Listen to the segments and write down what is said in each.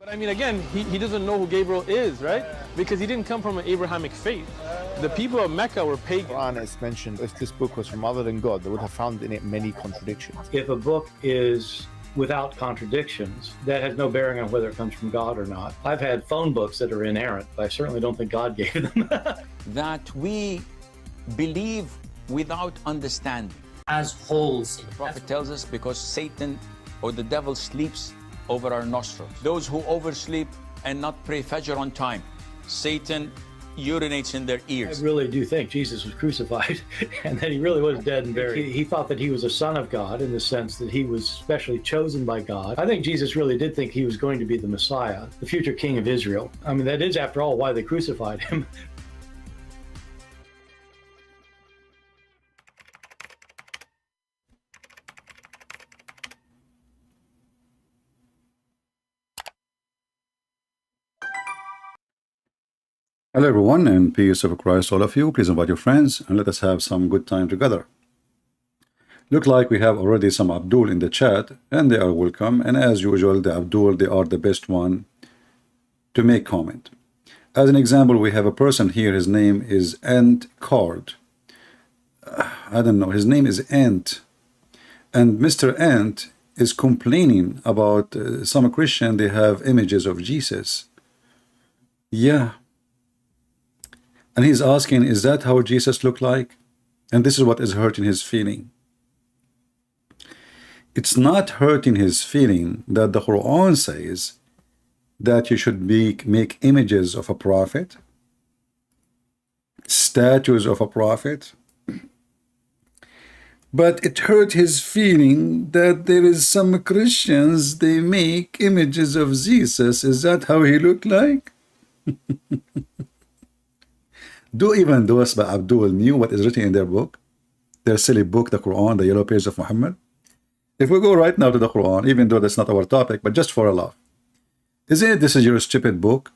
But I mean, again, he doesn't know who Gabriel is, right? Because he didn't come from an Abrahamic faith. The people of Mecca were pagan. The Quran is mentioned, if this book was from other than God, they would have found in it many contradictions. If a book is without contradictions, that has no bearing on whether it comes from God or not. I've had phone books that are inerrant, but I certainly don't think God gave them. That we believe without understanding. As holes. The Prophet tells us because Satan or the devil sleeps over our nostrils. Those who oversleep and not pray Fajr on time, Satan urinates in their ears. I really do think Jesus was crucified and that he really was dead and buried. He thought that he was a son of God in the sense that he was specially chosen by God. I think Jesus really did think he was going to be the Messiah, the future king of Israel. I mean, that is, after all, why they crucified him. Hello everyone, and peace of Christ all of you. Please invite your friends and let us have some good time together. Look like we have already some Abdul in the chat, and they are welcome. And as usual, the Abdul, they are the best one to make comment. As an example, we have a person here. His name is Ant Card. I don't know. His name is Ant, and Mr. Ant is complaining about some Christian. They have images of Jesus. Yeah. And he's asking, is that how Jesus looked like? And this is what is hurting his feeling. It's not hurting his feeling that the Quran says that you should make images of a prophet, statues of a prophet. But it hurt his feeling that there is some Christians, they make images of Jesus. Is that how he looked like? Do even those by Abdul knew what is written in their book, their silly book, the Quran, the yellow page of Muhammad? If we go right now to the Quran, even though that's not our topic, but just for a laugh, isn't it this is your stupid book?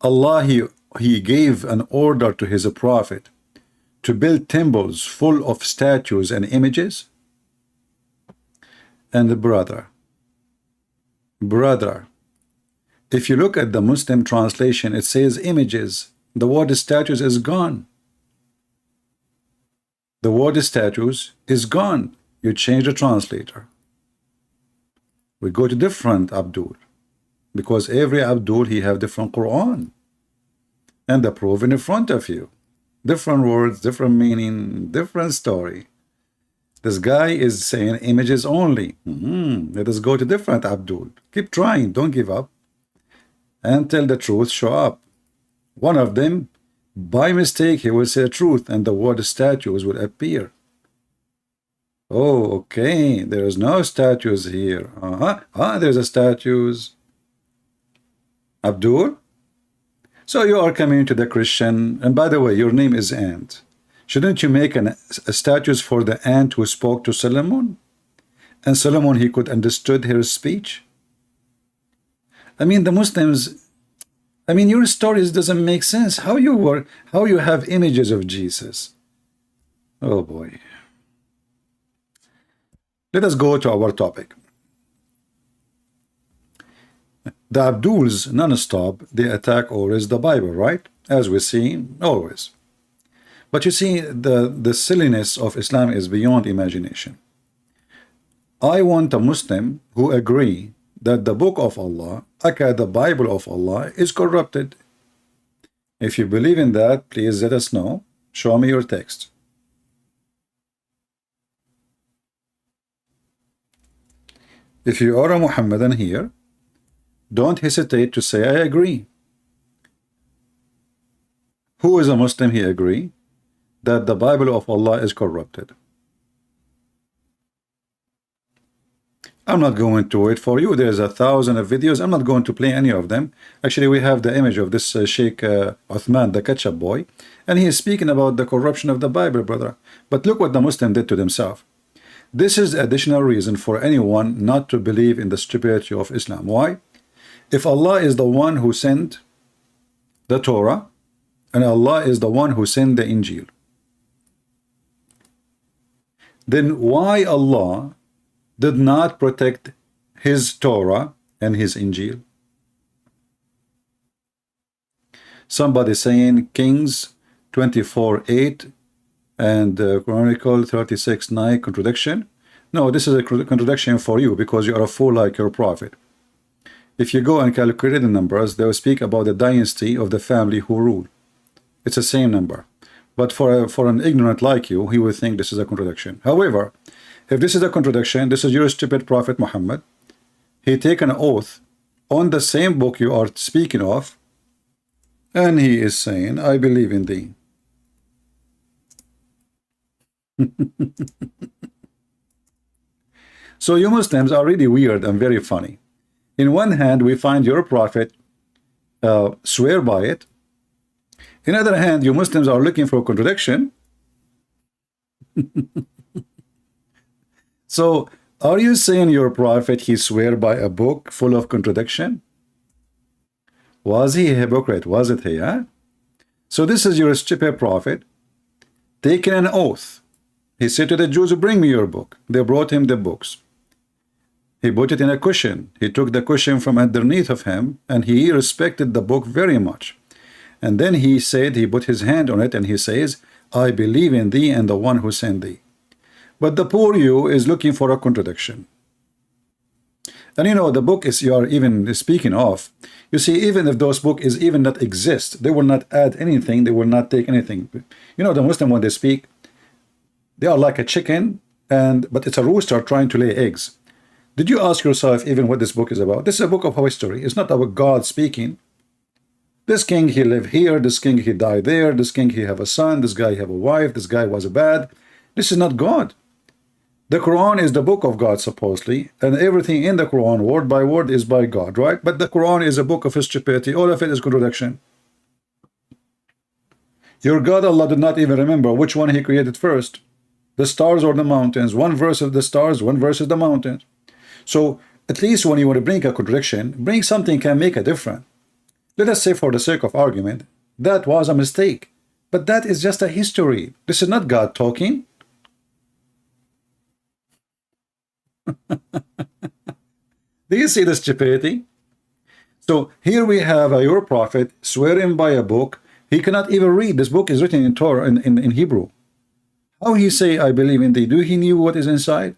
Allah, he gave an order to his prophet to build temples full of statues and images. And brother, if you look at the Muslim translation, it says images. The word statues is gone. The word statues is gone. You change the translator. We go to different Abdul, because every Abdul, he have different Quran. And the proof in front of you. Different words, different meaning, different story. This guy is saying images only. Let us go to different Abdul. Keep trying, don't give up. Until the truth show up. One of them, by mistake, he will say truth, and the word statues will appear. Oh, okay, there is no statues here. There's a statues. Abdul? So you are coming to the Christian, and by the way, your name is Ant. Shouldn't you make a statues for the ant who spoke to Solomon? And Solomon, he could understood her speech? I mean, the Muslims, I mean, your stories doesn't make sense. How you have images of Jesus? Oh boy. Let us go to our topic. The Abduls non-stop, they attack always the Bible, right? As we see, always. But you see, the silliness of Islam is beyond imagination. I want a Muslim who agree that the book of Allah, aka the Bible of Allah, is corrupted. If you believe in that, please let us know. Show me your text. If you are a Muhammadan here, don't hesitate to say, I agree. Who is a Muslim he agree that the Bible of Allah is corrupted? I'm not going to wait for you. There's 1,000 of videos. I'm not going to play any of them. Actually, we have the image of this Sheikh Uthman, the ketchup boy, and he is speaking about the corruption of the Bible, brother. But look what the Muslim did to themselves. This is additional reason for anyone not to believe in the stupidity of Islam. Why? If Allah is the one who sent the Torah, and Allah is the one who sent the Injil, then why Allah did not protect his Torah and his Injil? Somebody saying Kings 24:8 and Chronicle 36:9 contradiction. No, this is a contradiction for you because you are a fool like your prophet. If you go and calculate the numbers, they will speak about the dynasty of the family who ruled. It's the same number. But for an ignorant like you, he will think this is a contradiction. However, if this is a contradiction, this is your stupid prophet Muhammad. He take an oath on the same book you are speaking of, and he is saying, I believe in thee. So you Muslims are really weird and very funny. In one hand, we find your prophet swear by it. In the other hand, you Muslims are looking for a contradiction. So, are you saying your prophet, he swear by a book full of contradiction? Was he a hypocrite? Wasn't he? Huh? So this is your stupid prophet taking an oath. He said to the Jews, bring me your book. They brought him the books. He put it in a cushion. He took the cushion from underneath of him, and he respected the book very much. And then he said, he put his hand on it, and he says, I believe in thee and the one who sent thee. But the poor you is looking for a contradiction. And you know, the book is you are even speaking of. You see, even if those books is even not exist, they will not add anything, they will not take anything. You know, the Muslim, when they speak, they are like a chicken, but it's a rooster trying to lay eggs. Did you ask yourself even what this book is about? This is a book of history. It's not about God speaking. This king, he lived here. This king, he died there. This king, he have a son. This guy have a wife. This guy was bad. This is not God. The Quran is the book of God, supposedly, and everything in the Quran, word by word, is by God, right? But the Quran is a book of stupidity. All of it is contradiction. Your God, Allah, did not even remember which one he created first, the stars or the mountains. One verse of the stars, one verse is the mountains. So at least when you want to bring a contradiction, bring something can make a difference. Let us say, for the sake of argument, that was a mistake. But that is just a history. This is not God talking. Do you see the stupidity? So here we have your prophet swearing by a book. He cannot even read. This book is written in Torah, in Hebrew. How he say, I believe in thee? Do he knew what is inside?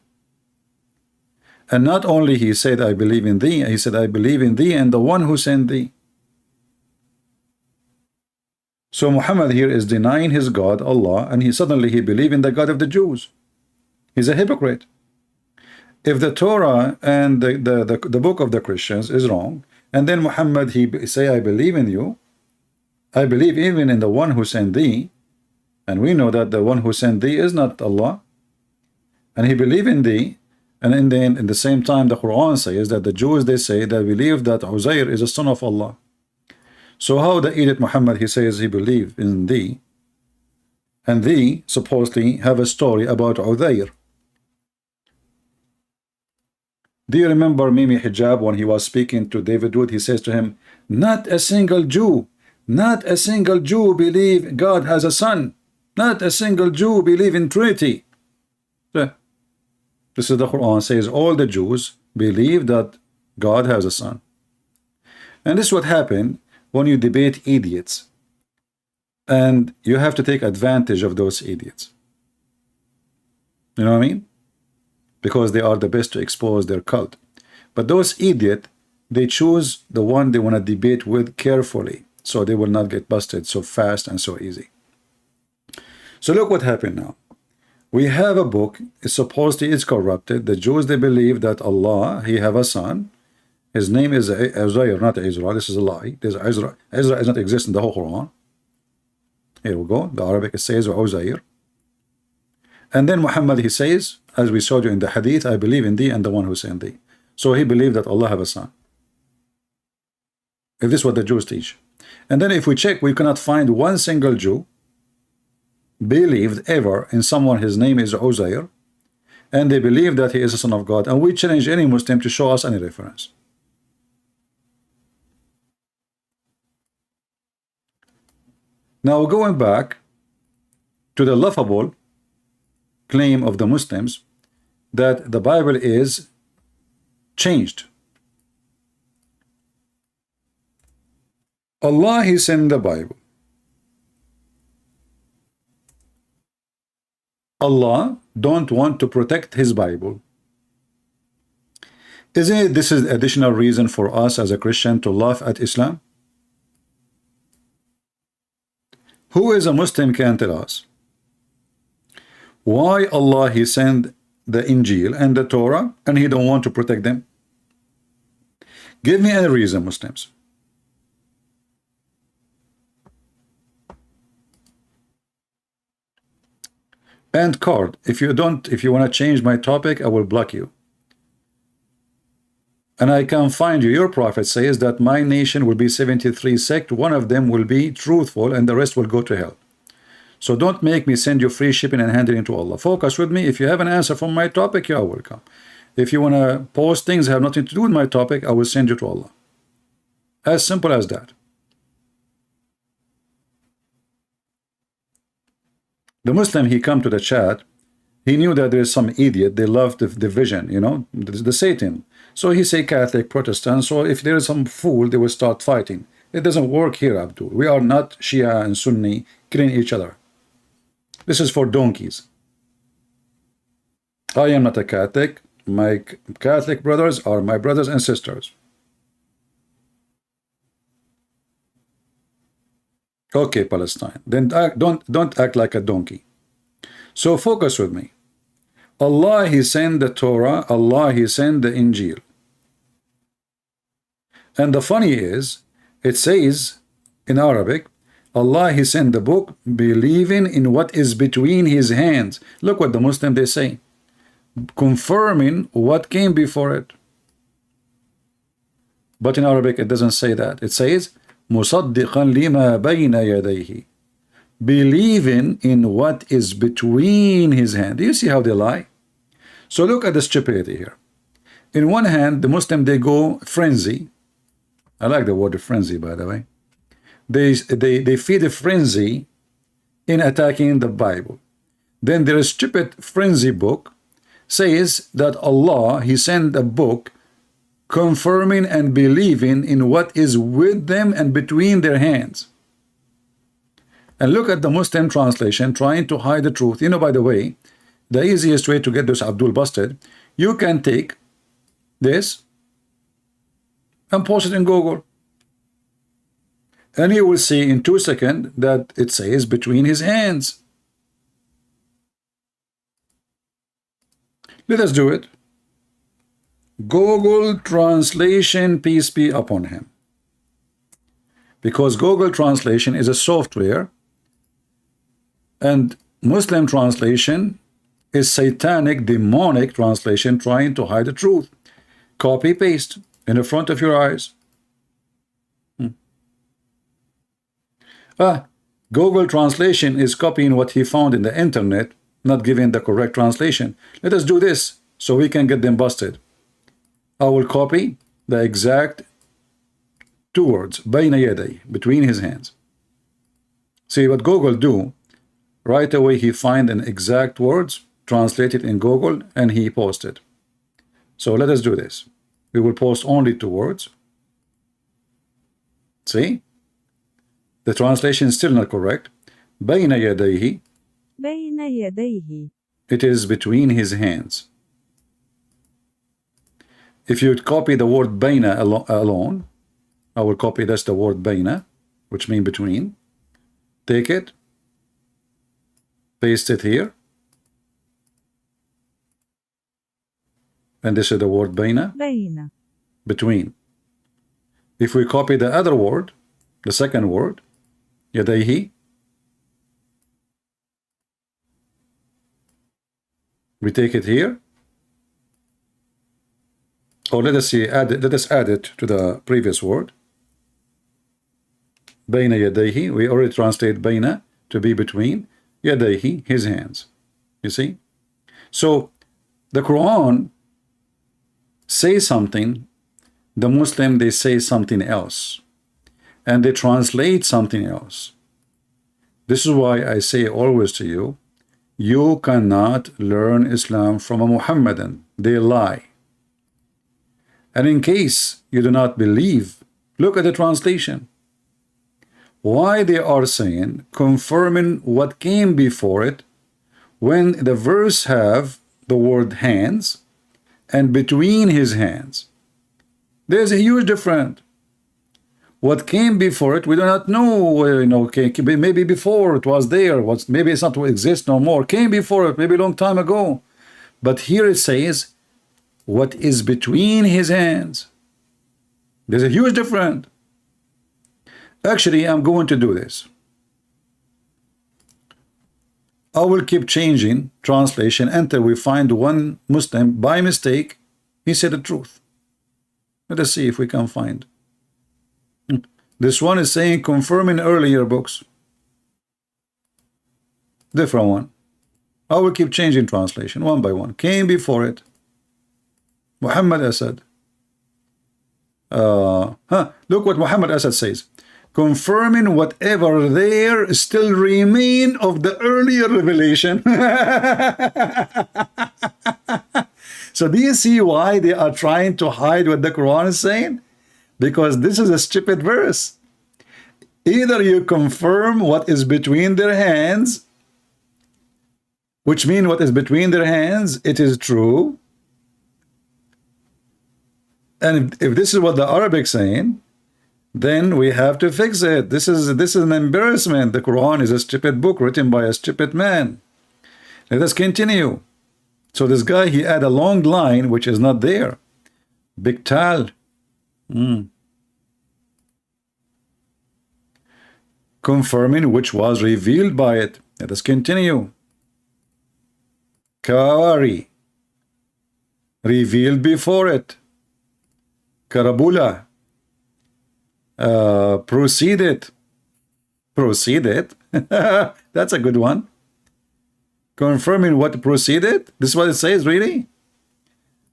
And not only he said, I believe in thee, he said, I believe in thee and the one who sent thee. So Muhammad here is denying his God, Allah, and he suddenly believed in the God of the Jews. He's a hypocrite. If the Torah and the book of the Christians is wrong, and then Muhammad, he say, I believe in you, I believe even in the one who sent thee, and we know that the one who sent thee is not Allah, and he believe in thee, and in the same time the Quran says that the Jews, they say, they believe that Uzair is a son of Allah. So how the idiot Muhammad, he says he believe in thee, and thee supposedly have a story about Uzair. Do you remember Mimi Hijab when he was speaking to David Wood? He says to him, not a single Jew believe God has a son. Not a single Jew believe in Trinity. This is the Quran says all the Jews believe that God has a son. And this is what happened when you debate idiots. And you have to take advantage of those idiots. You know what I mean? Because they are the best to expose their cult. But those idiots, they choose the one they want to debate with carefully, so they will not get busted so fast and so easy. So look what happened now. We have a book, supposedly it's corrupted. The Jews, they believe that Allah, he have a son. His name is Uzair, not Israel. This is a lie. Israel does not exist in the whole Quran. Here we go. The Arabic, it says Uzair. And then Muhammad, he says, as we showed you in the Hadith, I believe in thee and the one who sent thee. So he believed that Allah have a son. If this is what the Jews teach. And then if we check, we cannot find one single Jew believed ever in someone, his name is Uzair, and they believe that he is a son of God. And we challenge any Muslim to show us any reference. Now going back to the laughable claim of the Muslims that the Bible is changed. Allah, He sent the Bible. Allah don't want to protect His Bible. Isn't it this is additional reason for us as a Christian to laugh at Islam? Who is a Muslim can tell us why Allah He sent the Injil and the Torah and He don't want to protect them? Give me any reason, Muslims. And card, if you want to change my topic, I will block you. And I can find you. Your prophet says that my nation will be 73 sect. One of them will be truthful and the rest will go to hell. So don't make me send you free shipping and hand it into Allah. Focus with me. If you have an answer from my topic, you are welcome. If you want to post things that have nothing to do with my topic, I will send you to Allah. As simple as that. The Muslim, he come to the chat. He knew that there is some idiot. They love the division, you know, the Satan. So he say Catholic, Protestant. So if there is some fool, they will start fighting. It doesn't work here, Abdul. We are not Shia and Sunni killing each other. This is for donkeys. I am not a Catholic. My Catholic brothers are my brothers and sisters. Okay, Palestine. Then don't act like a donkey. So focus with me. Allah, He sent the Torah. Allah, He sent the Injil. And the funny is, it says in Arabic, Allah, He sent the book believing in what is between His hands. Look what the Muslim they say. Confirming what came before it. But in Arabic, it doesn't say that. It says, مُصَدِّقًا لِمَا بَيْنَ يَدَيْهِ. Believing in what is between His hands. Do you see how they lie? So look at the stupidity here. In one hand, the Muslim, they go frenzy. I like the word frenzy, by the way. They feed a frenzy in attacking the Bible. Then their stupid frenzy book says that Allah, He sent a book confirming and believing in what is with them and between their hands. And look at the Muslim translation trying to hide the truth. You know, by the way, the easiest way to get this Abdul busted, you can take this and post it in Google. And you will see in 2 seconds that it says between his hands. Let us do it. Google Translation, peace be upon him. Because Google Translation is a software and Muslim translation is satanic, demonic translation trying to hide the truth. Copy, paste in the front of your eyes. Google Translation is copying what he found in the internet, not giving the correct translation. Let us do this so we can get them busted. I will copy the exact 2 words, بين يديه, between his hands. See what Google do, right away he find an exact words, translate it in Google, and he post it. So let us do this. We will post only 2 words. See? The translation is still not correct. بين يديه. بين يديه. It is between his hands. If you copy the word baina alone, I will copy that's the word baina, which means between. Take it, paste it here, and this is the word baina, بين. between. If we copy the other word, the second word, yadayhi, we take it here. Or let us see, let us add it to the previous word. Bayna yadayhi, we already translate bayna to be between, yadayhi, his hands. You see? So the Quran says something, the Muslim they say something else, and they translate something else. This is why I say always to you, you cannot learn Islam from a Muhammadan. They lie. And in case you do not believe, look at the translation. why they are saying confirming what came before it when the verse have the word hands and between his hands. There's a huge difference. What came before it, we do not know. Okay, maybe before it was there. Maybe it's not to exist no more. Came before it, maybe a long time ago. But here it says, what is between his hands. There's a huge difference. Actually, I'm going to do this. I will keep changing translation until we find one Muslim, by mistake, he said the truth. Let us see if we can find. This one is saying confirming earlier books. Different one. I will keep changing translation one by one. Came before it. Muhammad Asad. Look what Muhammad Asad says. Confirming whatever there still remain of the earlier revelation. So do you see why they are trying to hide what the Quran is saying? Because this is a stupid verse. Either you confirm what is between their hands, which means what is between their hands, it is true. And if this is what the Arabic saying, then we have to fix it. This is an embarrassment. The Quran is a stupid book written by a stupid man. Let us continue. So this guy, he had a long line which is not there. Biktal. Confirming which was revealed by it. Let us continue. Kawari. Revealed before it. Karabula. Proceeded. That's a good one. Confirming what proceeded. This is what it says, really?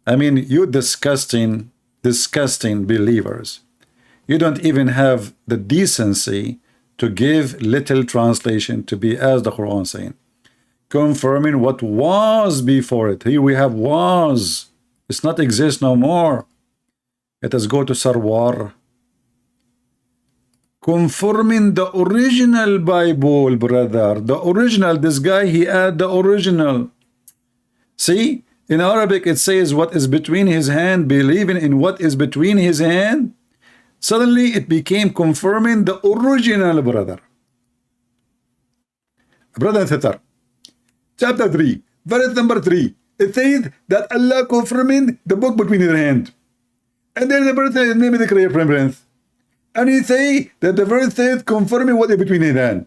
I mean, you disgusting believers. You don't even have the decency to give little translation to be as the Quran saying. Confirming what was before it. Here we have was. It's not exist no more. Let us go to Sarwar. Confirming the original Bible, brother. The original, this guy, he had the original. See, in Arabic it says what is between his hand, believing in what is between his hand. Suddenly it became confirming the original, brother. Brother and sister, chapter 3, verse number 3. It says that Allah confirming the book between his hand. And then the verse says, maybe the clear preference. And he say that the verse says confirming what is between his hand.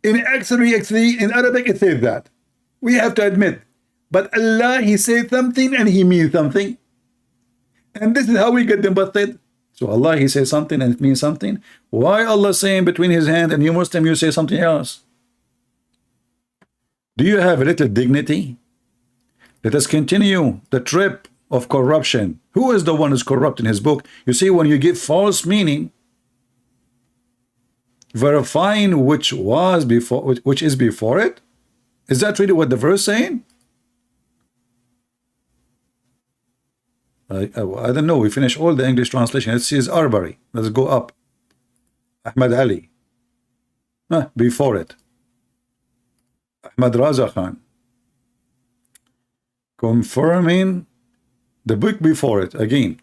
In actually, in Arabic it says that. We have to admit. But Allah, he says something and he means something. And this is how we get them busted. So Allah, he says something and it means something. Why Allah saying between his hand and you Muslim, you say something else? Do you have a little dignity? Let us continue the trip of corruption. Who is the one who's corrupt in his book? You see, when you give false meaning, verifying which was before, which is before it, is that really what the verse saying? I don't know. We finish all the English translation. Let's see his Arbari. Let's go up. Ahmad Ali. Before it. Ahmad Raza Khan. Confirming the book before it. Again.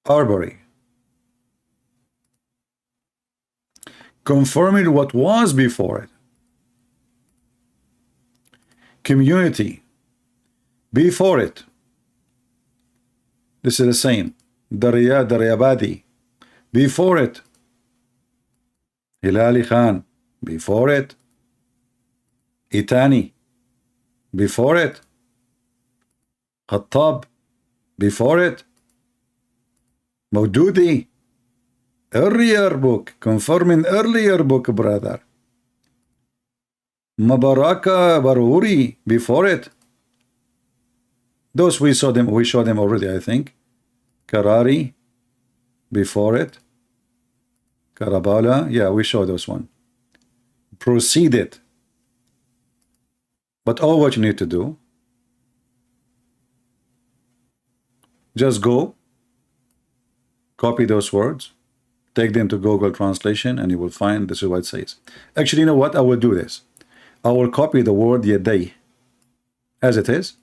Arbari. Confirming what was before it. Community. Before it. This is the same. Daryabadi. Before it. Hilali Khan. Before it. Itani. Before it. Khattab. Before it. Maududi. Earlier book. Confirming earlier book, brother. Mabaraka Baruri. Before it. Those we saw them already, I think. Karari, before it. Karabala, yeah, we showed those one. Proceeded. But all what you need to do, just go, copy those words, Take them to Google Translation and you will find this is what it says. Actually, you know what? I will do this. I will copy the word yaday as it is,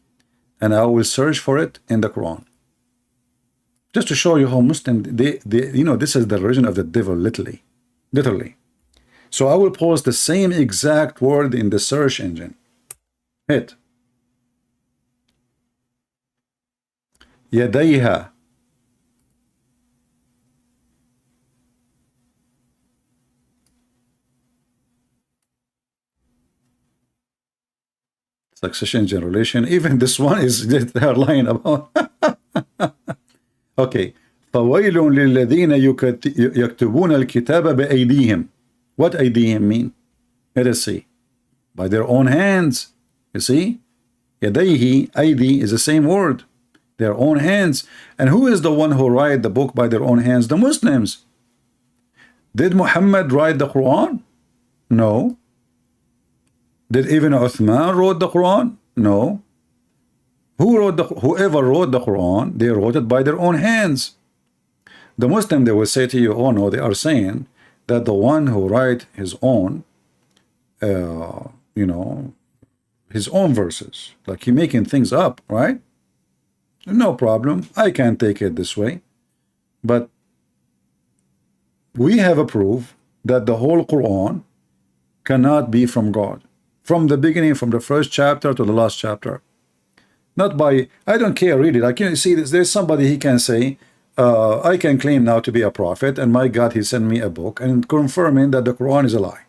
and I will search for it in the Quran. Just to show you how Muslim, you know, this is the religion of the devil, literally. So I will post the same exact word in the search engine. Hit. Yadayha. Succession, generation. Even this one is they're lying about. Okay. فَوَيْلٌ لِلَّذِينَ يَكْتُبُونَ الْكِتَابَ بِأَيْدِيهِمْ. What أيديهم mean? Let us see. By their own hands. You see? يَدَيْهِ, أيدي is the same word. Their own hands. And who is the one who write the book by their own hands? The Muslims. Did Muhammad write the Quran? No. Did Ibn Uthman wrote the Quran? No. Whoever wrote the Quran, they wrote it by their own hands. The Muslim, they will say to you, oh no, they are saying that the one who write his own, you know, his own verses, like he making things up, right? No problem. I can take it this way. But we have a proof that the whole Quran cannot be from God. From the beginning, from the first chapter to the last chapter. Not by, I don't care, read it. I can see this. There's somebody, he can say, I can claim now to be a prophet, and my God, he sent me a book and confirming that the Quran is a lie.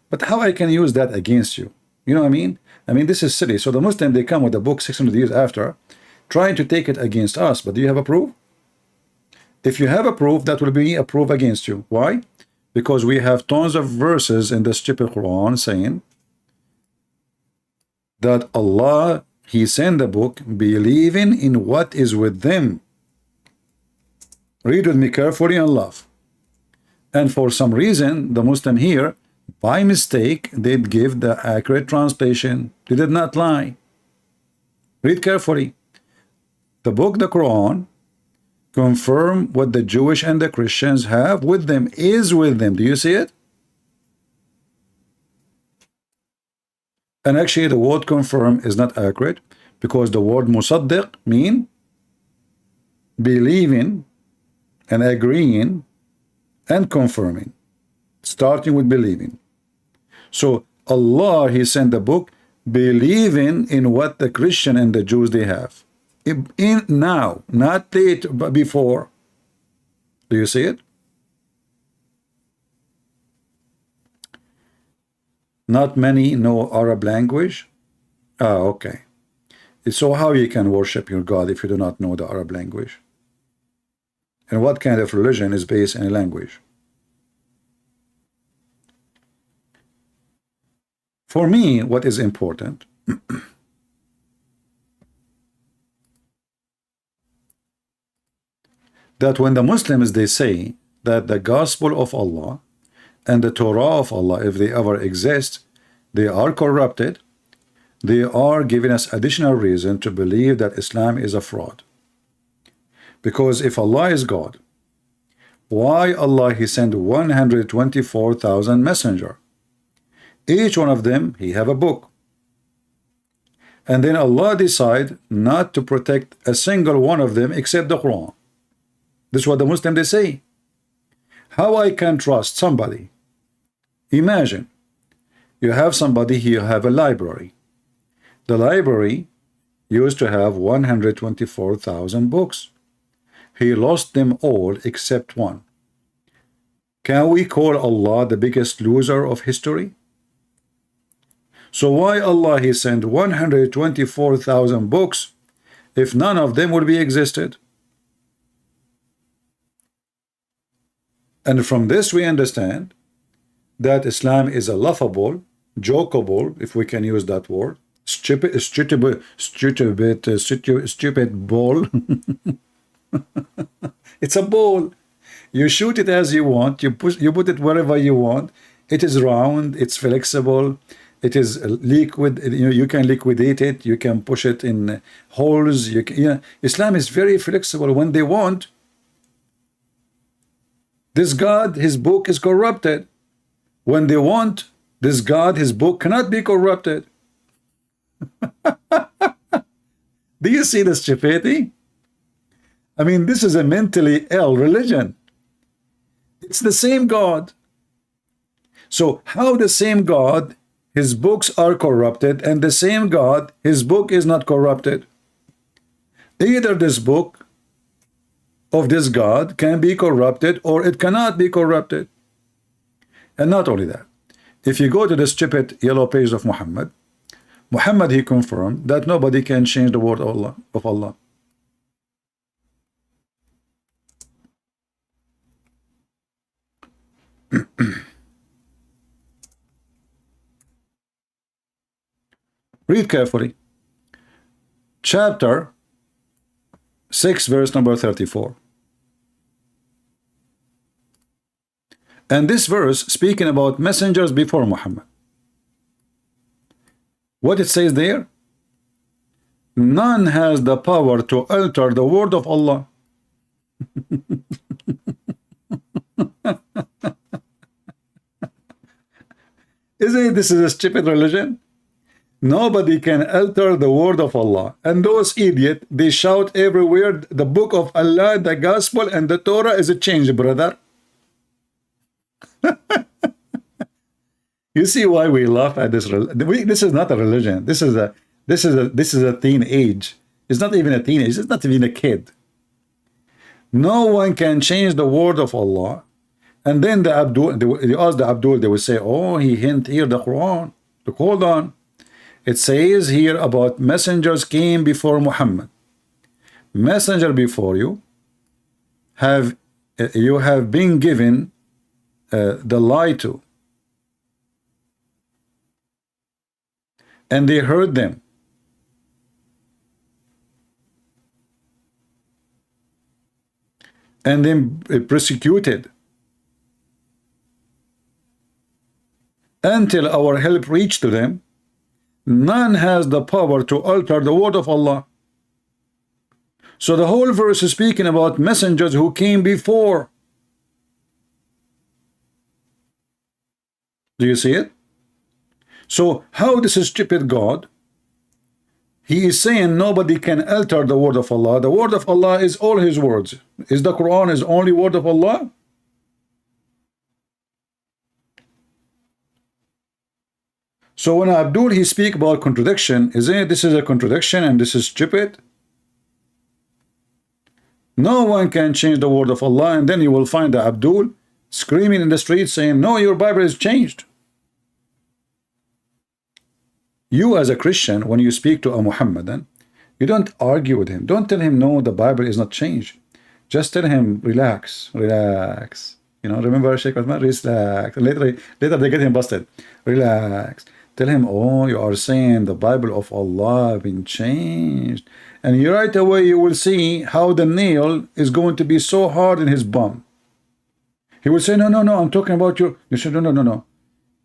But how I can use that against you? You know what I mean? I mean, this is silly. So the Muslim, they come with a book 600 years after, trying to take it against us. But do you have a proof? If you have a proof, that will be a proof against you. Why? Because we have tons of verses in the stupid Quran saying that Allah, he sent the book believing in what is with them. Read with me carefully and love. And for some reason, the Muslim here, by mistake, did give the accurate translation. They did not lie. Read carefully. The book, the Quran, confirm what the Jewish and the Christians have with them, is with them. Do you see it? And actually, the word confirm is not accurate because the word musaddiq mean believing and agreeing and confirming, starting with believing. So Allah, he sent the book believing in what the Christian and the Jews they have. In now, not late, but before. Do you see it? Not many know Arab language. Ah, okay. So how you can worship your God if you do not know the Arab language? And what kind of religion is based in a language? For me, what is important that when the Muslims, they say that the gospel of Allah and the Torah of Allah, if they ever exist, they are corrupted, they are giving us additional reason to believe that Islam is a fraud. Because if Allah is God, why Allah he sent 124,000 messenger? Each one of them, he have a book. And then Allah decide not to protect a single one of them except the Quran. This is what the Muslims they say. How I can trust somebody? Imagine, you have somebody here, have a library. The library used to have 124,000 books. He lost them all except one. Can we call Allah the biggest loser of history? So why Allah he sent 124,000 books if none of them would be existed? And from this we understand that Islam is a laughable, jokeable, if we can use that word, stupid ball. It's a ball. You shoot it as you want. You put it wherever you want. It is round. It's flexible. It is liquid. You can liquidate it. You can push it in holes. Islam is very flexible when they want. This God, his book is corrupted. When they want this God, his book cannot be corrupted. Do you see the stupidity? I mean, this is a mentally ill religion. It's the same God. So how the same God, his books are corrupted, and the same God, his book is not corrupted? Either this book of this God can be corrupted or it cannot be corrupted. And not only that, if you go to the stupid yellow page of Muhammad, he confirmed that nobody can change the word of Allah. Read carefully. Chapter 6, verse number 34. And this verse speaking about messengers before Muhammad. What it says there? None has the power to alter the word of Allah. Isn't this a stupid religion? Nobody can alter the word of Allah. And those idiots, they shout everywhere, the book of Allah, the gospel, and the Torah is a change, brother. You see why we laugh at this? This is not a religion. This is a teenage. It's not even a teenage. It's not even a kid. No one can change the word of Allah. And then the Abdul, they ask the Abdul, they will say, oh, he hint here the Quran. Look, hold on. It says here about messengers came before Muhammad. Messenger before you have been given the lie to. And they heard them. And then persecuted. Until our help reached to them. None has the power to alter the word of Allah. So the whole verse is speaking about messengers who came before. Do you see it? So how this stupid God, he is saying nobody can alter the word of Allah. The word of Allah is all his words. Is the Quran is only word of Allah? So when Abdul he speak about contradiction, isn't it this is a contradiction and this is stupid? No one can change the word of Allah, and then you will find the Abdul screaming in the street saying, no, your Bible is changed. You as a Christian, when you speak to a Muhammadan, you don't argue with him. Don't tell him, no, the Bible is not changed. Just tell him, relax, relax. You know, remember Sheikh Uthman? Relax. Later they get him busted. Relax. Tell him, oh, you are saying the Bible of Allah have been changed. And you right away you will see how the nail is going to be so hard in his bum. He will say, no, no, no, I'm talking about you. You said, no, no, no, no.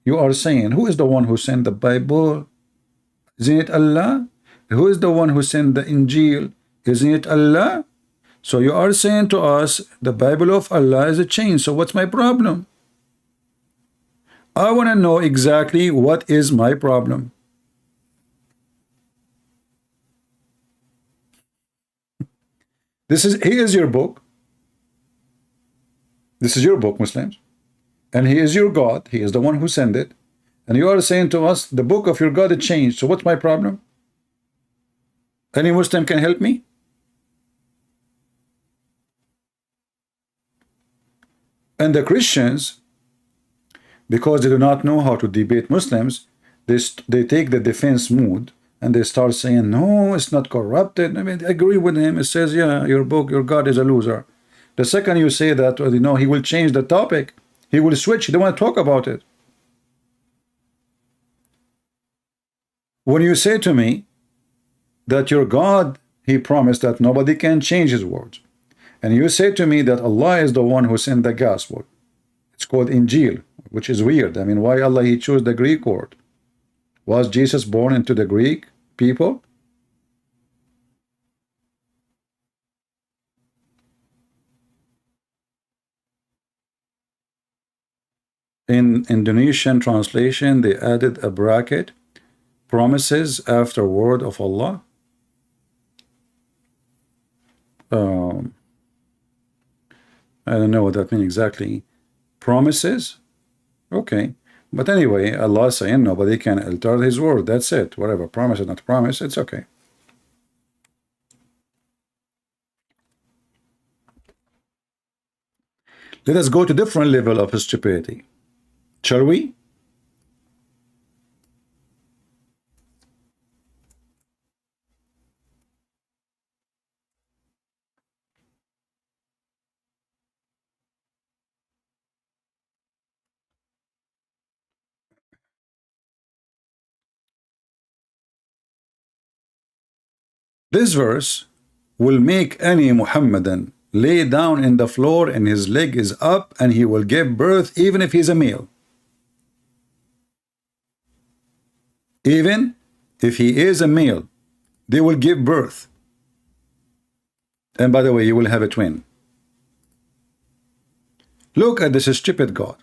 You are saying, who is the one who sent the Bible? Isn't it Allah? Who is the one who sent the Injil? Isn't it Allah? So you are saying to us, the Bible of Allah is a change. So what's my problem? I want to know exactly what is my problem. He is your book. This is your book, Muslims. And he is your God. He is the one who sent it. And you are saying to us, the book of your God is changed. So what's my problem? Any Muslim can help me? And the Christians, because they do not know how to debate Muslims, they take the defense mood and they start saying, no, it's not corrupted. I mean, I agree with him. It says, yeah, your book, your God is a loser. The second you say that, you know, he will change the topic. He will switch. He don't want to talk about it. When you say to me that your God, he promised that nobody can change his words. And you say to me that Allah is the one who sent the gospel. It's called Injil, which is weird. I mean, why Allah he chose the Greek word? Was Jesus born into the Greek people? In Indonesian translation, they added a bracket, promises after word of Allah. I don't know what that means exactly. Promises? Okay. But anyway, Allah saying nobody can alter his word. That's it. Whatever. Promise is not promise. It's okay. Let us go to different level of stupidity. Shall we? This verse will make any Muhammadan lay down in the floor and his leg is up and he will give birth even if he's a male. Even if he is a male, they will give birth. And by the way, you will have a twin. Look at this stupid God.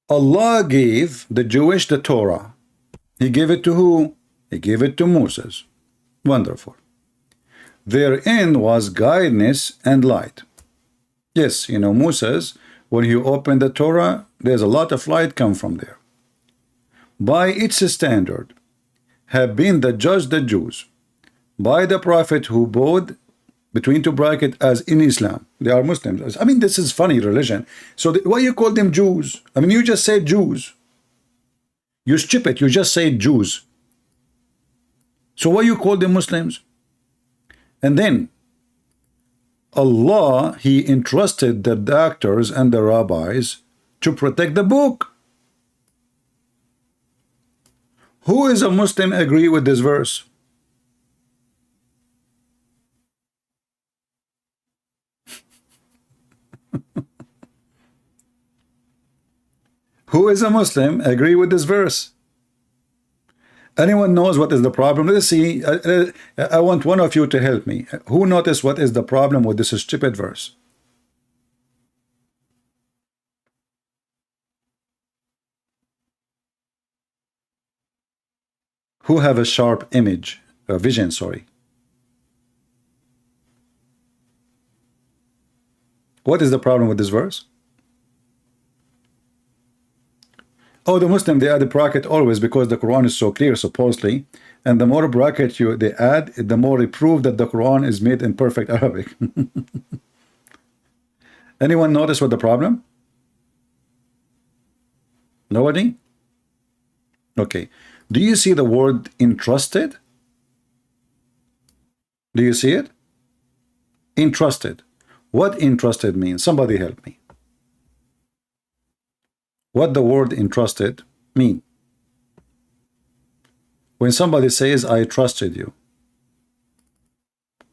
Allah gave the Jewish the Torah. He gave it to who? He gave it to Moses. Wonderful. Therein was guidance and light. Yes, you know, Moses, when he opened the Torah, there's a lot of light come from there. By its standard, have been the judge the Jews, by the prophet who bowed between two brackets as in Islam. They are Muslims. I mean, this is funny religion. So why you call them Jews? I mean, you just say Jews. You stupid, you just say Jews. So why you call them Muslims? And then Allah, he entrusted the doctors and the rabbis to protect the book. Who is a Muslim agree with this verse? Who is a Muslim agree with this verse? Anyone knows what is the problem? Let's see. I want one of you to help me. Who noticed what is the problem with this stupid verse? Who have a sharp image, a vision, sorry. What is the problem with this verse? Oh, the Muslim, they add a bracket always because the Quran is so clear, supposedly. And the more bracket they add, the more they prove that the Quran is made in perfect Arabic. Anyone notice what the problem? Nobody? Okay. Do you see the word entrusted? Do you see it? Entrusted. What entrusted means? Somebody help me. What the word entrusted mean? When somebody says, I trusted you,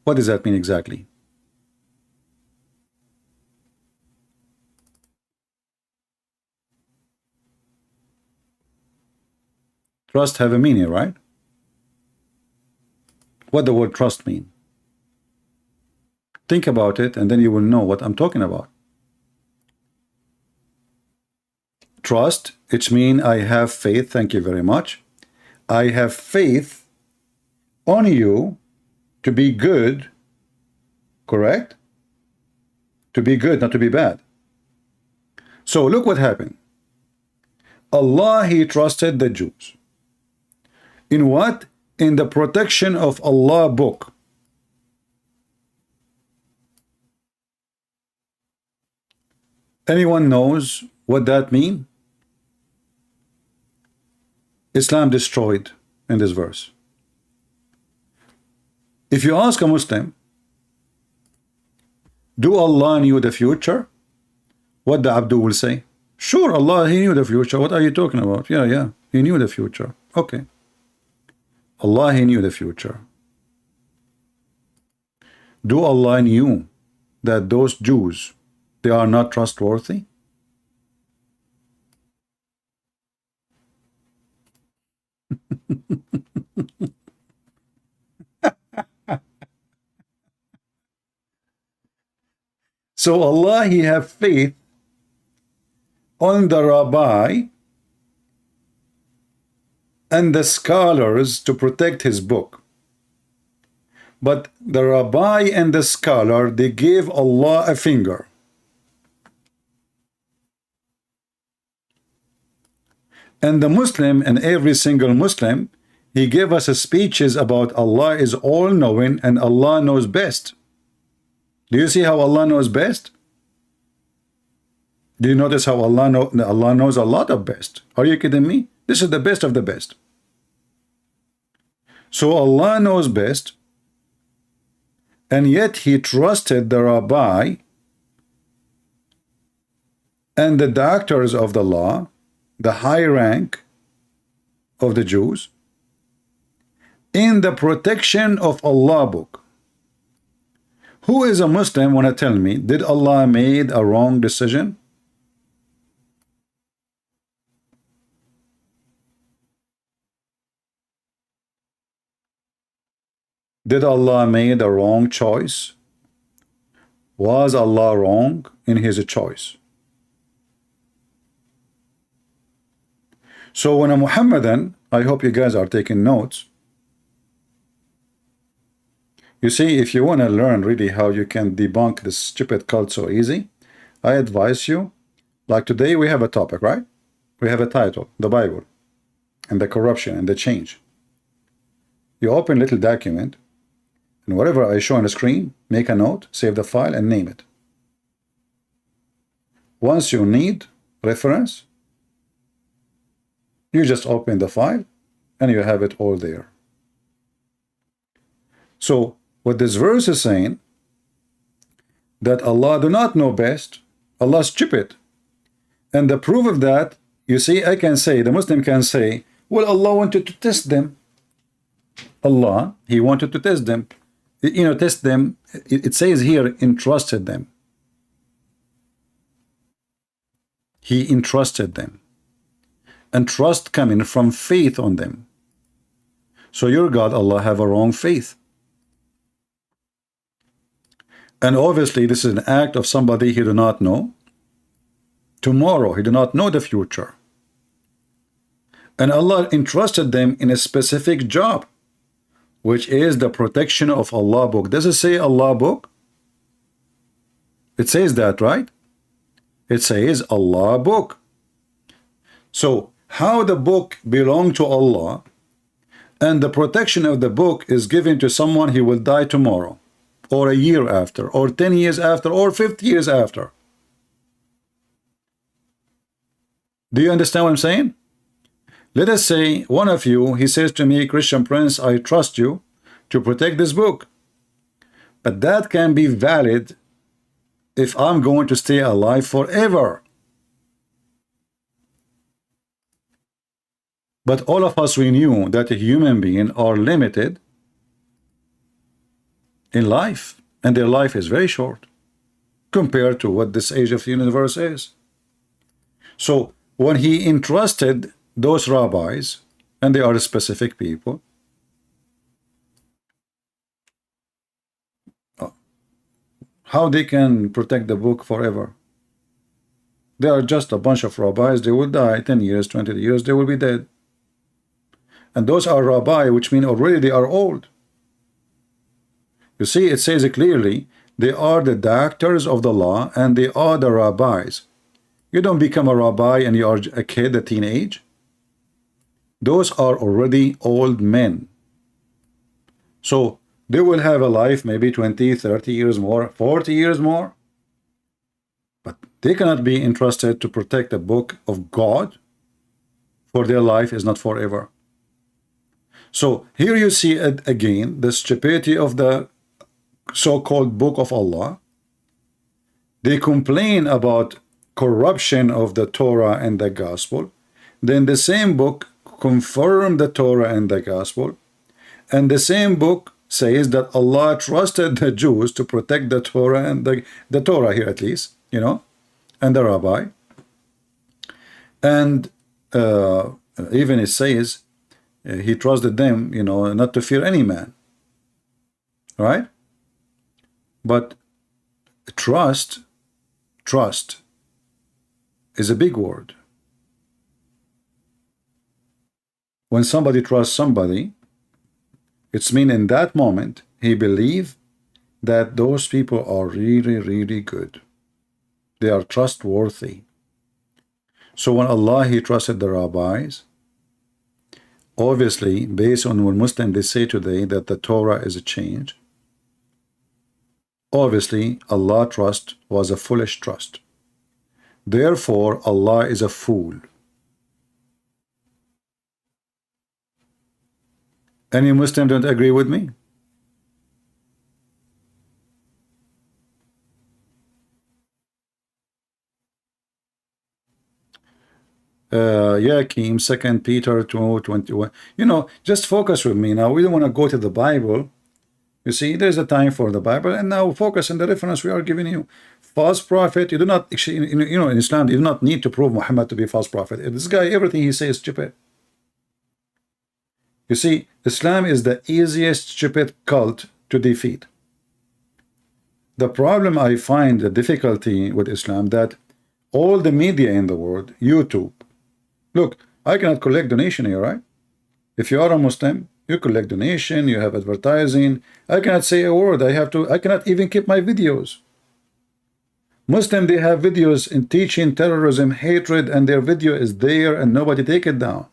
what does that mean exactly? Trust have a meaning, right? What the word trust mean? Think about it and then you will know what I'm talking about. Trust, it means I have faith. Thank you very much. I have faith on you to be good, correct? To be good, not to be bad. So look what happened. Allah, he trusted the Jews. In what? In the protection of Allah book. Anyone knows what that means? Islam destroyed in this verse. If you ask a Muslim, do Allah knew the future? What the Abdul will say? Sure, Allah, he knew the future. What are you talking about? Yeah, he knew the future. Okay. Allah, he knew the future. Do Allah knew that those Jews, they are not trustworthy? So Allah, he have faith on the rabbi and the scholars to protect his book. But the rabbi and the scholar, they gave Allah a finger. And the Muslim, and every single Muslim, he gave us speeches about Allah is all-knowing and Allah knows best. Do you see how Allah knows best? Do you notice how Allah knows a lot of best? Are you kidding me? This is the best of the best. So Allah knows best, and yet he trusted the rabbi and the doctors of the law, the high rank of the Jews, in the protection of Allah book. Who is a Muslim want to tell me, did Allah made a wrong decision? Did Allah made a wrong choice? Was Allah wrong in his choice? So when a Muhammadan, I hope you guys are taking notes. You see, if you want to learn really how you can debunk this stupid cult so easy, I advise you, like today we have a topic, right? We have a title, the Bible, and the corruption and the change. You open a little document, and whatever I show on the screen, make a note, save the file, and name it. Once you need reference, you just open the file, and you have it all there. So, what this verse is saying, that Allah do not know best, Allah is stupid. And the proof of that, you see, I can say, the Muslim can say, well, Allah wanted to test them. Allah, he wanted to test them. You know, test them, it says here, entrusted them. He entrusted them. And trust coming from faith on them. So your God, Allah, have a wrong faith. And obviously this is an act of somebody he do not know tomorrow. He do not know the future. And Allah entrusted them in a specific job, which is the protection of Allah book. Does it say Allah book? It says that, right? It says Allah book. So how the book belong to Allah and the protection of the book is given to someone he will die tomorrow, or a year after, or 10 years after, or 50 years after. Do you understand what I'm saying? Let us say one of you, he says to me, Christian Prince, I trust you to protect this book. But that can be valid if I'm going to stay alive forever. But all of us, we knew that a human being are limited in life, and their life is very short compared to what this age of the universe is. So when he entrusted those rabbis, and they are specific people, how they can protect the book forever? They are just a bunch of rabbis. They will die 10 years, 20 years, they will be dead. And those are rabbi, which mean already they are old. You see, it says clearly, they are the doctors of the law, and they are the rabbis. You don't become a rabbi and you are a kid, a teenage. Those are already old men. So they will have a life maybe 20, 30 years more, 40 years more. But they cannot be entrusted to protect the book of God, for their life is not forever. So here you see again the stupidity of the so-called book of Allah. They complain about corruption of the Torah and the gospel. Then the same book confirm the Torah and the gospel, and the same book says that Allah trusted the Jews to protect the Torah and the Torah here, at least, you know, and the rabbi. And even it says he trusted them, you know, not to fear any man, right? But trust trust is a big word. When somebody trusts somebody, it's mean in that moment he believes that those people are really, really good. They are trustworthy. So when Allah, he trusted the rabbis, obviously, based on what Muslims they say today that the Torah is a change, obviously Allah trust was a foolish trust. Therefore, Allah is a fool. Any Muslim don't agree with me? Yeah, Keem, 2 Peter 2:21. You know, just focus with me now. We don't want to go to the Bible. You see, there's a time for the Bible, and now focus on the reference we are giving you. False prophet, you do not, you know, in Islam, you do not need to prove Muhammad to be a false prophet. This guy, everything he says is stupid. You see, Islam is the easiest stupid cult to defeat. The problem I find, the difficulty with Islam, that all the media in the world, YouTube, look, I cannot collect donation here, right? If you are a Muslim, you collect donation, you have advertising. I cannot say a word. I cannot even keep my videos. Muslim, they have videos in teaching terrorism, hatred, and their video is there and nobody take it down.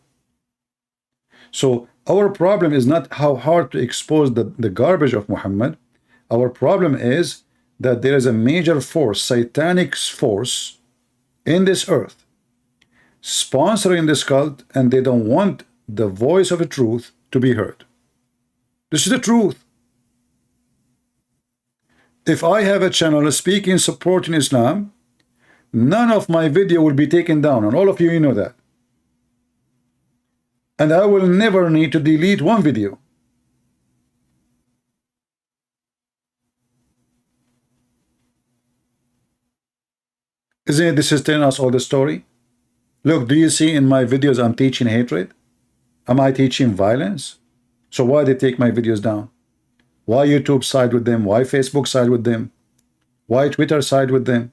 So our problem is not how hard to expose the garbage of Muhammad. Our problem is that there is a major force, satanic force in this earth, sponsoring this cult, and they don't want the voice of the truth to be heard. This is the truth. If I have a channel speaking, supporting Islam, none of my video will be taken down, and all of you know that. And I will never need to delete one video. Isn't it this is telling us all the story? Look, do you see in my videos I'm teaching hatred? Am I teaching violence? So why they take my videos down? Why YouTube side with them? Why Facebook side with them? Why Twitter side with them?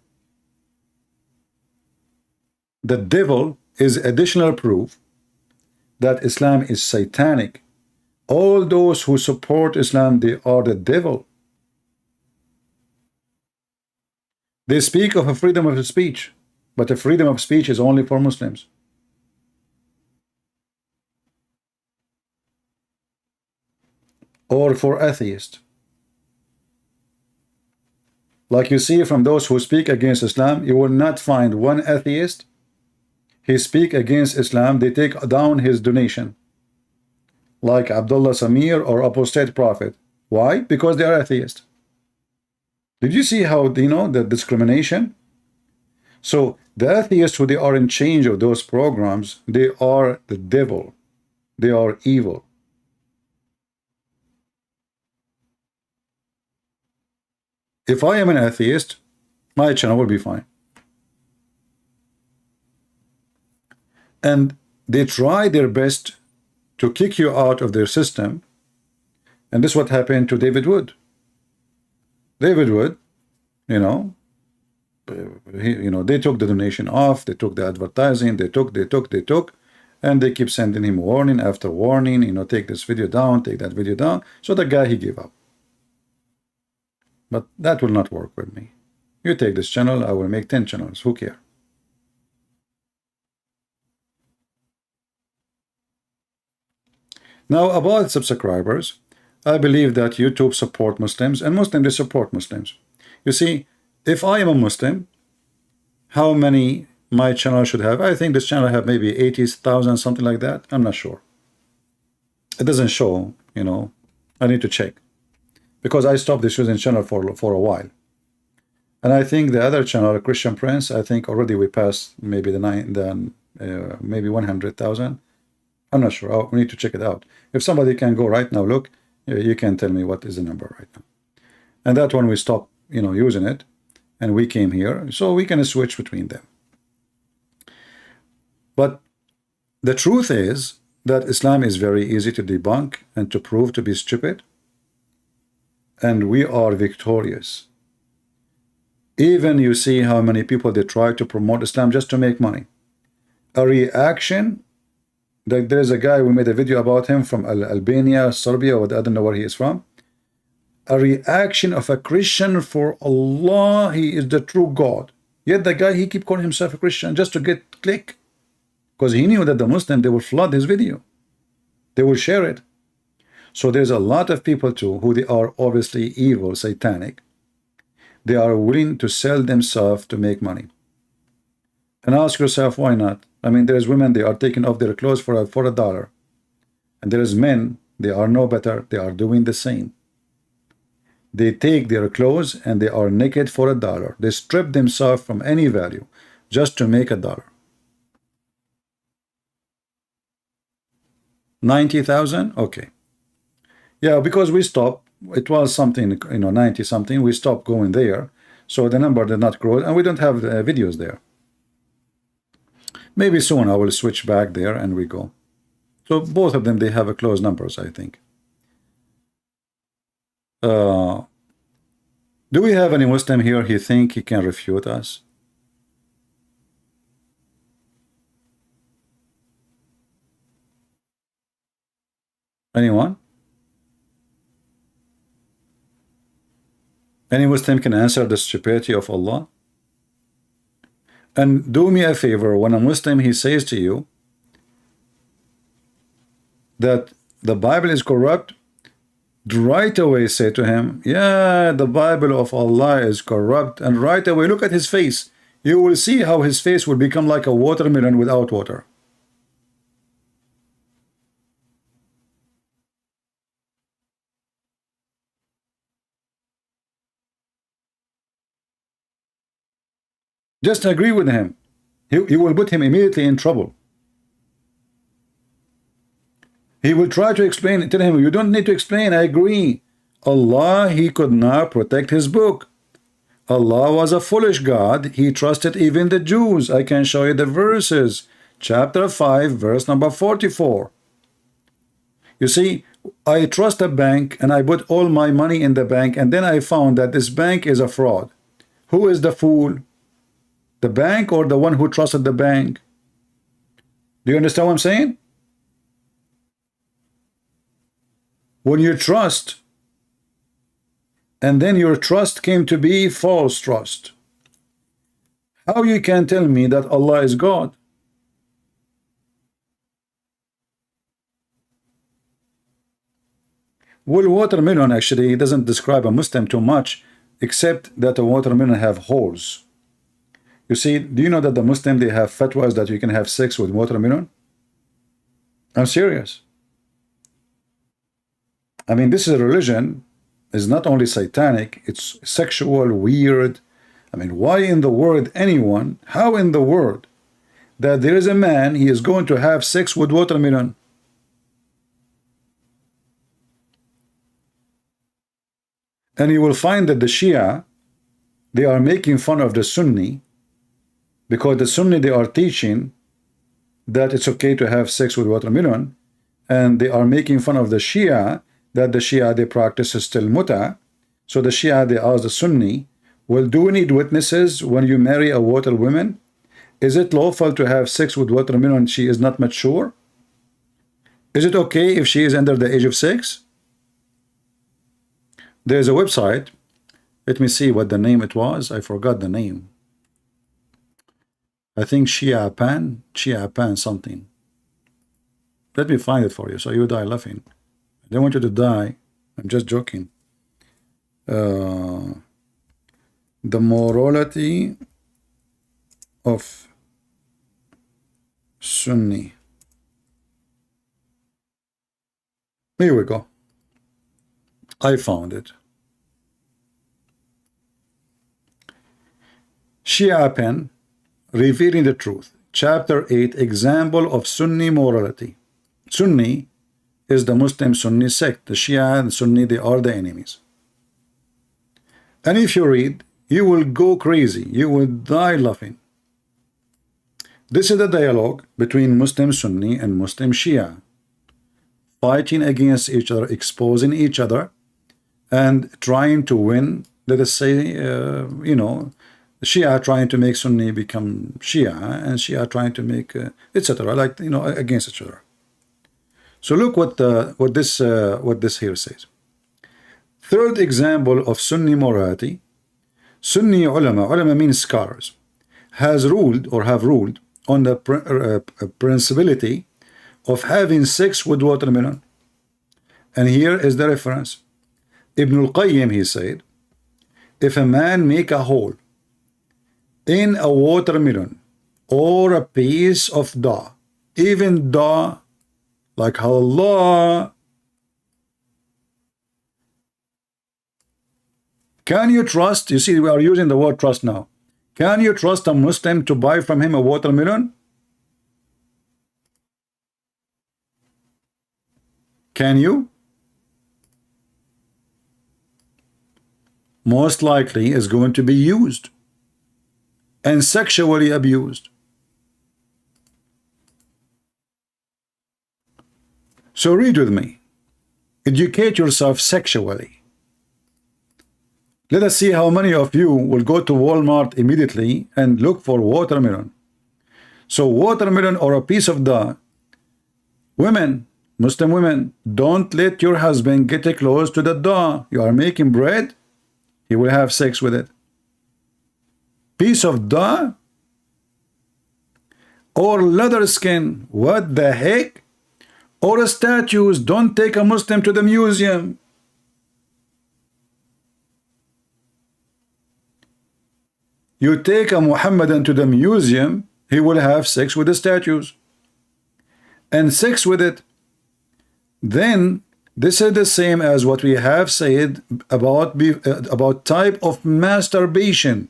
The devil is additional proof that Islam is satanic. All those who support Islam, they are the devil. They speak of a freedom of speech, but the freedom of speech is only for Muslims. Or for atheists. Like you see from those who speak against Islam, you will not find one atheist. He speak against Islam, they take down his donation. Like Abdullah Samir or apostate prophet. Why? Because they are atheists. Did you see how, you know, the discrimination? So the atheists who they are in charge of those programs, they are the devil. They are evil. If I am an atheist, my channel will be fine. And they try their best to kick you out of their system. And this is what happened to David Wood. David Wood, you know, they took the donation off, they took the advertising, they took, and they keep sending him warning after warning, you know, take this video down, take that video down. So the guy, he gave up. But that will not work with me. You take this channel, I will make 10 channels. Who cares? Now, about subscribers, I believe that YouTube support Muslims, and Muslims, they support Muslims. You see, if I am a Muslim, how many my channel should have? I think this channel have maybe 80,000, something like that. I'm not sure. It doesn't show, you know. I need to check. Because I stopped this using channel for a while. And I think the other channel, Christian Prince, I think already we passed maybe maybe 100,000. I'm not sure. We need to check it out. If somebody can go right now, look, you can tell me what is the number right now. And that one we stopped, you know, using it, and we came here, so we can switch between them. But the truth is that Islam is very easy to debunk and to prove to be stupid, and we are victorious. Even you see how many people they try to promote Islam just to make money. A reaction, like there's a guy, we made a video about him from Albania, Serbia, or I don't know where he is from. A reaction of a Christian for Allah, he is the true God. Yet the guy, he keep calling himself a Christian just to get click. Because he knew that the Muslim, they will flood his video. They will share it. So there's a lot of people too, who they are obviously evil, satanic. They are willing to sell themselves to make money. And ask yourself, why not? I mean, there's women, they are taking off their clothes for $1. And there's men, they are no better, they are doing the same. They take their clothes and they are naked for $1. They strip themselves from any value just to make $1. 90,000? Okay. Yeah, because we stopped. It was something, 90 something. We stopped going there. So the number did not grow and we don't have videos there. Maybe soon I will switch back there and we go. So both of them, they have a close numbers, I think. Do we have any Muslim here he think he can refute us? Anyone? Any Muslim can answer the stupidity of Allah? And do me a favor, when a Muslim he says to you that the Bible is corrupt, right away say to him, yeah, the Bible of Allah is corrupt, and right away look at his face. You will see how his face will become like a watermelon without water. Just agree with him. He will put him immediately in trouble. He will try to explain. Tell him, you don't need to explain. I agree. Allah, he could not protect his book. Allah was a foolish God. He trusted even the Jews. I can show you the verses. Chapter 5, verse number 44. You see, I trust a bank and I put all my money in the bank, and then I found that this bank is a fraud. Who is the fool? The bank or the one who trusted the bank? Do you understand what I'm saying? When you trust, and then your trust came to be false trust, how you can tell me that Allah is God? Well, watermelon actually doesn't describe a Muslim too much, except that a watermelon have holes. You see, do you know that the Muslim, they have fatwas that you can have sex with watermelon? I'm serious. I mean, this is a religion, is not only satanic, it's sexual, weird. I mean, why in the world anyone, how in the world that there is a man, he is going to have sex with watermelon? And you will find that the Shia, they are making fun of the Sunni, because the Sunni, they are teaching that it's okay to have sex with watermelon, and they are making fun of the Shia, that the Shia, they practice still muta. So the Shia, they ask the Sunni, well, do we need witnesses when you marry a water woman? Is it lawful to have sex with watermelon she is not mature? Is it okay if she is under the age of 6? There's a website. Let me see what the name it was. I forgot the name. I think Shia Pan something. Let me find it for you so you die laughing. I don't want you to die. I'm just joking. The morality of Sunni. Here we go. I found it. Shia Pen, Revealing the Truth, Chapter 8, Example of Sunni Morality. Sunni is the Muslim Sunni sect. The Shia and Sunni, they are the enemies. And if you read, you will go crazy. You will die laughing. This is the dialogue between Muslim Sunni and Muslim Shia, fighting against each other, exposing each other, and trying to win let us say, you know, Shia trying to make Sunni become Shia, and Shia trying to make, etc., like, you know, against each other. So look what this here says. Third example of Sunni morality: Sunni ulama means scholars, has ruled or have ruled on the principality of having sex with watermelon. And here is the reference. Ibn al-Qayyim, he said, if a man make a hole in a watermelon or a piece of daw, even daw, like how Allah, can you trust? You see, we are using the word trust now. Can you trust a Muslim to buy from him a watermelon? Can you? Most likely is going to be used and sexually abused. So read with me. Educate yourself sexually. Let us see how many of you will go to Walmart immediately and look for watermelon. So watermelon or a piece of daw. Women, Muslim women, don't let your husband get close to the daw. You are making bread, he will have sex with it. Piece of daw or leather skin, what the heck? Or statues, don't take a Muslim to the museum. You take a Muhammadan to the museum, he will have sex with the statues and sex with it. Then this is the same as what we have said about type of masturbation.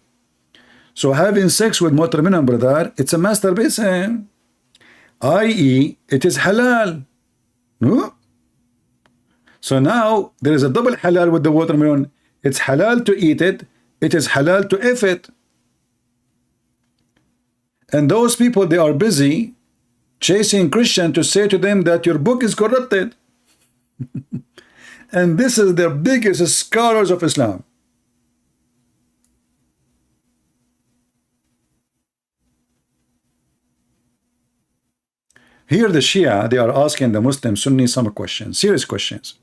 So having sex with watermelon, brother, it's a masturbation, i.e. it is halal. No? So now there is a double halal with the watermelon. It's halal to eat it, it is halal to eat it. And those people, they are busy chasing Christian to say to them that your book is corrupted. And this is the biggest scholars of Islam. Here the Shia, they are asking the Muslim Sunni some questions, serious questions.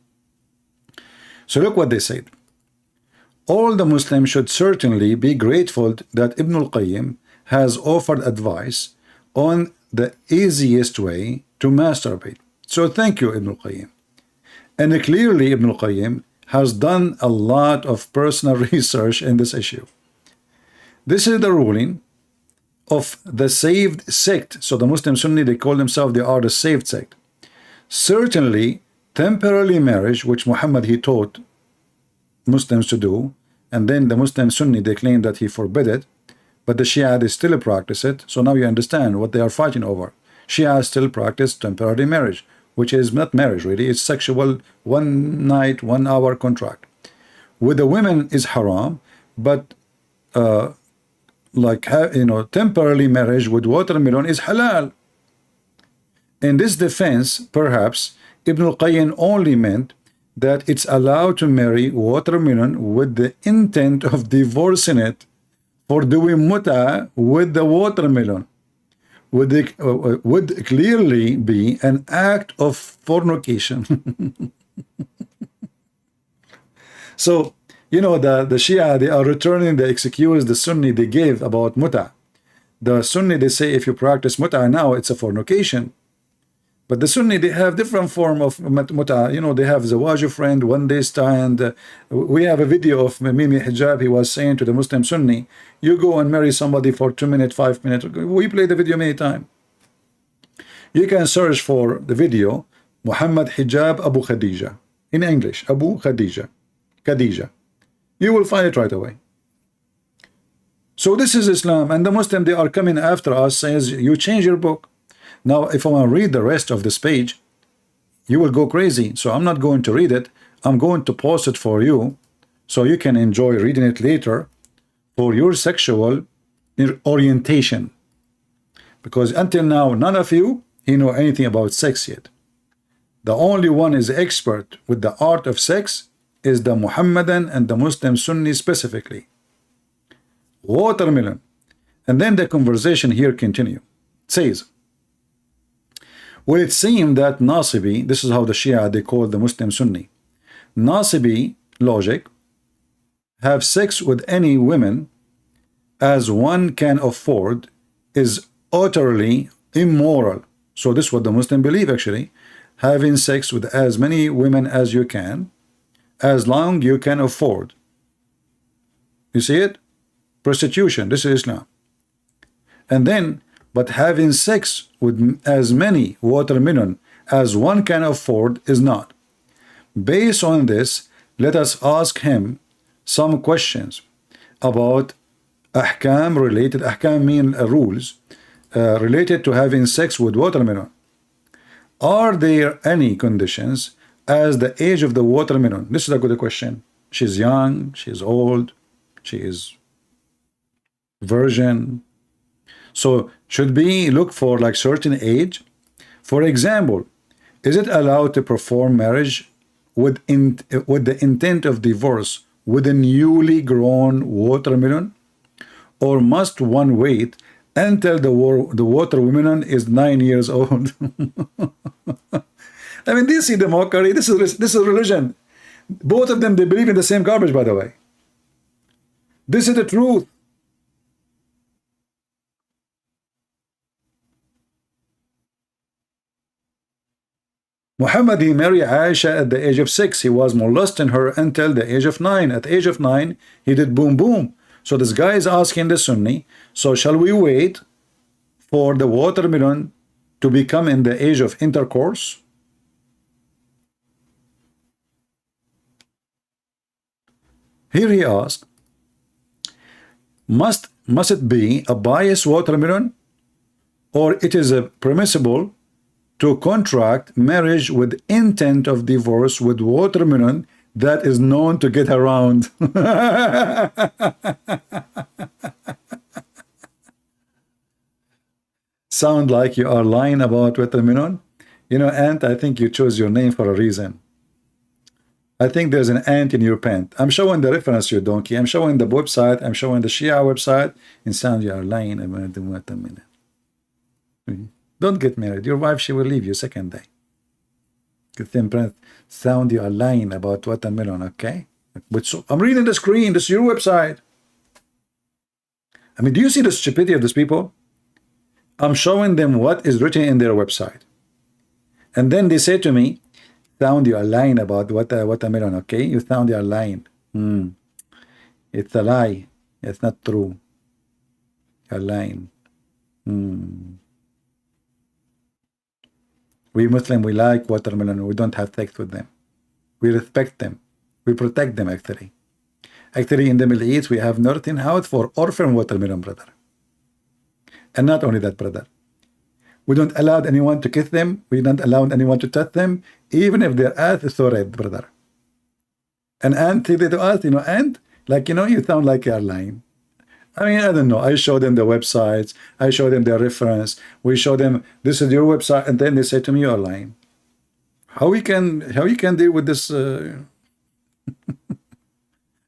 So look what they said. All the Muslims should certainly be grateful that Ibn al-Qayyim has offered advice on the easiest way to masturbate. So thank you, Ibn al-Qayyim. And clearly Ibn al-Qayyim has done a lot of personal research in this issue. This is the ruling of the saved sect. So the Muslim Sunni, they call themselves, they are the saved sect. Certainly temporary marriage, which Muhammad, he taught Muslims to do, and then the Muslim Sunni, they claim that he forbid it, but the Shia, they still practice it. So now you understand what they are fighting over. Shia still practice temporary marriage, which is not marriage really, it's sexual, 1 night, 1 hour contract. With the women is haram, but like, you know, temporary marriage with watermelon is halal. In this defense, perhaps Ibn al-Qayyim only meant that it's allowed to marry watermelon with the intent of divorcing it for doing muta with the watermelon. Would clearly be an act of fornication. So, you know, the Shia, they are returning the excuse the Sunni they gave about muta. The Sunni, they say if you practice muta now, it's a fornication. But the Sunni, they have different form of muta. You know, they have zawaj friend, 1 day stand. We have a video of Mimi Hijab. He was saying to the Muslim Sunni, you go and marry somebody for 2 minutes, 5 minutes. We play the video many times. You can search for the video, Muhammad Hijab Abu Khadija. In English, Abu Khadija. Khadija. You will find it right away. So this is Islam, and the Muslim, they are coming after us, says you change your book. Now if I want to read the rest of this page, you will go crazy. So I'm not going to read it. I'm going to post it for you so you can enjoy reading it later for your sexual orientation, because until now none of you know anything about sex yet. The only one is expert with the art of sex is the Muhammadan and the Muslim Sunni specifically. Watermelon. And then the conversation here continue. It says, well, it seemed that Nasibi, this is how the Shia, they call the Muslim Sunni, Nasibi logic, have sex with any women as one can afford is utterly immoral. So this is what the Muslim believe actually. Having sex with as many women as you can, as long you can afford. You see it? Prostitution, this is Islam. And then, but having sex with as many watermelon as one can afford is not. Based on this, let us ask him some questions about ahkam related, ahkam mean rules, related to having sex with watermelon. Are there any conditions as the age of the watermelon? This is a good question. She's young, she's old, she is virgin. So should we look for like certain age? For example, is it allowed to perform marriage with the intent of divorce with a newly grown watermelon? Or must one wait until the watermelon is 9 years old? I mean, do you see the mockery? This is religion. Both of them, they believe in the same garbage, by the way. This is the truth. Muhammad, he married Aisha at the age of 6. He was molesting her until the age of 9. At the age of 9, he did boom boom. So this guy is asking the Sunni, so shall we wait for the watermelon to become in the age of intercourse? Here he asks, must it be a biased watermelon, or it is permissible to contract marriage with intent of divorce with watermelon that is known to get around? Sound like you are lying about watermelon? You know, Ant, I think you chose your name for a reason. I think there's an ant in your pant. I'm showing the reference, you donkey. I'm showing the website. I'm showing the Shia website. And sound you are lying about the watermelon. Don't get married. Your wife, she will leave you second day. Sound you are lying about watermelon, okay? But so, I'm reading the screen. This is your website. I mean, do you see the stupidity of these people? I'm showing them what is written in their website. And then they say to me, sound you are lying about watermelon, okay? You sound you are lying. It's a lie. It's not true. You're lying. We Muslim, we like watermelon. We don't have sex with them. We respect them. We protect them, actually. Actually, in the Middle East, we have nothing out for orphan watermelon, brother. And not only that, brother. We don't allow anyone to kiss them. We don't allow anyone to touch them, even if their ass is so red, brother. And Ant said to us, you know, Ant, like, you know, you sound like you're lying. I mean, I don't know. I show them the websites. I show them their reference. We show them, this is your website. And then they say to me, you're lying. How you can deal with this? Yeah,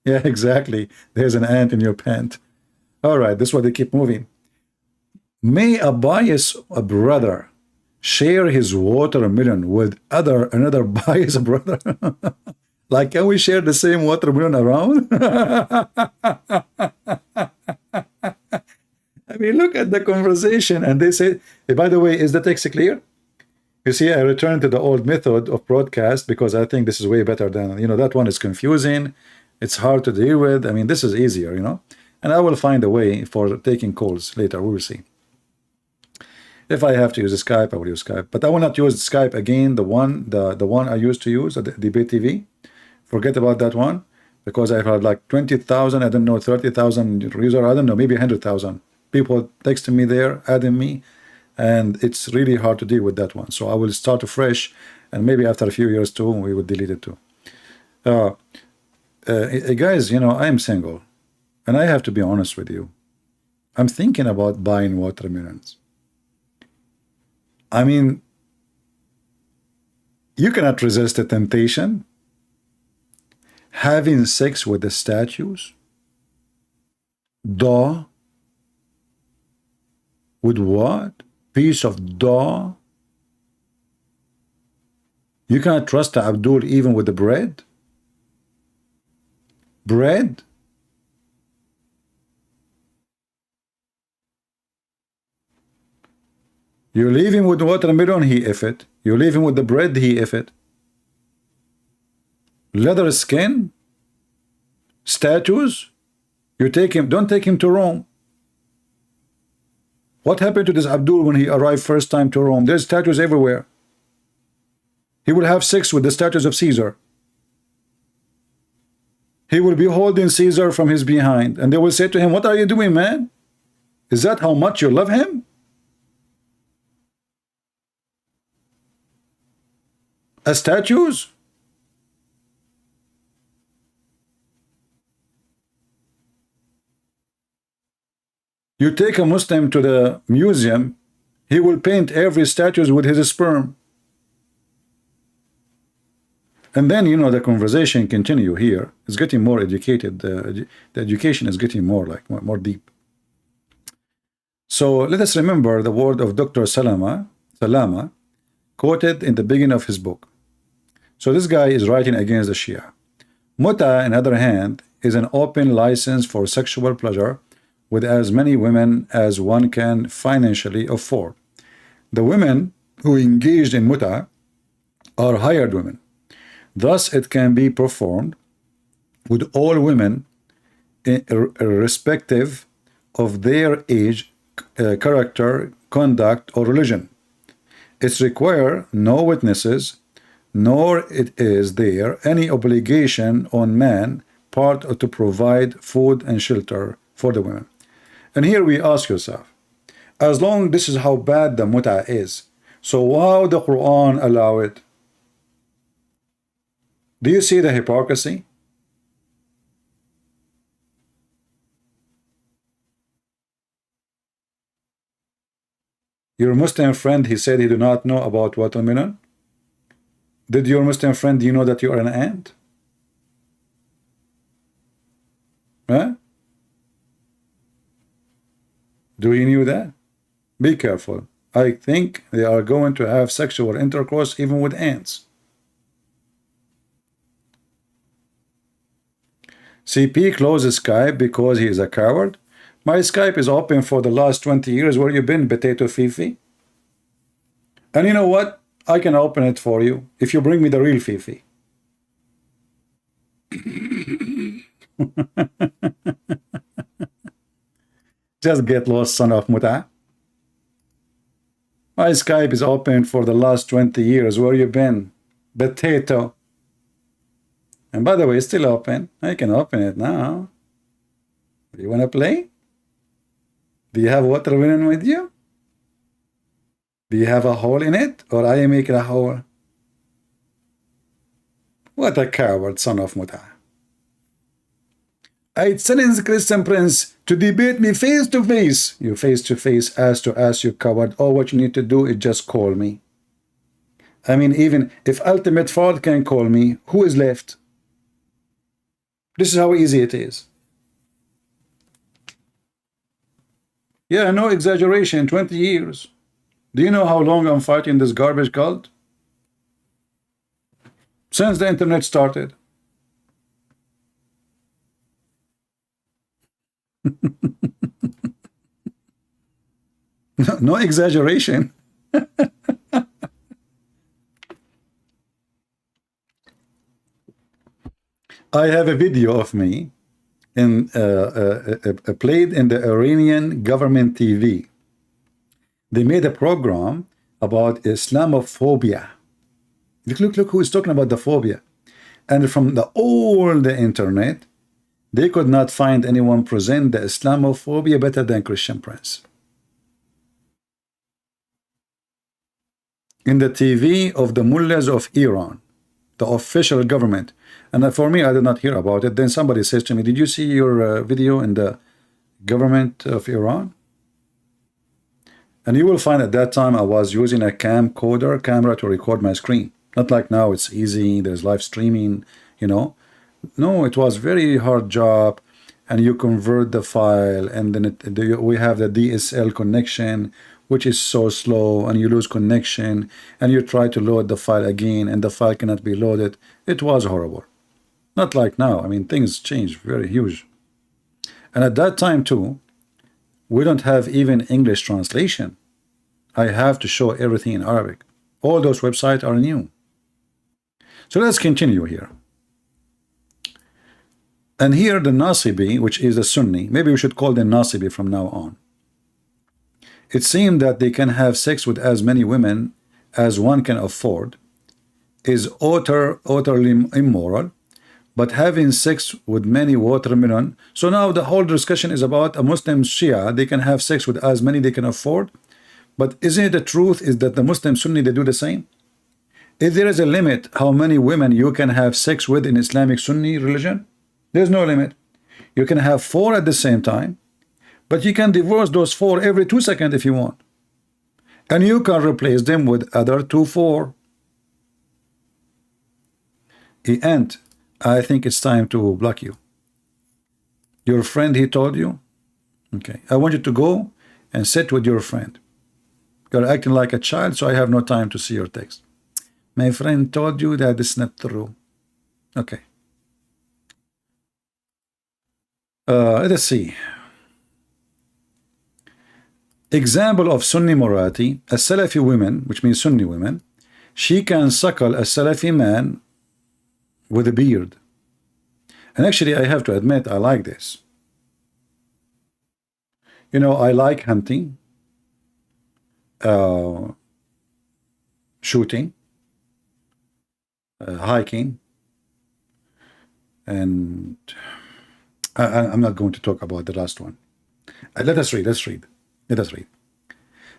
exactly. There's an ant in your pant. All right, this is why they keep moving. May a biased brother share his watermelon with another biased brother? Like, can we share the same watermelon around? I mean, look at the conversation. And they say, hey, by the way, is the text clear? You see, I returned to the old method of broadcast because I think this is way better than, you know, that one is confusing. It's hard to deal with. I mean, this is easier, you know. And I will find a way for taking calls later. We will see. If I have to use Skype, I will use Skype. But I will not use Skype again, the one I used to use, the Debate TV. Forget about that one, because I've had like 20,000, I don't know, 30,000 users, I don't know, maybe 100,000 people texting me there, adding me, and it's really hard to deal with that one. So I will start afresh, and maybe after a few years too, we will delete it too. Guys, you know, I'm single, and I have to be honest with you. I'm thinking about buying watermelons. I mean, you cannot resist the temptation. having sex with the statues? Dough? With what? Piece of dough? You cannot trust Abdul even with the bread? Bread? You leave him with watermelon, he if it. You leave him with the bread, he if it. Leather skin? Statues? You take him, don't take him to Rome. What happened to this Abdul when he arrived first time to Rome? There's statues everywhere. He will have sex with the statues of Caesar. He will be holding Caesar from his behind, and they will say to him, what are you doing, man? Is that how much you love him? As statues? You take a Muslim to the museum, he will paint every statue with his sperm. And then, you know, the conversation continue here. It's getting more educated. The education is getting more deep. So let us remember the word of Dr. Salama, quoted in the beginning of his book. So this guy is writing against the Shia. Muta, on the other hand, is an open license for sexual pleasure with as many women as one can financially afford. The women who engaged in muta are hired women. Thus, it can be performed with all women irrespective of their age, character, conduct, or religion. It requires no witnesses, nor it is there any obligation on man part to provide food and shelter for the women. And here we ask yourself, as long this is how bad the muta is, so how the Quran allow it? Do you see the hypocrisy? Your Muslim friend, he said he do not know about watermelon. Did your Muslim friend, do you know that you are an ant? Huh? Do you knew that? Be careful. I think they are going to have sexual intercourse even with ants. CP closes Skype because he is a coward. My Skype is open for the last 20 years. Where you been, Potato Fifi? And you know what? I can open it for you if you bring me the real Fifi. Just get lost, son of Muta. My Skype is open for the last 20 years. Where you been, Potato? And by the way, it's still open. I can open it now. Do you want to play? Do you have watermelon with you? Do you have a hole in it? Or I make a hole? What a coward, son of Muta. I challenge Christian Prince to debate me face to face. You face to face, ass to ass, you coward. All what you need to do is just call me. I mean, even if Ultimate Fraud can call me, who is left? This is how easy it is. Yeah, no exaggeration, 20 years. Do you know how long I'm fighting this garbage cult? Since the internet started. No exaggeration. I have a video of me in played in the Iranian government TV. They made a program about Islamophobia. Look who is talking about the phobia. And from all the internet, they could not find anyone present the Islamophobia better than Christian Prince. In the TV of the mullahs of Iran, the official government. And for me, I did not hear about it. Then somebody says to me, did you see your video in the government of Iran? And you will find at that time I was using a camcorder camera to record my screen. Not like now, it's easy, there's live streaming, you know. No, it was very hard job, and you convert the file, and then we have the DSL connection, which is so slow, and you lose connection, and you try to load the file again, and the file cannot be loaded. It was horrible. Not like now. I mean, things changed very huge. And at that time too, we don't have even English translation. I have to show everything in Arabic. All those websites are new. So let's continue here. And here the Nasibi, which is a Sunni, maybe we should call them Nasibi from now on. It seemed that they can have sex with as many women as one can afford, is utterly immoral, but having sex with many watermelon. So now the whole discussion is about a Muslim Shia. They can have sex with as many they can afford. But isn't it the truth is that the Muslim Sunni, they do the same? If there is a limit how many women you can have sex with in Islamic Sunni religion, there's no limit. You can have 4 at the same time, but you can divorce those 4 every 2 seconds if you want. And you can replace them with other 2, 4. And I think it's time to block you. Your friend, he told you? Okay. I want you to go and sit with your friend. You're acting like a child, so I have no time to see your text. My friend told you that it's not true. Okay. Let's see. Example of Sunni morality. A Salafi woman, which means Sunni women, she can suckle a Salafi man with a beard. And actually, I have to admit, I like this. You know, I like hunting, shooting, hiking, and I'm not going to talk about the last one. Let us read.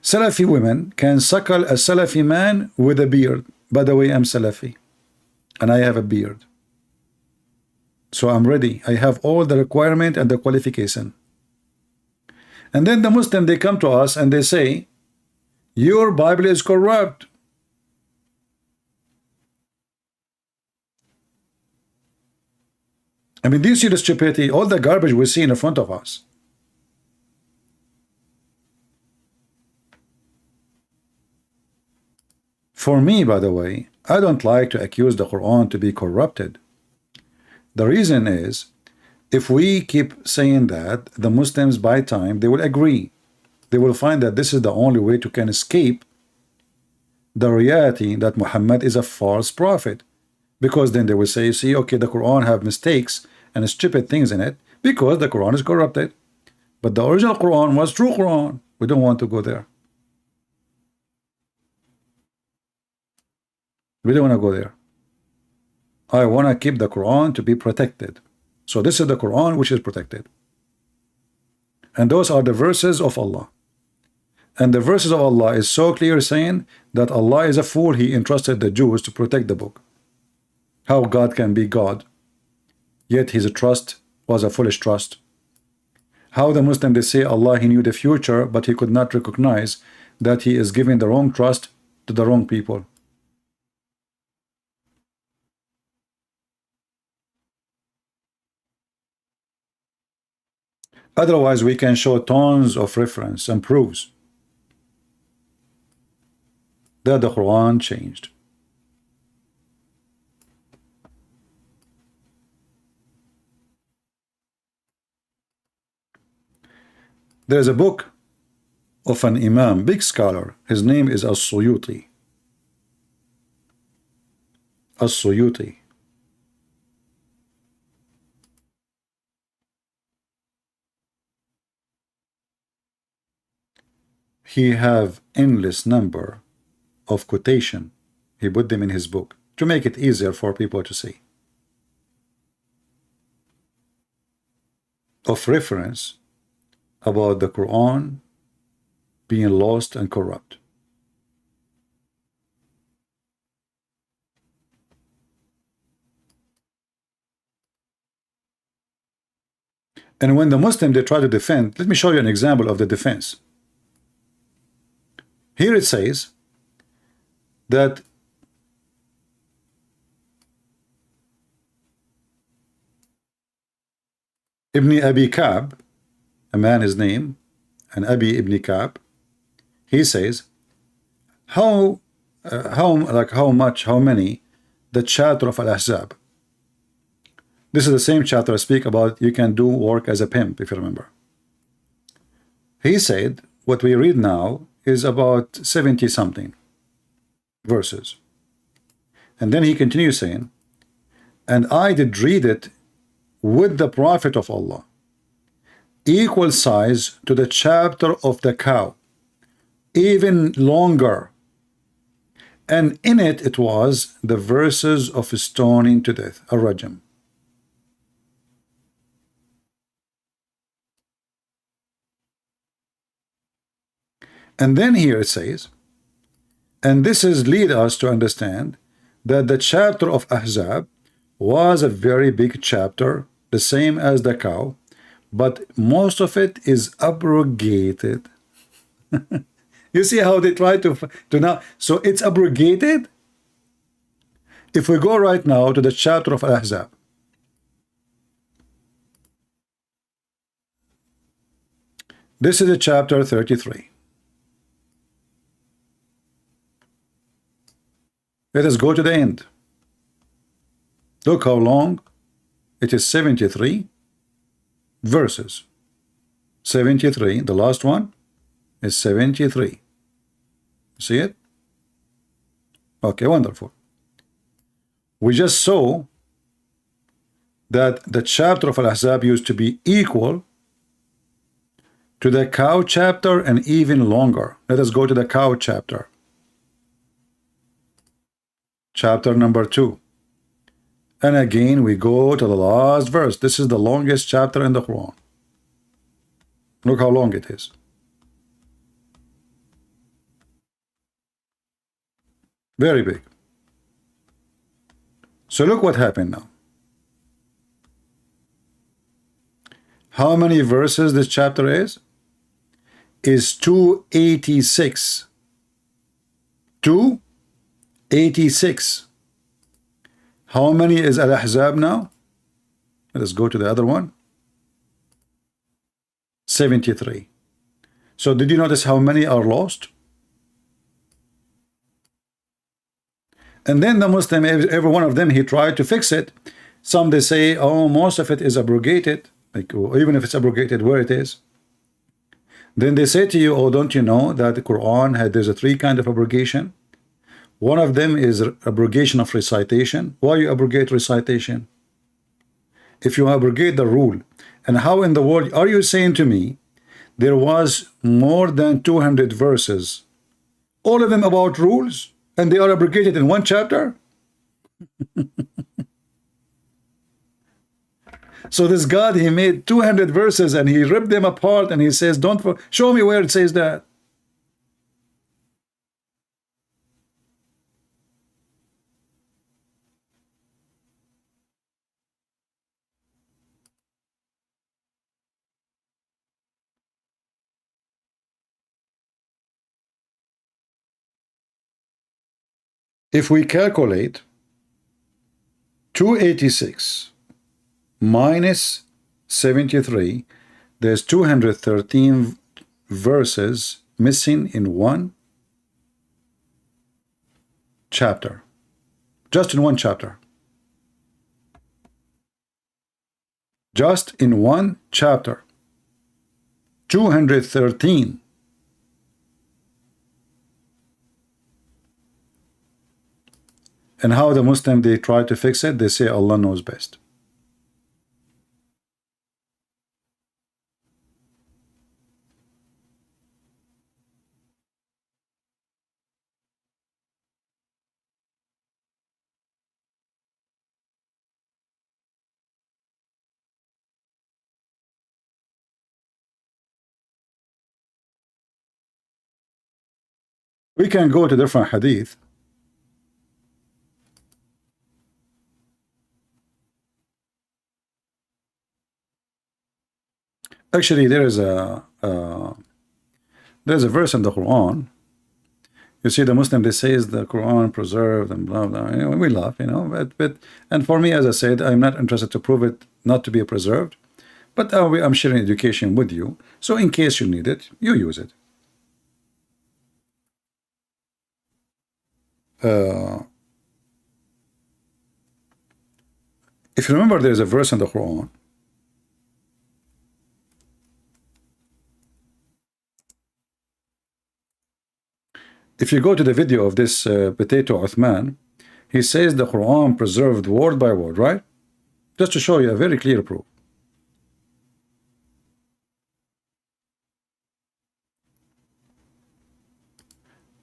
Salafi women can suckle a Salafi man with a beard. By the way, I'm Salafi, and I have a beard. So I'm ready. I have all the requirement and the qualification. And then the Muslim, they come to us and they say, your Bible is corrupt. I mean, do you see the stupidity, all the garbage we see in front of us? For me, by the way, I don't like to accuse the Quran to be corrupted. The reason is, if we keep saying that, the Muslims by time, they will agree. They will find that this is the only way to can escape the reality that Muhammad is a false prophet. Because then they will say, see, okay, the Quran have mistakes and stupid things in it because the Quran is corrupted. But the original Quran was true Quran. We don't want to go there. We don't want to go there. I want to keep the Quran to be protected. So this is the Quran which is protected. And those are the verses of Allah. And the verses of Allah is so clear saying that Allah is a fool. He entrusted the Jews to protect the book. How God can be God, yet his trust was a foolish trust. How the Muslim, they say Allah, he knew the future, but he could not recognize that he is giving the wrong trust to the wrong people. Otherwise, we can show tons of reference and proofs that the Quran changed. There is a book of an Imam, big scholar. His name is As-Suyuti. As-Suyuti. He have endless number of quotation. He put them in his book to make it easier for people to see. Of reference about the Quran being lost and corrupt. And when the Muslim, they try to defend, let me show you an example of the defense. Here it says that Ibn Abi Ka'b, a man his name, and Abi Ibn Ka'b, he says, how many, the chapter of Al-Ahzab. This is the same chapter I speak about, you can do work as a pimp, if you remember. He said, what we read now is about 70 something verses. And then he continues saying, and I did read it with the Prophet of Allah, equal size to the chapter of the cow, even longer. And in it was the verses of stoning to death, ar-rajm. And then here it says, and this is lead us to understand that the chapter of Ahzab was a very big chapter, the same as the cow, but most of it is abrogated. You see how they try to now, so it's abrogated. If we go right now to the chapter of Al-Ahzab, this is a chapter 33. Let us go to the end. Look how long it is, 73 verses. 73, the last one is 73. See it? Okay, wonderful. We just saw that the chapter of Al-Ahzab used to be equal to the cow chapter and even longer. Let us go to the cow chapter. Chapter number 2. And again we go to the last verse. This is the longest chapter in the Quran. Look how long it is. Very big. So look what happened now. How many verses this chapter is? Is 286. 286. How many is Al-Ahzab now? Let us go to the other one. 73. So did you notice how many are lost? And then the Muslim, every one of them, he tried to fix it. Some they say, oh, most of it is abrogated, like, even if it's abrogated, where it is. Then they say to you, oh, don't you know that the Quran there's a 3 kind of abrogation? One of them is abrogation of recitation. Why you abrogate recitation? If you abrogate the rule, and how in the world are you saying to me there was more than 200 verses, all of them about rules, and they are abrogated in one chapter? So this God, he made 200 verses and he ripped them apart and he says, don't show me where it says that. If we calculate 286 minus 73, there's 213 verses missing in one chapter. Just in one chapter. Just in one chapter. 213. And how the Muslim, they try to fix it? They say Allah knows best. We can go to different hadith. Actually, there's a verse in the Quran. You see, the Muslim, they say is the Quran preserved and blah blah. You know, we laugh, you know, but and for me, as I said, I'm not interested to prove it not to be preserved. But I'm sharing education with you, so in case you need it, you use it. If you remember, there's a verse in the Quran. If you go to the video of this potato Uthman, he says the Quran preserved word by word, right? Just to show you a very clear proof.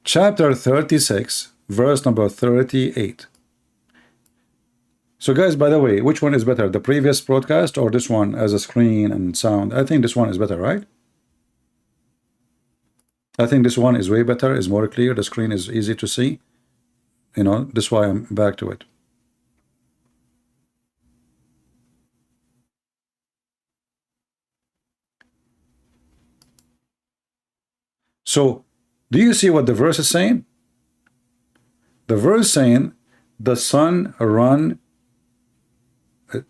Chapter 36, verse number 38. So guys, by the way, which one is better, the previous broadcast or this one as a screen and sound? I think this one is better, right? I think this one is way better, is more clear, the screen is easy to see. You know, that's why I'm back to it. So, do you see what the verse is saying? The verse saying, the sun run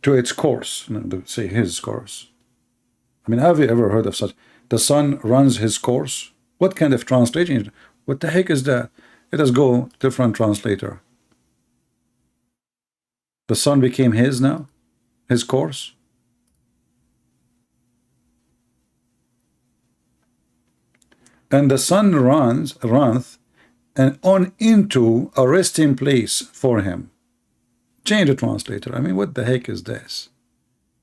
to its course. Say his course. I mean, have you ever heard of such? The sun runs his course? What kind of translation? What the heck is that? Let us go different translator. The sun became his now? His course? And the sun runneth and on into a resting place for him. Change the translator. I mean, what the heck is this?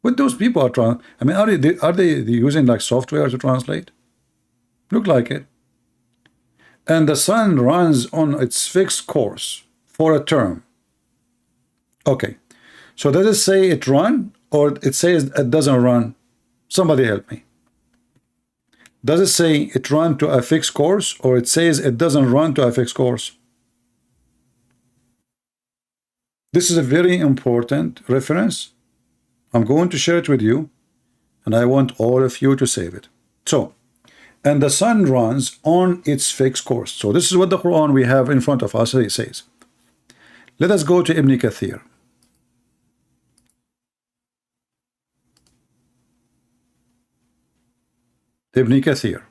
What those people are I mean, are they using like software to translate? Look like it. And the sun runs on its fixed course for a term. Okay. So does it say it run or it says it doesn't run? Somebody help me. Does it say it run to a fixed course or it says it doesn't run to a fixed course? This is a very important reference. I'm going to share it with you and I want all of you to save it. So, and the sun runs on its fixed course. So this is what the Quran we have in front of us says. Let us go to Ibn Kathir. Ibn Kathir.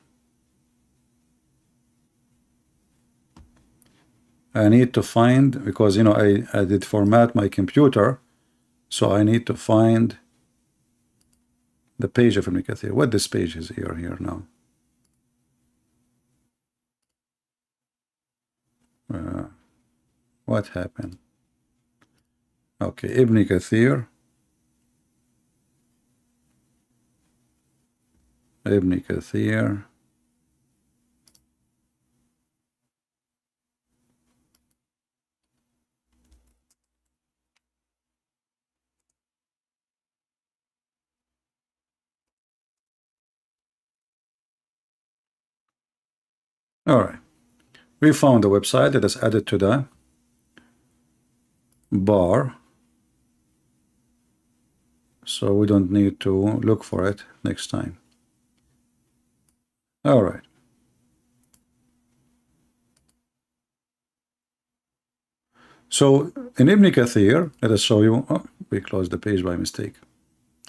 I need to find, because you know I did format my computer, so I need to find the page of Ibn Kathir. What this page is here now? What happened? Okay, Ibn Kathir. Ibn Kathir. All right. We found the website that is added to the bar. So we don't need to look for it next time. All right. So in Ibn Kathir, let us show you. Oh, we closed the page by mistake.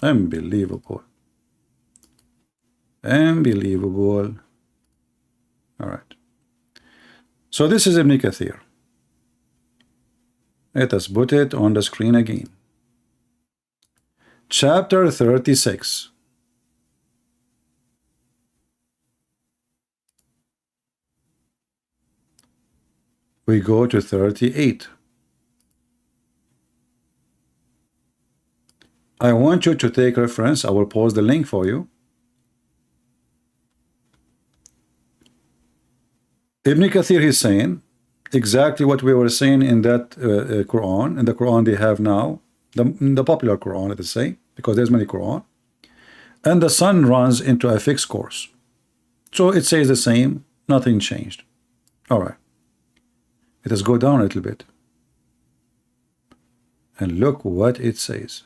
Unbelievable. Unbelievable. All right. So this is Ibn Kathir. Let us put it on the screen again. Chapter 36. We go to 38. I want you to take reference. I will post the link for you. Ibn Kathir is saying exactly what we were saying in that Quran, in the Quran they have now, the popular Quran, let us say, because there's many Quran. And the sun runs into a fixed course. So it says the same, nothing changed. All right. Let us go down a little bit. And look what it says.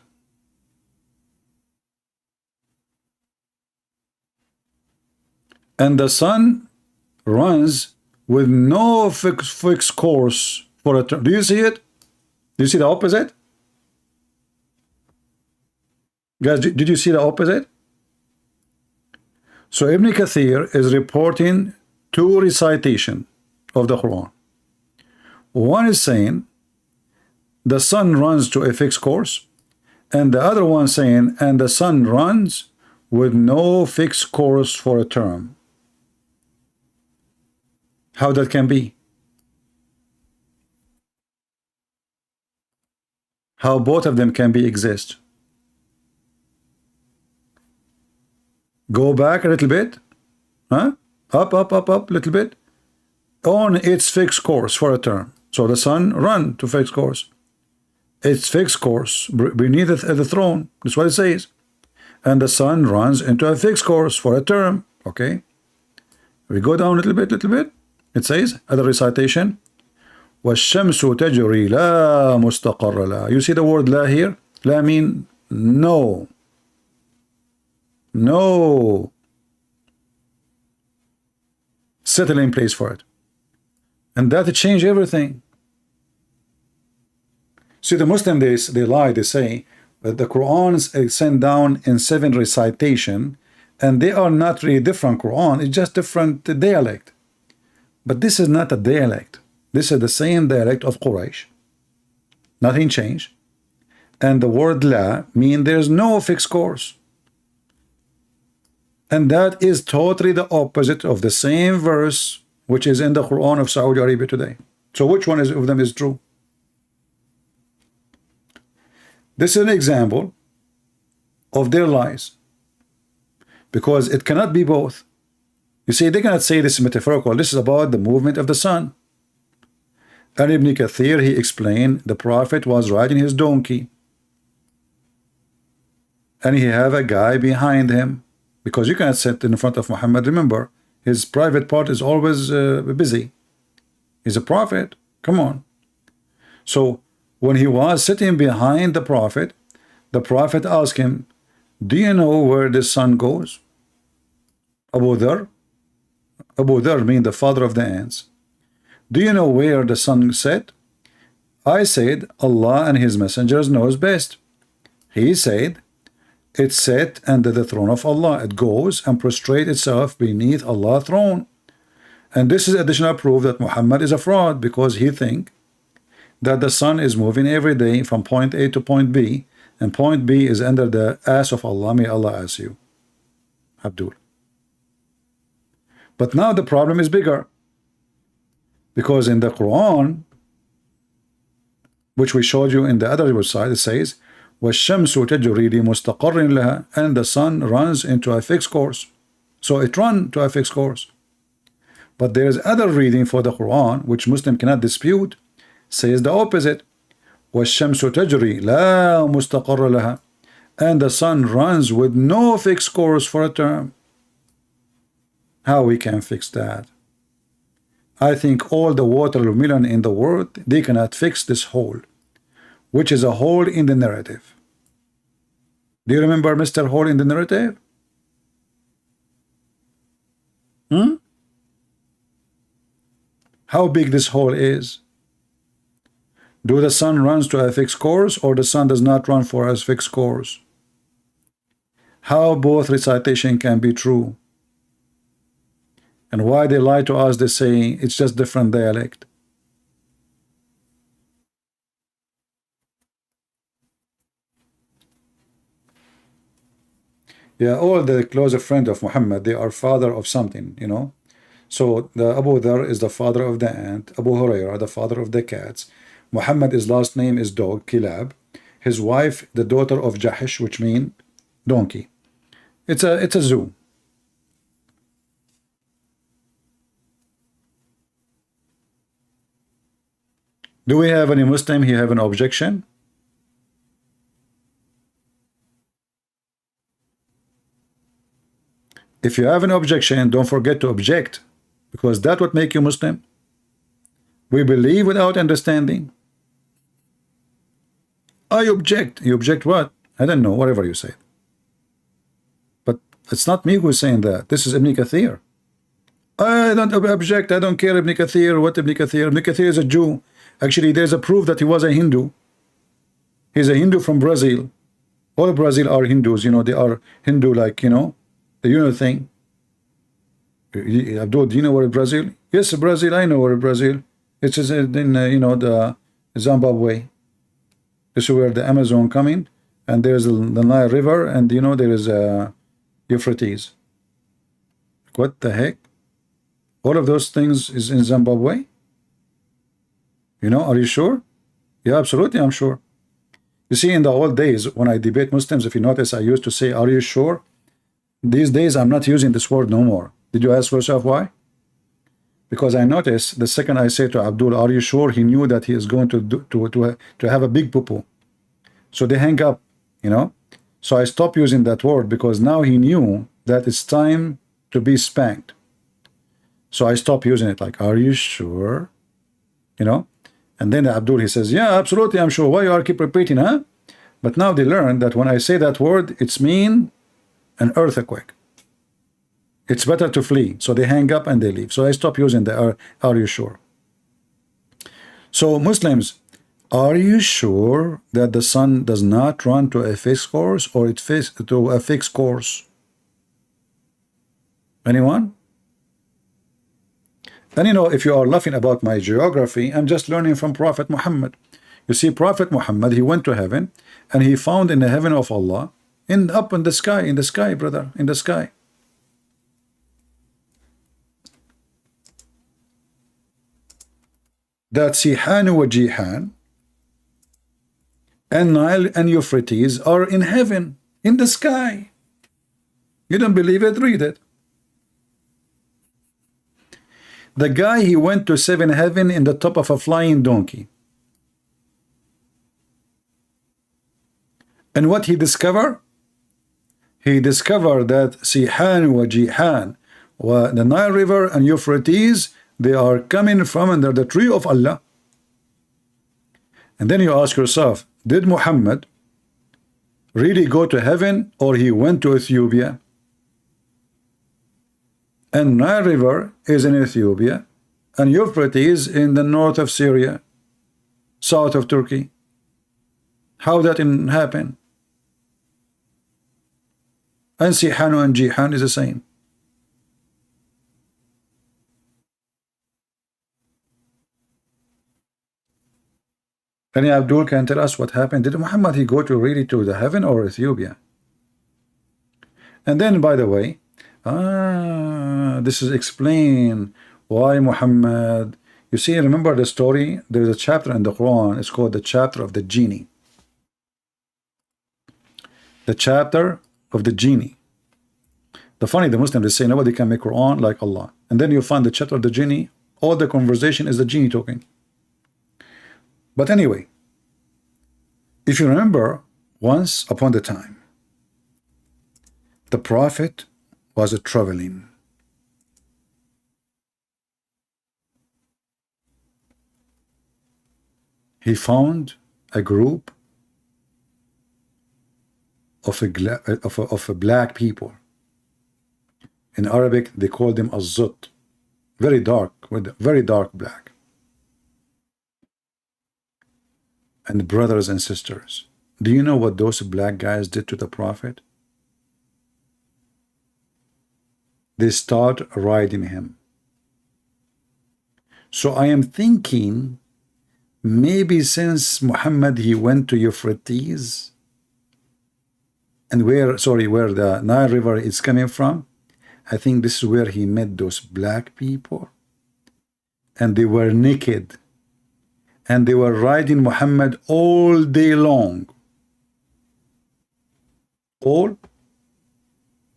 And the sun runs with no fixed course for a term. Do you see it? Do you see the opposite? Guys, did you see the opposite? So Ibn Kathir is reporting two recitation of the Quran. One is saying the sun runs to a fixed course, and the other one saying, and the sun runs with no fixed course for a term. How that can be? How both of them can be exist? Go back a little bit, huh? Up, a little bit, on its fixed course for a term. So the sun run to fixed course. Its fixed course beneath the throne. That's what it says. And the sun runs into a fixed course for a term. Okay. We go down a little bit. It says, other recitation, وَالشَّمْسُ تَجْرِي لَا مُسْتَقَرَّ لَا. You see the word la here? La mean no. No. Settle in place for it. And that changed everything. See, the Muslim, they lie, they say that the Quran is sent down in 7 recitation, and they are not really different Quran, it's just different dialect. But this is not a dialect. This is the same dialect of Quraysh. Nothing changed. And the word la means there's no fixed course. And that is totally the opposite of the same verse which is in the Quran of Saudi Arabia today. So which one of them is true? This is an example of their lies, because it cannot be both. You see, they cannot say this is metaphorical. This is about the movement of the sun. And Ibn Kathir, he explained the Prophet was riding his donkey, and he have a guy behind him, because you cannot sit in front of Muhammad. Remember, his private part is always busy. He's a prophet. Come on. So when he was sitting behind the Prophet asked him, do you know where the sun goes? Abu Dhar means the father of the ants. Do you know where the sun set? I said, Allah and his messengers knows best. He said, it set under the throne of Allah. It goes and prostrates itself beneath Allah's throne. And this is additional proof that Muhammad is a fraud, because he think that the sun is moving every day from point A to point B, and point B is under the ass of Allah. May Allah ask you, Abdul. But now the problem is bigger, because in the Quran, which we showed you in the other website, it says, وَالشَّمْسُ تَجْرِي لِمُسْتَقَرٍ لَهَا, and the sun runs into a fixed course. So it runs to a fixed course. But there is other reading for the Quran, which Muslim cannot dispute, says the opposite. وَالشَّمْسُ تَجْرِي لَا مُسْتَقَرَّ لَهَا, and the sun runs with no fixed course for a term. How we can fix that? I think all the watermelon in the world, they cannot fix this hole, which is a hole in the narrative. Do you remember Mr. Hole in the narrative? How big this hole is? Do the sun runs to a fixed course, or the sun does not run for a fixed course? How both recitation can be true? And why they lie to us, they say it's just different dialect. Yeah, all the closer friend of Muhammad, they are father of something, you know. So the Abu Dhar is the father of the ant, Abu Hurairah the father of the cats, Muhammad, his last name is dog, Kilab, his wife the daughter of Jahish, which mean donkey. It's a zoo. Do we have any Muslim here have an objection? If you have an objection, don't forget to object, because that would make you Muslim. We believe without understanding. I object. You object what? I don't know, whatever you say. But it's not me who's saying that. This is Ibn Kathir. I don't object. I don't care Ibn Kathir. What Ibn Kathir? Ibn Kathir is a Jew. Actually, there's a proof that he was a Hindu. He's a Hindu from Brazil. All Brazil are Hindus. You know, they are Hindu, like, you know, the thing. Abdul, do you know where Brazil? Yes, Brazil, I know where Brazil. It's in the Zimbabwe. This is where the Amazon coming, and there's the Nile River, and there is Euphrates. What the heck? All of those things is in Zimbabwe? Are you sure? Yeah, absolutely, I'm sure. You see, in the old days, when I debate Muslims, if you notice, I used to say, are you sure? These days, I'm not using this word no more. Did you ask yourself why? Because I noticed the second I say to Abdul, are you sure? He knew that he is going to have a big poo-poo. So they hang up, So I stopped using that word because now he knew that it's time to be spanked. So I stopped using it, like, are you sure? And then Abdul, he says, yeah, absolutely, I'm sure. Why you are keep repeating, huh? But now they learn that when I say that word, it's mean an earthquake. It's better to flee. So they hang up and they leave. So I stop using the are you sure? So Muslims, are you sure that the sun does not run to a fixed course, or it to a fixed course? Anyone? And if you are laughing about my geography, I'm just learning from Prophet Muhammad. You see, Prophet Muhammad, he went to heaven, and he found in the heaven of Allah, up in the sky, brother, in the sky. That Sihan wa Jihan and Nile and Euphrates are in heaven, in the sky. You don't believe it? Read it. The guy, he went to seven heaven in the top of a flying donkey. And what he discovered? He discovered that Sihan wa Jihan, the Nile River and Euphrates, they are coming from under the tree of Allah. And then you ask yourself, did Muhammad really go to heaven, or he went to Ethiopia? And Nile River is in Ethiopia, and Euphrates in the north of Syria, south of Turkey. How that happen? And Sihan and Jihan is the same. Any Abdul can tell us what happened? Did Muhammad he go to really to the heaven or Ethiopia? And then, by the way, this is explain why Muhammad. You see, remember the story? There's a chapter in the Quran. It's called the chapter of the genie. The chapter of the genie. The funny, the Muslims, they say nobody can make Quran like Allah. And then you find the chapter of the genie. All the conversation is the genie talking. But anyway, if you remember, once upon a time, the Prophet was traveling. He found a group of black people. In Arabic, they call them az-zut, very dark, with very dark black. And brothers and sisters, do you know what those black guys did to the Prophet? They start riding him. So I am thinking, maybe since Muhammad he went to Euphrates, and where the Nile River is coming from, I think this is where he met those black people, and they were naked. And they were riding Muhammad all day long. All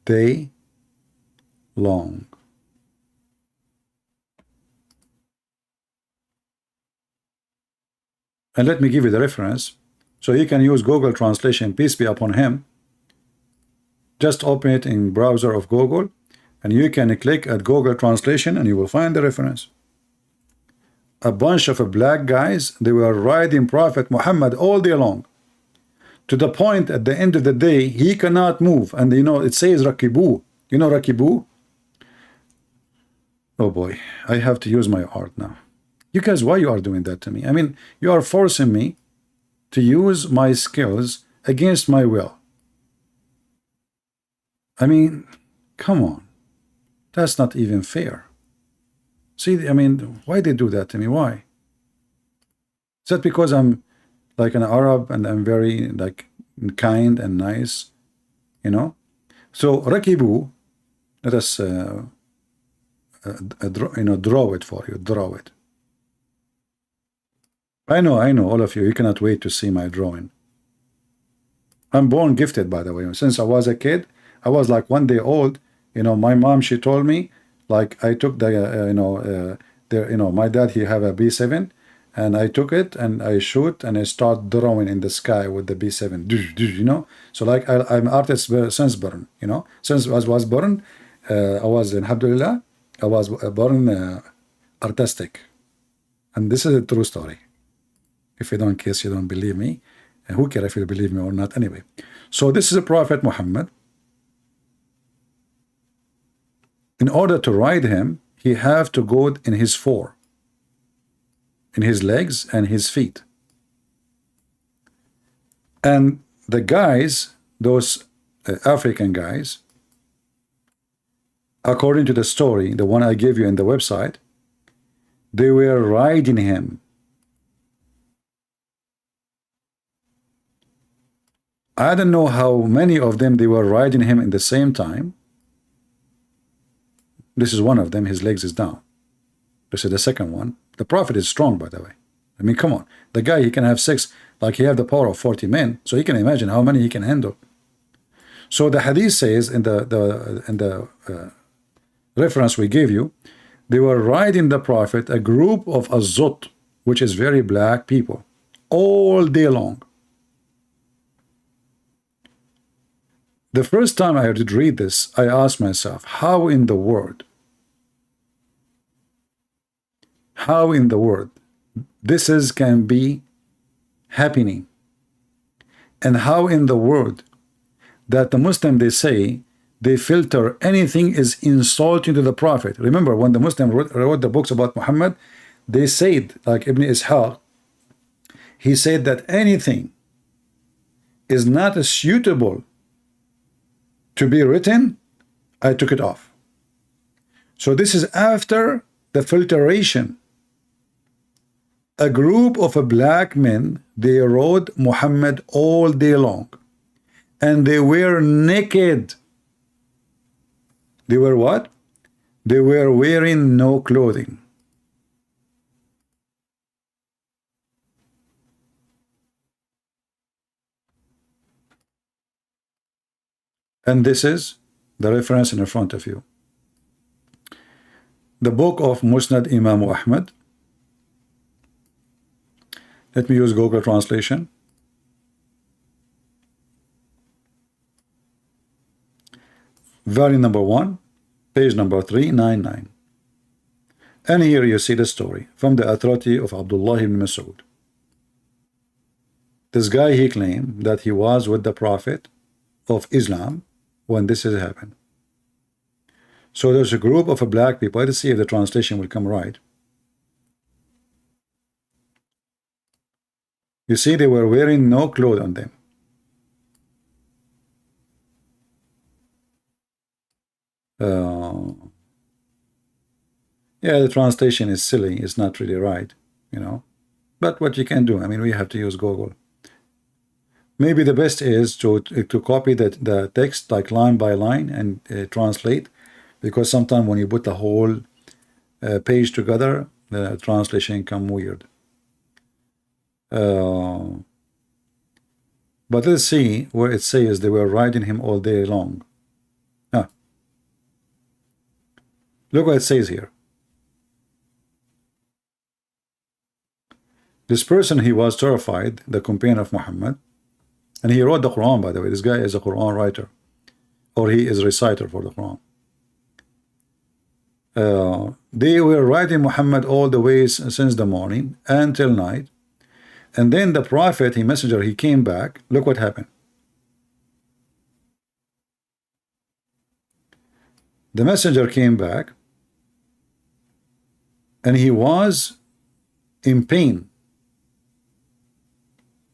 day long. And let me give you the reference. So you can use Google Translation, peace be upon him. Just open it in browser of Google, and you can click at Google Translation, and you will find the reference. A bunch of black guys, they were riding Prophet Muhammad all day long, to the point at the end of the day he cannot move. And it says rakibu. You know rakibu? Oh boy, I have to use my art now. You guys, why you are doing that to me? I mean, you are forcing me to use my skills against my will. I mean, come on. That's not even fair. See, I mean, why they do that to me? Why? Is that because I'm like an Arab and I'm very like kind and nice, you know? So rakibu, let us draw it for you. Draw it. I know, all of you. You cannot wait to see my drawing. I'm born gifted, by the way. Since I was a kid, I was like 1 day old. You know, my mom, she told me, like, I took the, my dad, he have a B7, and I took it and I shoot and I start drawing in the sky with the B7, you know. So like I'm artist since born, you know. Since I was born, I was in Alhamdulillah, I was born artistic, and this is a true story. If you don't, in case you don't believe me, and who cares if you believe me or not anyway. So this is a Prophet Muhammad. In order to ride him, he have to go in his four, in his legs and his feet. And the guys, those African guys, according to the story, the one I gave you in the website, they were riding him. I don't know how many of them they were riding him in the same time. This is one of them, his legs is down. This is the second one. The Prophet is strong, by the way. I mean, come on. The guy, he can have 6, like he have the power of 40 men, so he can imagine how many he can handle. So the Hadith says in the reference we gave you, they were riding the Prophet, a group of Azut, which is very black people, all day long. The first time I did read this, I asked myself, how in the world this can be happening? And how in the world that the Muslim, they say, they filter anything is insulting to the Prophet. Remember, when the Muslim wrote the books about Muhammad, they said, like Ibn Ishaq, he said that anything is not suitable to be written, I took it off. So this is after the filtration. A group of black men, they rode Muhammad all day long, and they were naked. They were what? They were wearing no clothing. And this is the reference in front of you. The book of Musnad Imam Ahmad. Let me use Google translation. Volume number 1, page number 399. And here you see the story from the authority of Abdullah ibn Mas'ud. This guy, he claimed that he was with the Prophet of Islam when this has happened. So there's a group of black people. Let's see if the translation will come right. You see, they were wearing no clothes on them. Yeah, the translation is silly. It's not really right, you know. But what you can do, I mean, we have to use Google. Maybe the best is to copy the text like line by line and translate, because sometimes when you put the whole page together, the translation come weird. But let's see where it says they were riding him all day long. Look what it says here. This person, he was terrified, the companion of Muhammad, and he wrote the Quran, by the way. This guy is a Quran writer, or he is a reciter for the Quran. They were riding Muhammad all the way since the morning until night. And then the Prophet, he messenger, he came back. Look what happened. The messenger came back, and he was in pain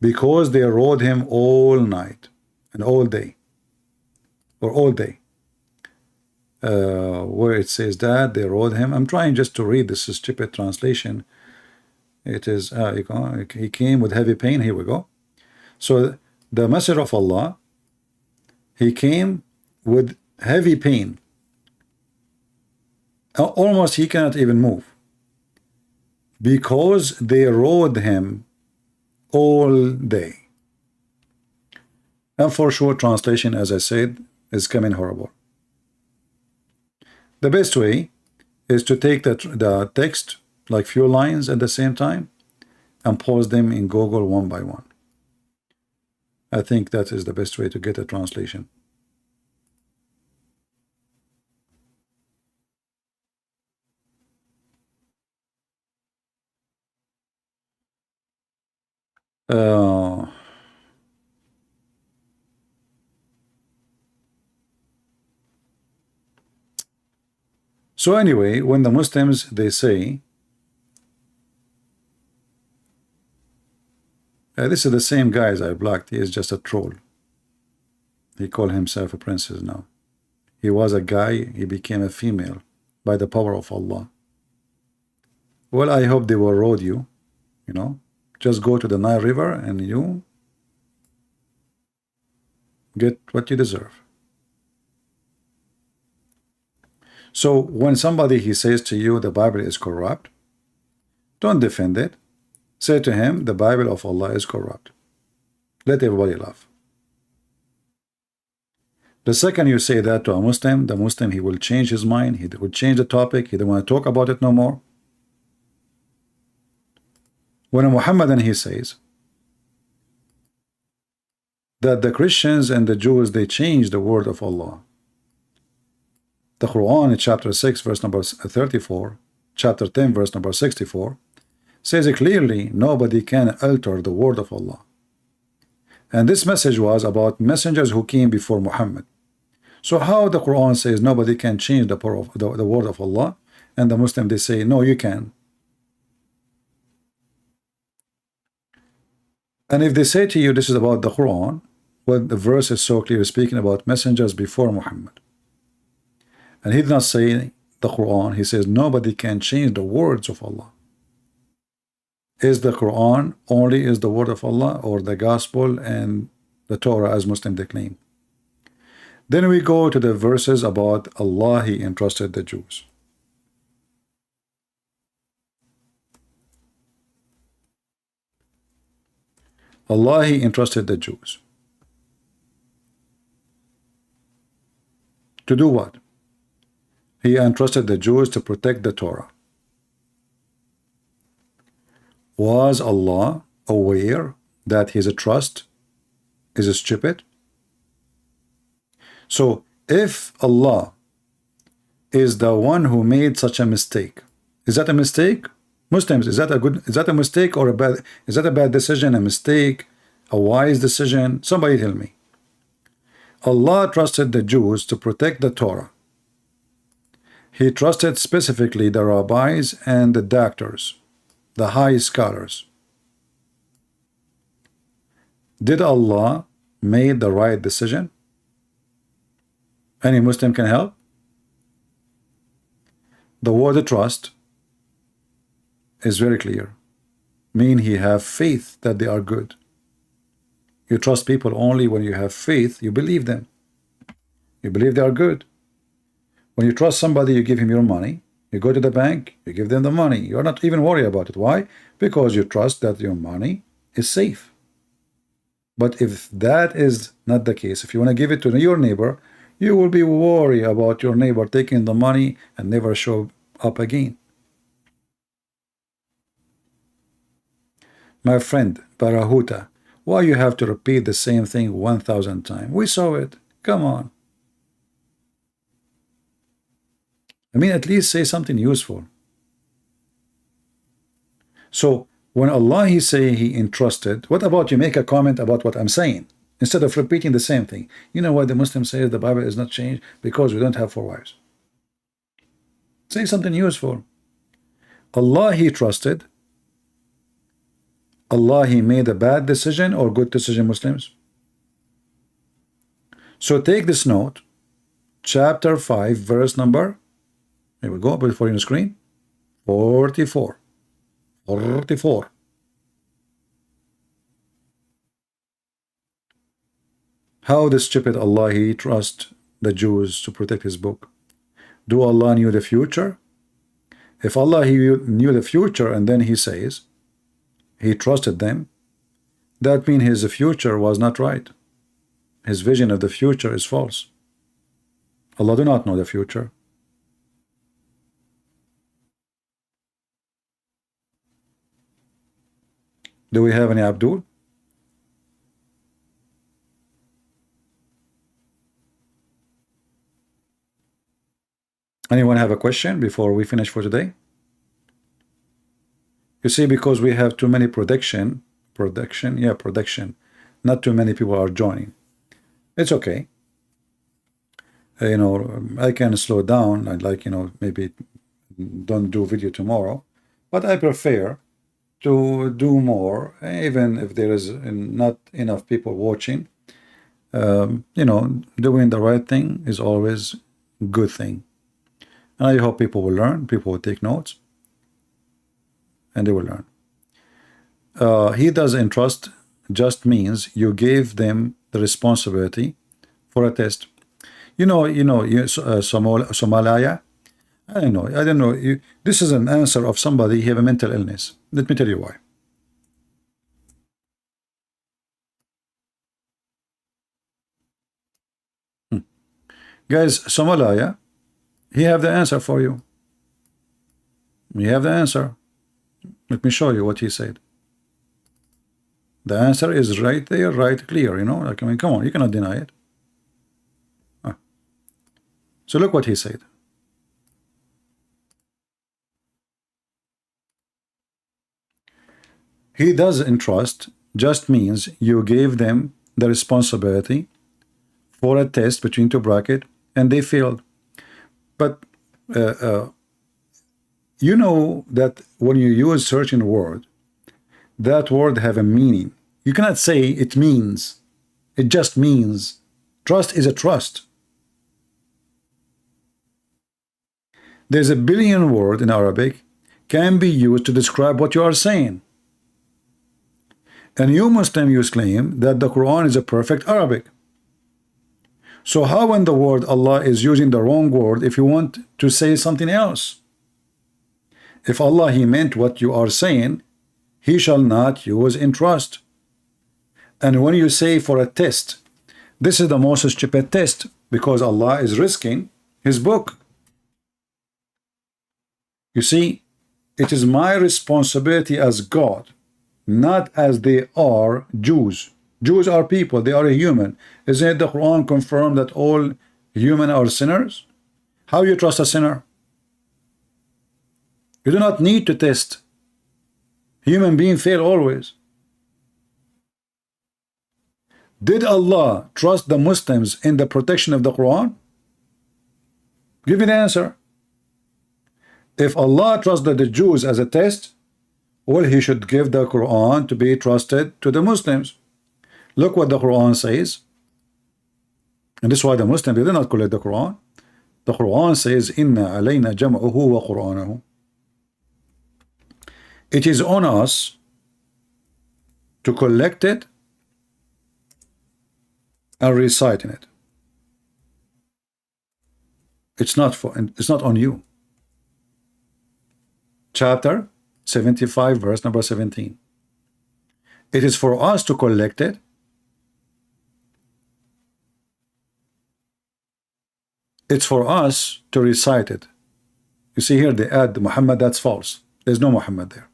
because they rode him all night and all day, or all day. where it says that they rode him. I'm trying just to read this stupid translation. It is, he came with heavy pain. Here we go. So the Messenger of Allah, he came with heavy pain. Almost he cannot even move, because they rode him all day. And for sure, translation, as I said, is coming horrible. The best way is to take the text, like few lines at the same time, and pause them in Google one by one. I think that is the best way to get a translation. So anyway, when the Muslims, they say, this is the same guy as I blocked, he is just a troll. He called himself a princess now. He was a guy, he became a female by the power of Allah. Well, I hope they will road you, you know. Just go to the Nile River and you get what you deserve. So when somebody he says to you the Bible is corrupt, don't defend it. Say to him the Bible of Allah is corrupt. Let everybody laugh. The second you say that to a Muslim, the Muslim, he will change his mind, he will change the topic, he don't want to talk about it no more. When a Muhammadan he says that the Christians and the Jews, they changed the word of Allah. The Quran in chapter 6 verse number 34, chapter 10 verse number 64 says clearly nobody can alter the word of Allah. And this message was about messengers who came before Muhammad. So how the Quran says nobody can change the word of Allah, and the Muslim they say no, you can. And if they say to you this is about the Quran, well, the verse is so clear speaking about messengers before Muhammad. And he did not say the Quran, he says nobody can change the words of Allah. Is the Quran only is the word of Allah, or the gospel and the Torah as Muslim they claim? Then we go to the verses about Allah, he entrusted the Jews. Allah, he entrusted the Jews. To do what? He entrusted the Jews to protect the Torah. Was Allah aware that his trust is stupid? So if Allah is the one who made such a mistake, is that a mistake? Muslims, is that a mistake or a bad, is that a bad decision, a mistake, a wise decision? Somebody tell me. Allah trusted the Jews to protect the Torah. He trusted specifically the rabbis and the doctors, the high scholars. Did Allah make the right decision? Any Muslim can help? The word trust is very clear. Mean he have faith that they are good. You trust people only when you have faith, you believe them. You believe they are good. When you trust somebody, you give him your money. You go to the bank, you give them the money. You're not even worried about it. Why? Because you trust that your money is safe. But if that is not the case, if you want to give it to your neighbor, you will be worried about your neighbor taking the money and never show up again. My friend, Barahuta, why you have to repeat the same thing 1,000 times? We saw it. Come on. I mean, at least say something useful. So when Allah he say he entrusted, what about you make a comment about what I'm saying instead of repeating the same thing? You know why the Muslim says the Bible is not changed? Because we don't have 4 wives. Say something useful. Allah he trusted. Allah he made a bad decision or good decision, Muslims? So take this note, chapter 5, verse number, here we go, before you on the screen, 44. 44. How the stupid Allah he trust the Jews to protect his book? Do Allah knew the future? If Allah he knew the future and then he says he trusted them, that means his future was not right. His vision of the future is false. Allah do not know the future. Do we have any Abdul? Anyone have a question before we finish for today? You see, because we have too many production, not too many people are joining. It's okay. You know, I can slow down. I'd like, you know, maybe don't do video tomorrow, but I prefer to do more, even if there is not enough people watching. You know, doing the right thing is always a good thing. And I hope people will learn, people will take notes, and they will learn. He does entrust just means you gave them the responsibility for a test. Somalia. I don't know. This is an answer of somebody who have a mental illness. Let me tell you why. Guys, Somalia, he have the answer for you. We have the answer. Let me show you what he said. The answer is right there, right clear, you know. Like, I mean, come on, you cannot deny it. So look what he said. He does entrust just means you gave them the responsibility for a test between two brackets and they failed. But you know that when you use certain word, that word have a meaning. You cannot say it means. It just means. Trust is a trust. There's a billion word in Arabic can be used to describe what you are saying. And you Muslim, you claim that the Quran is a perfect Arabic. So how when the word Allah is using the wrong word if you want to say something else? If Allah he meant what you are saying, he shall not use entrust. And when you say for a test, this is the most stupid test because Allah is risking his book. You see, it is my responsibility as God, not as they are Jews. Jews are people, they are a human. Isn't it the Quran confirmed that all human are sinners? How you trust a sinner? You do not need to test. Human beings fail always. Did Allah trust the Muslims in the protection of the Quran? Give me the answer. If Allah trusted the Jews as a test, well, he should give the Quran to be trusted to the Muslims. Look what the Quran says. And this is why the Muslims did not collect the Quran. The Quran says, Inna alayna jam'uhu wa Qur'anahu. It is on us to collect it and recite in it. It's not on you. Chapter 75, verse number 17. It is for us to collect it. It's for us to recite it. You see here they add Muhammad, that's false. There's no Muhammad there.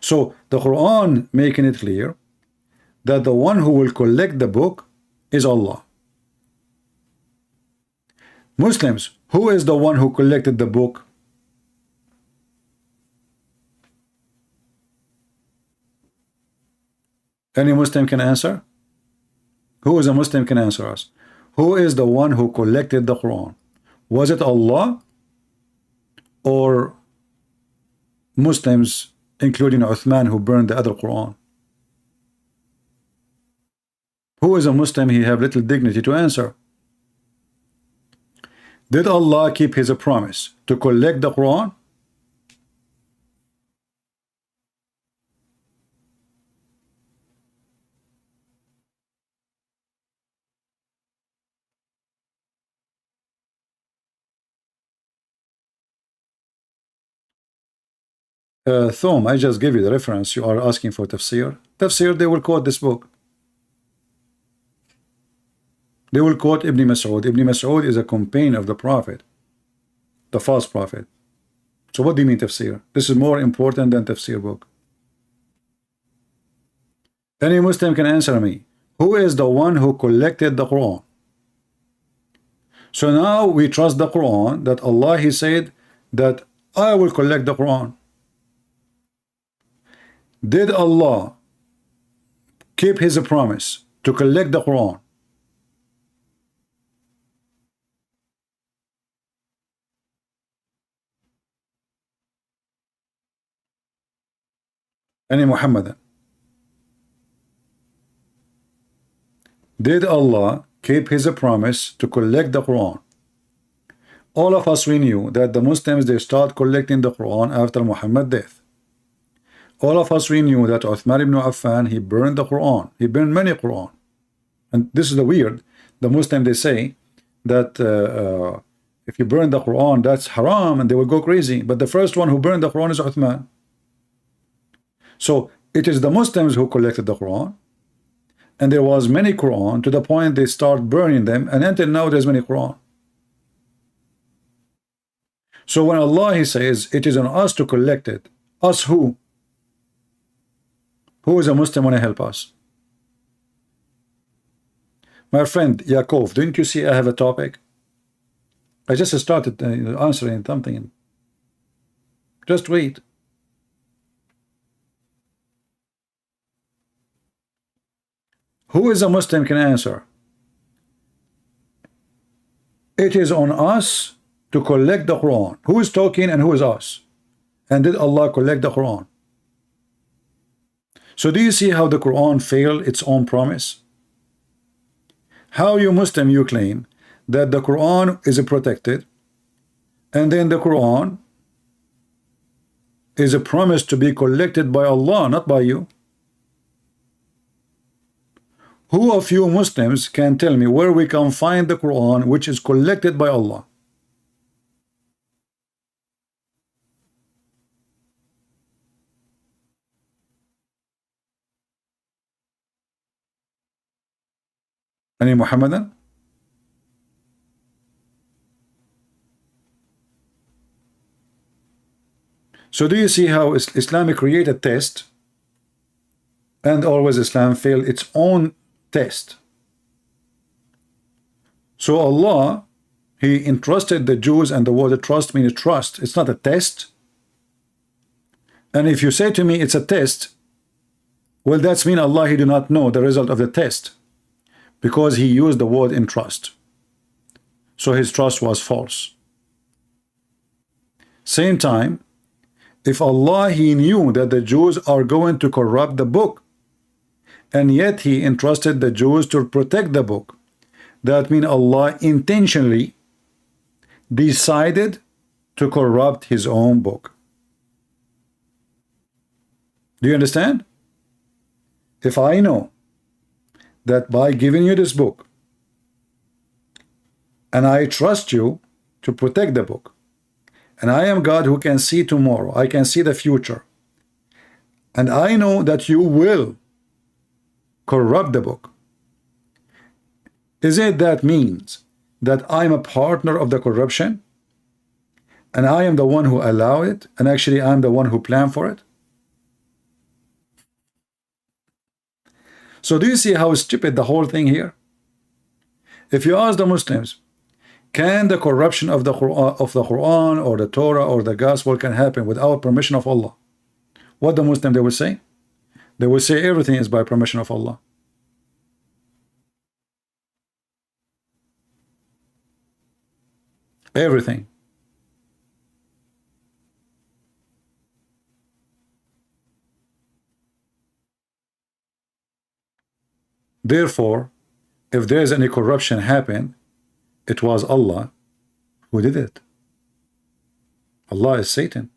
So the Quran making it clear that the one who will collect the book is Allah. Muslims, who is the one who collected the book? Any Muslim can answer? Who is a Muslim can answer us? Who is the one who collected the Quran? Was it Allah or Muslims, including Uthman, who burned the other Quran? Who is a Muslim? He have little dignity to answer. Did Allah keep his promise to collect the Quran? Thom, I just gave you the reference. You are asking for tafsir. Tafsir, they will quote this book. They will quote Ibn Mas'ud. Ibn Mas'ud is a companion of the Prophet, the false Prophet. So what do you mean tafsir? This is more important than tafsir book. Any Muslim can answer me. Who is the one who collected the Quran? So now we trust the Quran that Allah, He said that I will collect the Quran. Did Allah keep His promise to collect the Quran? Any Muhammadan? Did Allah keep His promise to collect the Quran? All of us, we knew that the Muslims, they start collecting the Quran after Muhammad's death. All of us, we knew that Uthman ibn Affan, he burned the Quran. He burned many Quran. And this is the weird. The Muslim, they say that if you burn the Quran, that's haram, and they will go crazy. But the first one who burned the Quran is Uthman. So it is the Muslims who collected the Quran. And there was many Quran to the point they start burning them. And until now, there's many Quran. So when Allah, He says, it is on us to collect it. Us who? Who is a Muslim want to help us? My friend Yaakov, didn't you see I have a topic? I just started answering something. Just wait. Who is a Muslim can answer? It is on us to collect the Quran. Who is talking and who is us? And did Allah collect the Quran? So do you see how the Quran failed its own promise? How you Muslim, you claim that the Quran is protected, and then the Quran is a promise to be collected by Allah, not by you. Who of you Muslims can tell me where we can find the Quran which is collected by Allah? Any Muhammadan? So do you see how Islam created a test, and always Islam failed its own test? So Allah, He entrusted the Jews, and the word trust means trust. It's not a test. And if you say to me it's a test, well, that's mean Allah, He do not know the result of the test, because He used the word entrust. So His trust was false. Same time, if Allah, He knew that the Jews are going to corrupt the book, and yet He entrusted the Jews to protect the book, that means Allah intentionally decided to corrupt His own book. Do you understand? If I know that by giving you this book, and I trust you to protect the book, and I am God who can see tomorrow, I can see the future, and I know that you will corrupt the book, is it that means that I'm a partner of the corruption, and I am the one who allow it, and actually I'm the one who planned for it? So do you see how stupid the whole thing here? If you ask the Muslims, can the corruption of the Quran or the Torah or the Gospel can happen without permission of Allah? What the Muslim they will say? They will say everything is by permission of Allah. Everything. Therefore, if there is any corruption happen, it was Allah Who did it? Allah is Satan.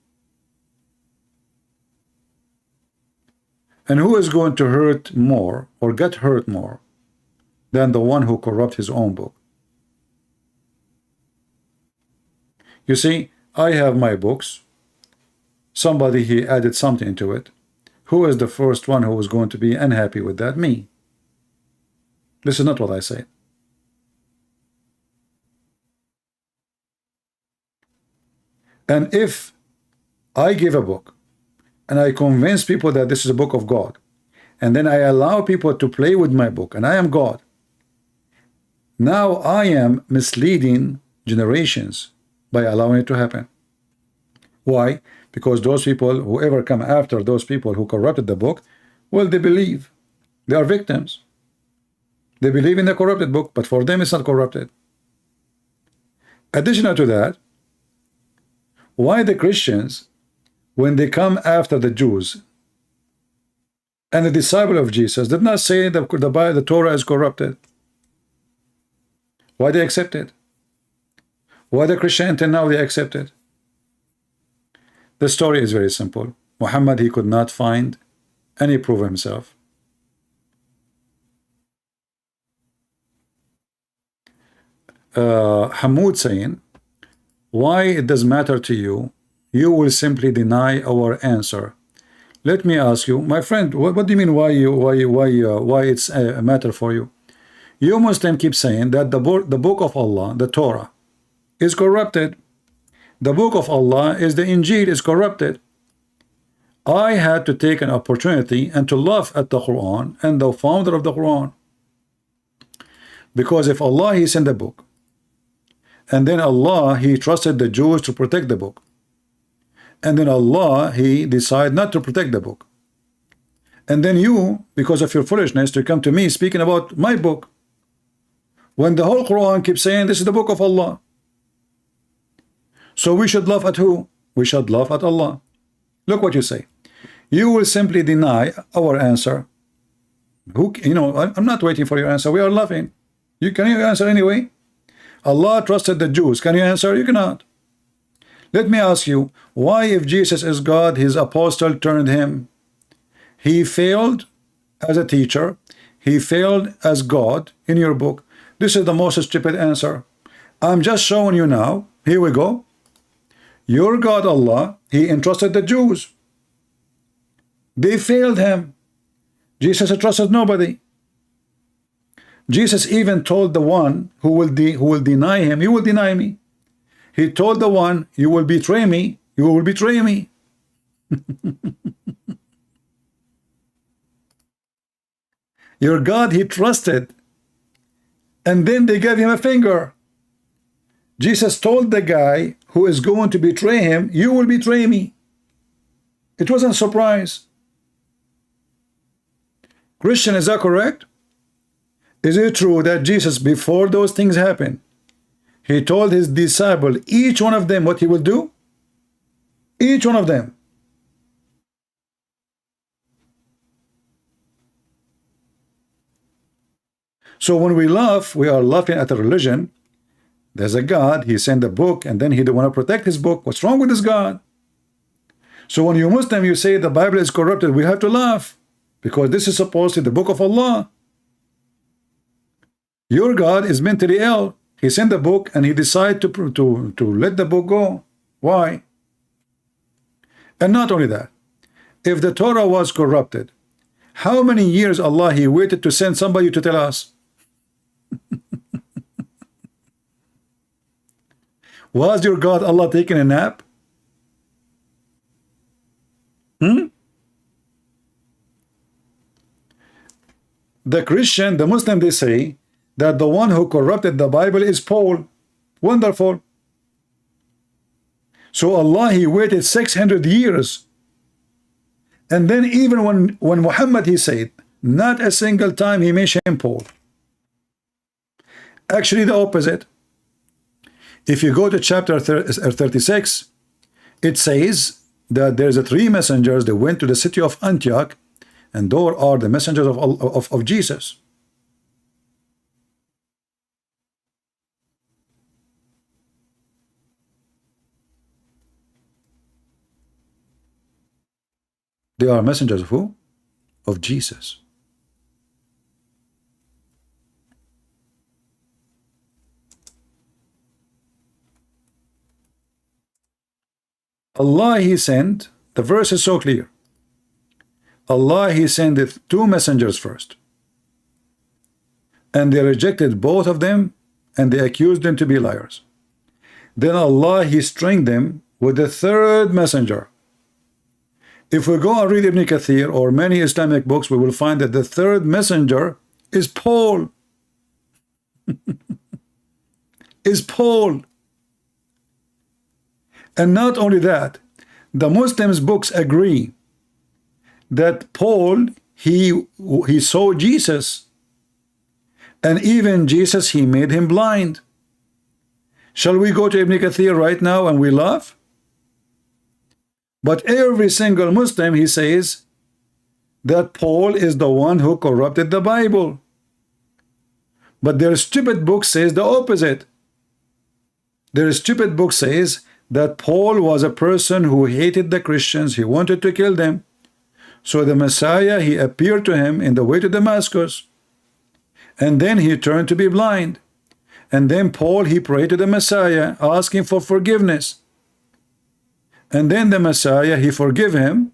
And who is going to hurt more or get hurt more than the one who corrupt his own book? You see, I have my books. Somebody, he added something into it. Who is the first one who is going to be unhappy with that? Me. This is not what I say. And if I give a book and I convince people that this is a book of God, and then I allow people to play with my book, and I am God, now I am misleading generations by allowing it to happen. Why? Because those people, whoever come after those people who corrupted the book, well, they believe. They are victims. They believe in the corrupted book, but for them it's not corrupted. Additional to that, why the Christians, when they come after the Jews and the disciple of Jesus, did not say that the Torah is corrupted? Why they accept it? Why the Christianity now they accept it? The story is very simple. Muhammad, he could not find any proof of himself. Hamoud saying, why it does matter to you? You will simply deny our answer. Let me ask you, my friend, what do you mean why it's a matter for you? You Muslims keep saying that the book of Allah, the Torah, is corrupted. The book of Allah is the Injil, is corrupted. I had to take an opportunity and to laugh at the Quran and the founder of the Quran. Because if Allah, he sent a book, and then Allah, he trusted the Jews to protect the book, and then Allah, he decided not to protect the book, and then you, because of your foolishness, to come to me speaking about my book, when the whole Quran keeps saying this is the book of Allah. So we should laugh at who? We should laugh at Allah. Look what you say. You will simply deny our answer. Who, you know, I'm not waiting for your answer. We are laughing. Can you answer anyway? Allah trusted the Jews. Can you answer? You cannot. Let me ask you, why, if Jesus is God, his apostle turned him? He failed as a teacher. He failed as God in your book. This is the most stupid answer. I'm just showing you now. Here we go. Your God, Allah, he entrusted the Jews. They failed him. Jesus trusted nobody. Jesus even told the one who will deny him, you will deny me. He told the one, you will betray me, you will betray me. Your God, he trusted, and then they gave him a finger. Jesus told the guy who is going to betray him, you will betray me. It wasn't a surprise. Christian, is that correct? Is it true that Jesus, before those things happened, he told his disciple, each one of them, what he will do? Each one of them. So when we laugh, we are laughing at a religion. There's a God, he sent a book, and then he don't want to protect his book. What's wrong with this God? So when you Muslim, you say the Bible is corrupted, we have to laugh, because this is supposed to be the book of Allah. Your God is mentally ill. He sent the book and he decided to let the book go. Why? And not only that, if the Torah was corrupted, how many years Allah, he waited to send somebody to tell us? Was your God Allah taking a nap? The Christian, the Muslim, they say that the one who corrupted the Bible is Paul. Wonderful. So Allah, he waited 600 years. And then even when Muhammad, he said, not a single time he mentioned Paul. Actually, the opposite. If you go to chapter 36, it says that there's 3 messengers that went to the city of Antioch, and those are the messengers of Jesus. They are messengers of who? Of Jesus. Allah He sent, the verse is so clear. Allah He sendeth two messengers first, and they rejected both of them, and they accused them to be liars. Then Allah He strengthened them with the third messenger. If we go and read Ibn Kathir or many Islamic books, we will find that the third messenger is Paul. Is Paul. And not only that, the Muslims books agree that Paul, he saw Jesus, and even Jesus, he made him blind. Shall we go to Ibn Kathir right now and we laugh? But every single Muslim, he says that Paul is the one who corrupted the Bible. But their stupid book says the opposite. Their stupid book says that Paul was a person who hated the Christians. He wanted to kill them. So the Messiah, he appeared to him in the way to Damascus. And then he turned to be blind. And then Paul, he prayed to the Messiah, asking for forgiveness. And then the Messiah, he forgave him,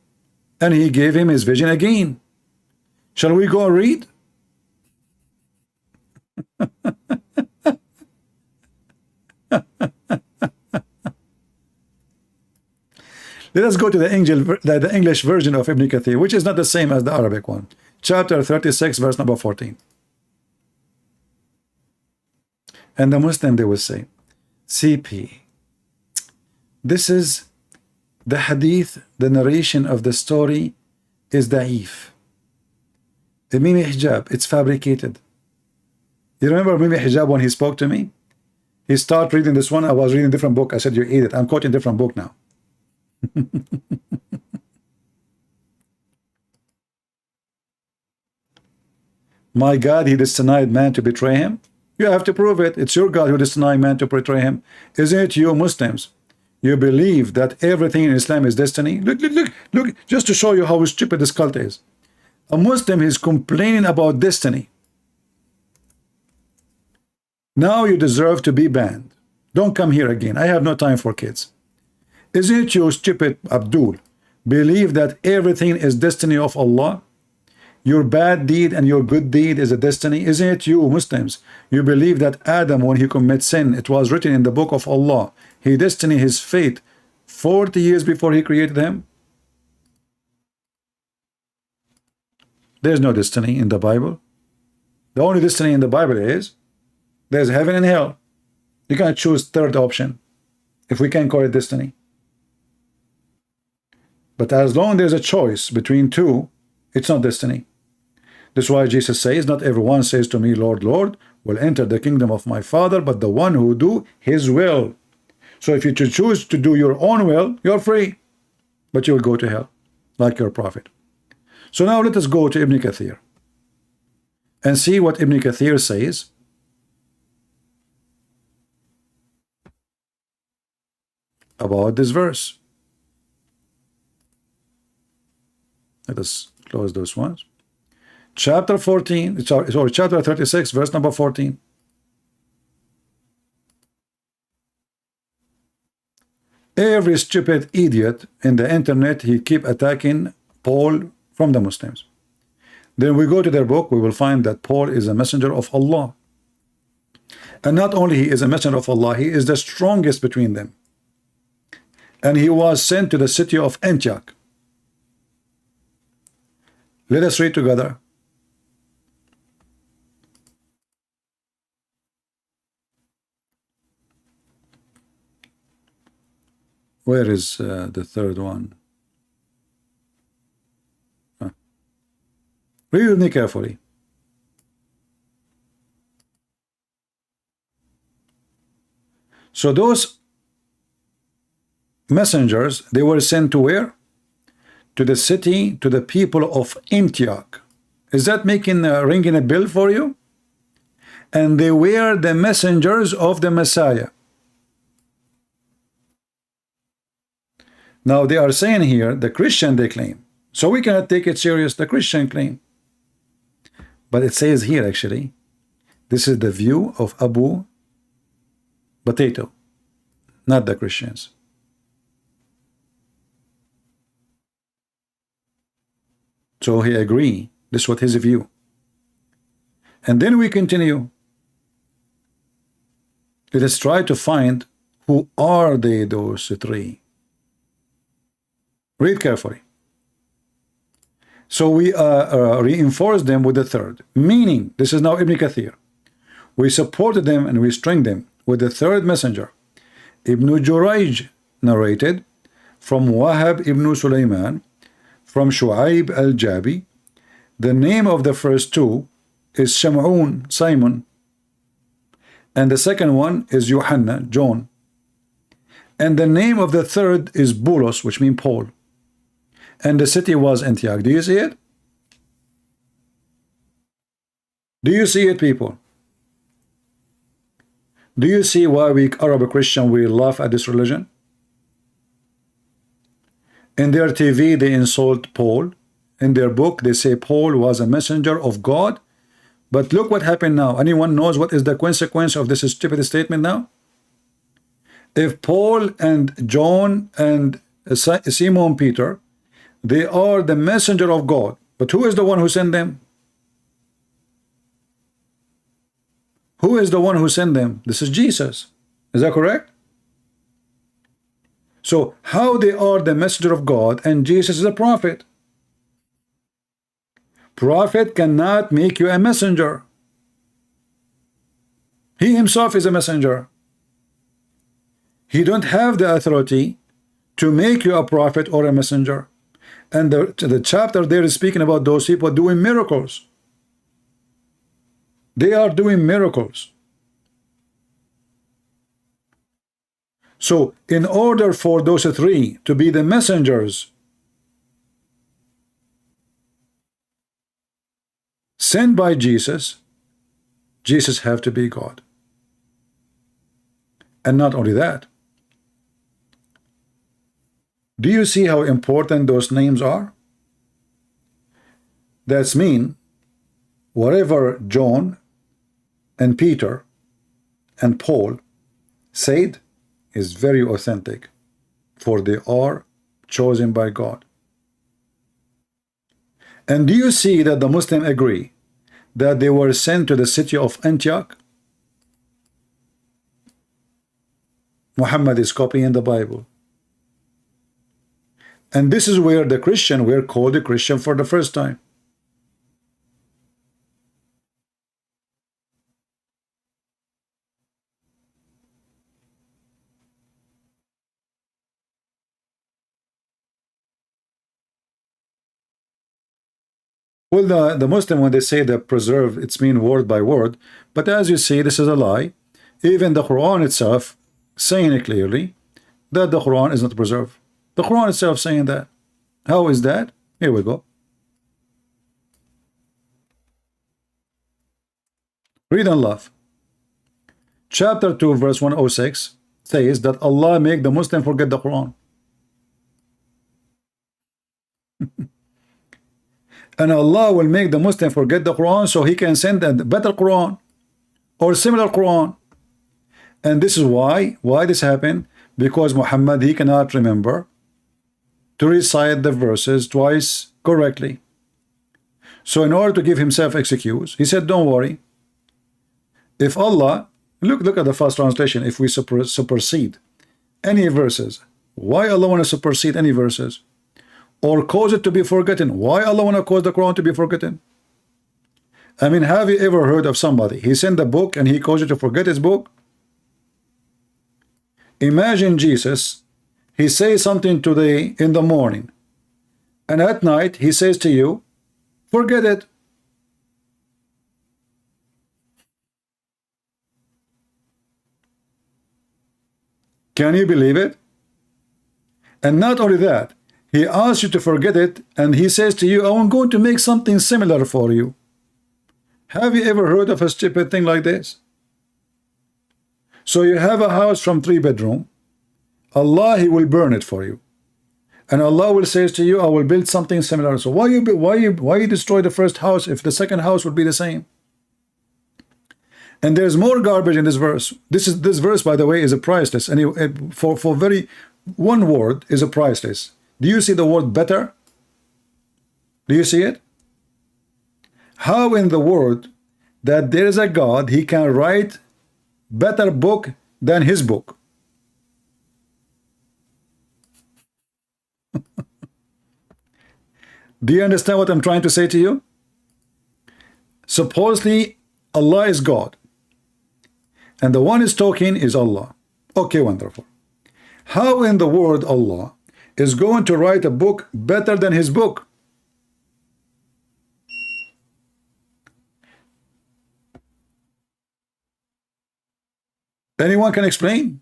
and he gave him his vision again. Shall we go and read? Let us go to the English version of Ibn Kathir, which is not the same as the Arabic one. Chapter 36, verse number 14. And the Muslim, they will say, CP, this is the hadith, the narration of the story is da'if. The Mimi Hijab, it's fabricated. You remember Mimi Hijab when he spoke to me? He started reading this one, I was reading a different book. I said, you eat it. I'm quoting a different book now. My God, he denied man to betray him. You have to prove it. It's your God who denied man to betray him. Isn't it you Muslims? You believe that everything in Islam is destiny? Look, just to show you how stupid this cult is. A Muslim is complaining about destiny. Now you deserve to be banned. Don't come here again. I have no time for kids. Isn't it you stupid Abdul believe that everything is destiny of Allah? Your bad deed and your good deed is a destiny. Isn't it you Muslims? You believe that Adam, when he commits sin, it was written in the book of Allah. He destined his fate 40 years before he created him. There's no destiny in the Bible. The only destiny in the Bible is there's heaven and hell. You can't choose third option, if we can call it destiny. But as long as there's a choice between two, it's not destiny. That's why Jesus says, not everyone says to me, Lord, Lord, will enter the kingdom of my Father, but the one who do his will. So if you choose to do your own will, you're free, but you will go to hell, like your prophet. So now let us go to Ibn Kathir and see what Ibn Kathir says about this verse. Let us close those ones. Chapter 14, sorry, chapter 36, verse number 14. Every stupid idiot in the internet, he keep attacking Paul from the Muslims. Then we go to their book, we will find that Paul is a messenger of Allah. And not only he is a messenger of Allah, he is the strongest between them. And he was sent to the city of Antioch. Let us read together. Where is the third one? Read with me carefully. So those messengers, they were sent to where? To the city, to the people of Antioch. Is that making ringing a bell for you? And they were the messengers of the Messiah. Now they are saying here, the Christian, they claim So we cannot take it serious, the Christian claim. But it says here, actually, this is the view of Abu Potato, not the Christians. So he agree. This was his view. And then we continue. Let us try to find who are they, those three. Read carefully. So we reinforce them with the third. Meaning, this is now Ibn Kathir. We supported them and we string them with the third messenger. Ibn Jurayj narrated from Wahab ibn Sulaiman, from Shu'aib al-Jabi. The name of the first two is Shamoun, Simon, and the second one is Yohanna, John, and the name of the third is Bulos, which means Paul, and the city was Antioch. Do you see it? Do you see it, people? Do you see why we Arab Christian we laugh at this religion? In their TV they insult Paul. In their book they say Paul was a messenger of God. But look what happened now. Anyone knows what is the consequence of this stupid statement now? If Paul and John and Simon Peter, they are the messenger of God, but who is the one who sent them? Who is the one who sent them? This is Jesus. Is that correct? So how they are the messenger of God and Jesus is a prophet? Prophet cannot make you a messenger. He himself is a messenger. He don't have the authority to make you a prophet or a messenger. And the chapter there is speaking about those people doing miracles. They are doing miracles. So in order for those three to be the messengers sent by Jesus, Jesus have to be God. And not only that, do you see how important those names are? That's mean whatever John and Peter and Paul said is very authentic, for they are chosen by God. And do you see that the Muslims agree that they were sent to the city of Antioch? Muhammad is copying the Bible. And this is where the Christian were called a Christian for the first time. Well, the Muslim, when they say that preserve, it's mean word by word. But as you see, this is a lie. Even the Quran itself saying it clearly that the Quran is not preserved. The Quran itself saying that. How is that? Here we go. Read and laugh. Chapter 2, verse 106 says that Allah make the Muslim forget the Quran. And Allah will make the Muslim forget the Quran so he can send a better Quran or similar Quran. And this is why this happened, because Muhammad, he cannot remember to recite the verses twice correctly. So in order to give himself excuse, he said, don't worry. If Allah, look at the first translation, if we supersede any verses, why Allah want to supersede any verses? Or cause it to be forgotten. Why Allah want to cause the Quran to be forgotten? I mean, have you ever heard of somebody, he sent a book and he caused you to forget his book? Imagine Jesus, he says something today in the morning, and at night he says to you, forget it. Can you believe it? And not only that, he asks you to forget it, and he says to you, I'm going to make something similar for you. Have you ever heard of a stupid thing like this? So you have a house from 3 bedroom. Allah, he will burn it for you. And Allah will say to you, I will build something similar. So why you destroy the first house if the second house would be the same? And there's more garbage in this verse. This verse, by the way, is a priceless. And for very one word is a priceless. Do you see the word better? Do you see it? How in the world that there is a God, he can write better book than his book? Do you understand what I'm trying to say to you? Supposedly Allah is God, and the one is talking is Allah. Okay, wonderful. How in the world Allah is going to write a book better than his book? Anyone can explain?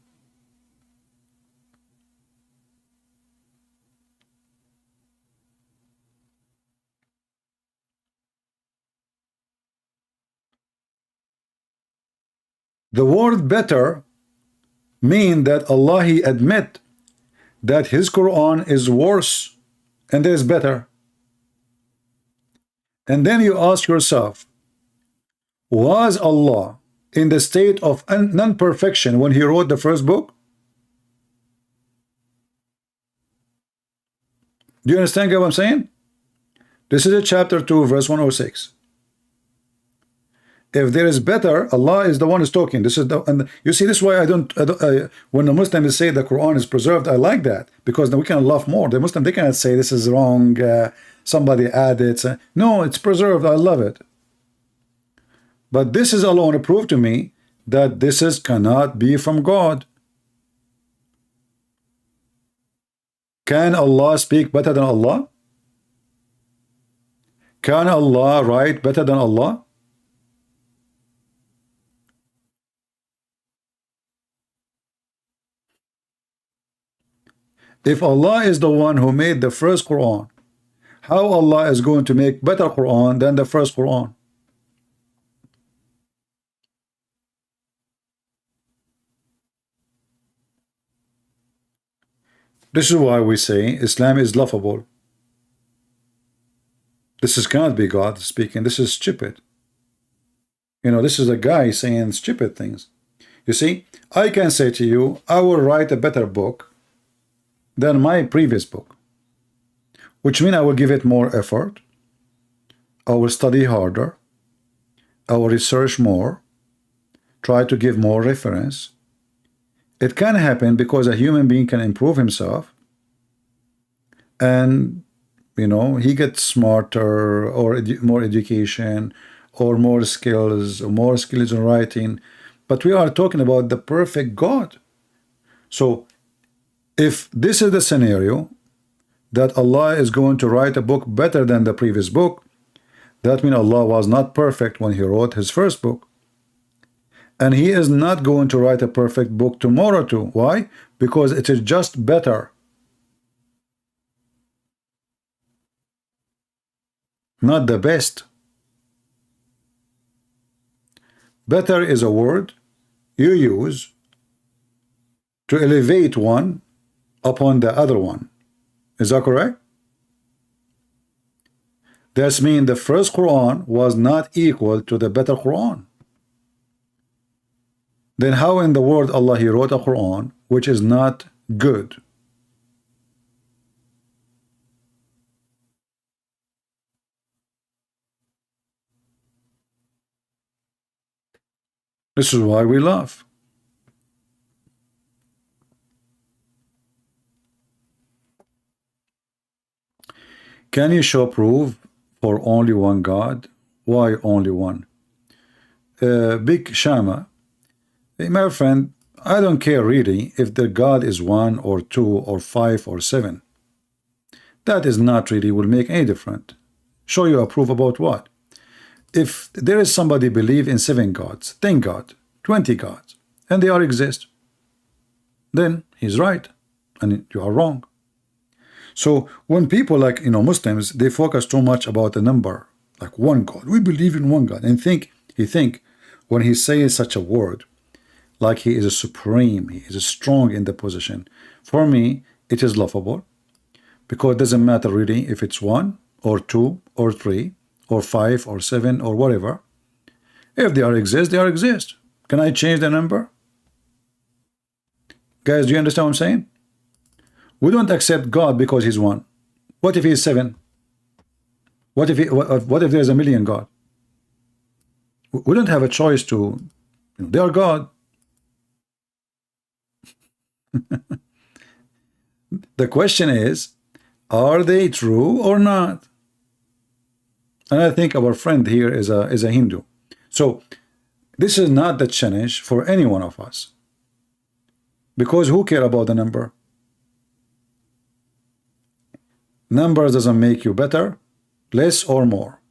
The word better mean that Allah, he admit that his Quran is worse and there is better. And then you ask yourself, was Allah in the state of non-perfection when he wrote the first book? Do you understand what I'm saying? This is a chapter 2 verse 106. If there is better, Allah is the one who's talking. This is and you see, this is why I don't when the Muslims say the Quran is preserved, I like that, because then we can laugh more. The Muslim, they cannot say this is wrong, somebody added. No, it's preserved. I love it. But this is alone to prove to me that this is cannot be from God. Can Allah speak better than Allah? Can Allah write better than Allah? If Allah is the one who made the first Quran, how Allah is going to make better Quran than the first Quran? This is why we say Islam is laughable. This cannot be God speaking. This is stupid. You know, this is a guy saying stupid things. You see, I can say to you, I will write a better book than my previous book, which means I will give it more effort, I will study harder, I will research more, try to give more reference. It can happen because a human being can improve himself, and you know, he gets smarter, or more education, or more skills in writing. But we are talking about the perfect God. So if this is the scenario that Allah is going to write a book better than the previous book, that means Allah was not perfect when he wrote his first book. And he is not going to write a perfect book tomorrow too. Why? Because it is just better. Not the best. Better is a word you use to elevate one upon the other one. Is that correct? That means the first Quran was not equal to the better Quran. Then how in the world Allah he wrote a Quran which is not good? This is why we laugh. Can you show proof for only one God? Why only one? Big Shama, my friend, I don't care really if the God is 1 or 2 or 5 or 7. That is not really will make any difference. Show you a proof about what? If there is somebody believe in 7 gods, 10 gods, 20 gods, and they all exist, then he's right and you are wrong. So when people like, you know, Muslims, they focus too much about the number, like one God. We believe in one God, and he think when he says such a word, like he is a supreme, he is strong in the position. For me, it is laughable, because it doesn't matter really if it's 1 or 2 or 3 or 5 or 7 or whatever. If they are exist, they are exist. Can I change the number? Guys, do you understand what I'm saying? We don't accept God because he's 1. What if he's 7? What if there's a million God? We don't have a choice to, they are God. The question is, are they true or not? And I think our friend here is a Hindu. So this is not the challenge for any one of us. Because who care about the number? Numbers doesn't make you better, less or more.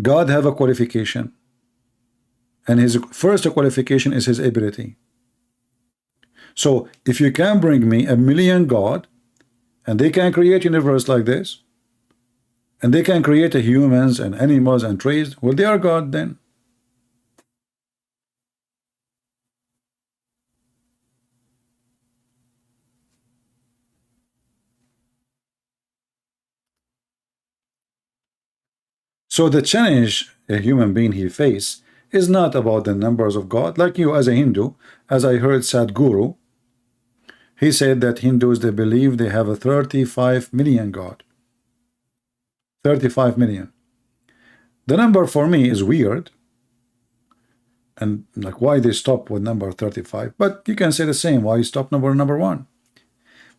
God have a qualification. And his first qualification is his ability. So if you can bring me a million God, and they can create universe like this, and they can create humans and animals and trees, well, they are God then. So the challenge a human being he face is not about the numbers of God. Like you as a Hindu, as I heard Sadhguru, he said that Hindus, they believe they have a 35 million God. 35 million. The number for me is weird. And like why they stop with number 35. But you can say the same, why you stop number 1.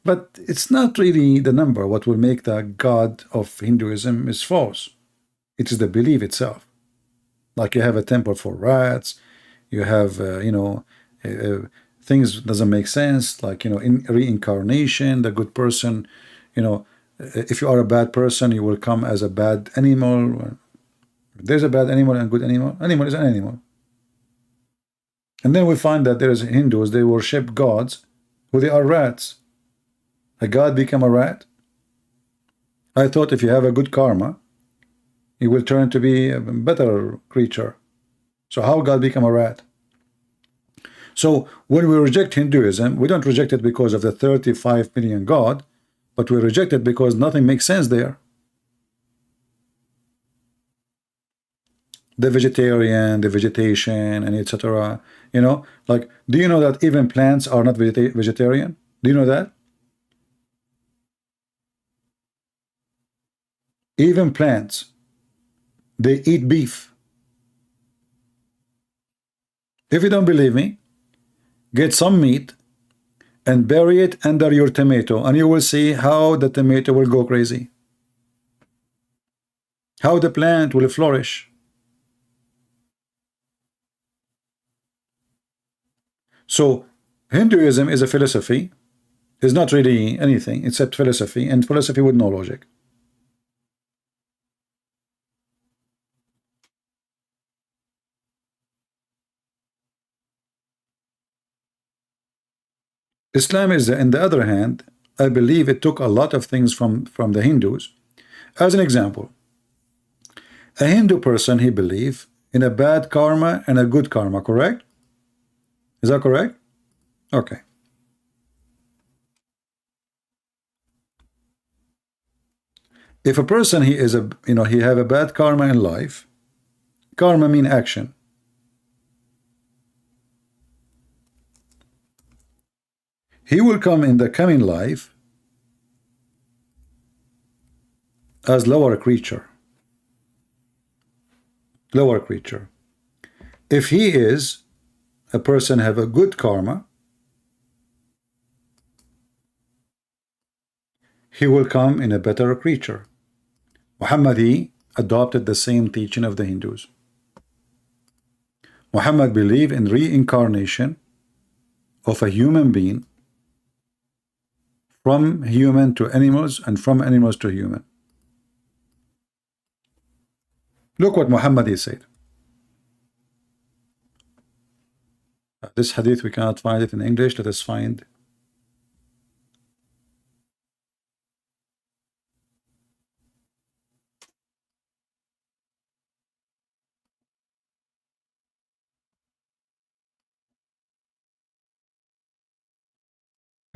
But it's not really the number. What will make the God of Hinduism is false. It is the belief itself. Like you have a temple for rats, you have things doesn't make sense, like in reincarnation, the good person, if you are a bad person, you will come as a bad animal. There's a bad animal and good animal. Animal is an animal. And then we find that there's Hindus, they worship gods who they are rats. A god become a rat. I thought if you have a good karma, you will turn to be a better creature. So how God become a rat? So when we reject Hinduism, we don't reject it because of the 35 million God, but we reject it because nothing makes sense there. The vegetarian, the vegetation, and etc. Like, do you know that even plants are not vegetarian? Do you know that? Even plants, they eat beef. If you don't believe me, get some meat and bury it under your tomato, and you will see how the tomato will go crazy. How the plant will flourish. So Hinduism is a philosophy. It's not really anything except philosophy, and philosophy with no logic. Islam is, on the other hand, I believe it took a lot of things from the Hindus. As an example, a Hindu person, he believes in a bad karma and a good karma, correct? Is that correct? Okay. If a person he is he have a bad karma in life, karma mean action. He will come in the coming life as lower creature. Lower creature. If he is a person have a good karma, he will come in a better creature. Muhammad, he adopted the same teaching of the Hindus. Muhammad believed in reincarnation of a human being from human to animals and from animals to human. Look what Muhammad said. This hadith, we cannot find it in English. Let us find.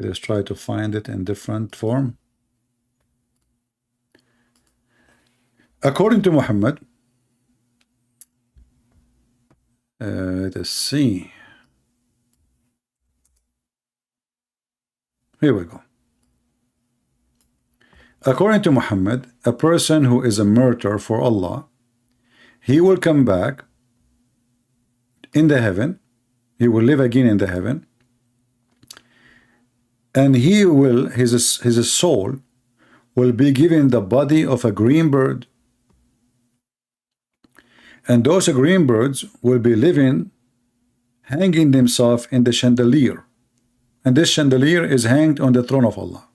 Let's try to find it in different form. According to Muhammad, let's see. Here we go. According to Muhammad, a person who is a martyr for Allah, he will come back in the heaven. He will live again in the heaven, and he will, his soul will be given the body of a green bird, and those green birds will be living, hanging themselves in the chandelier, and this chandelier is hanged on the throne of Allah.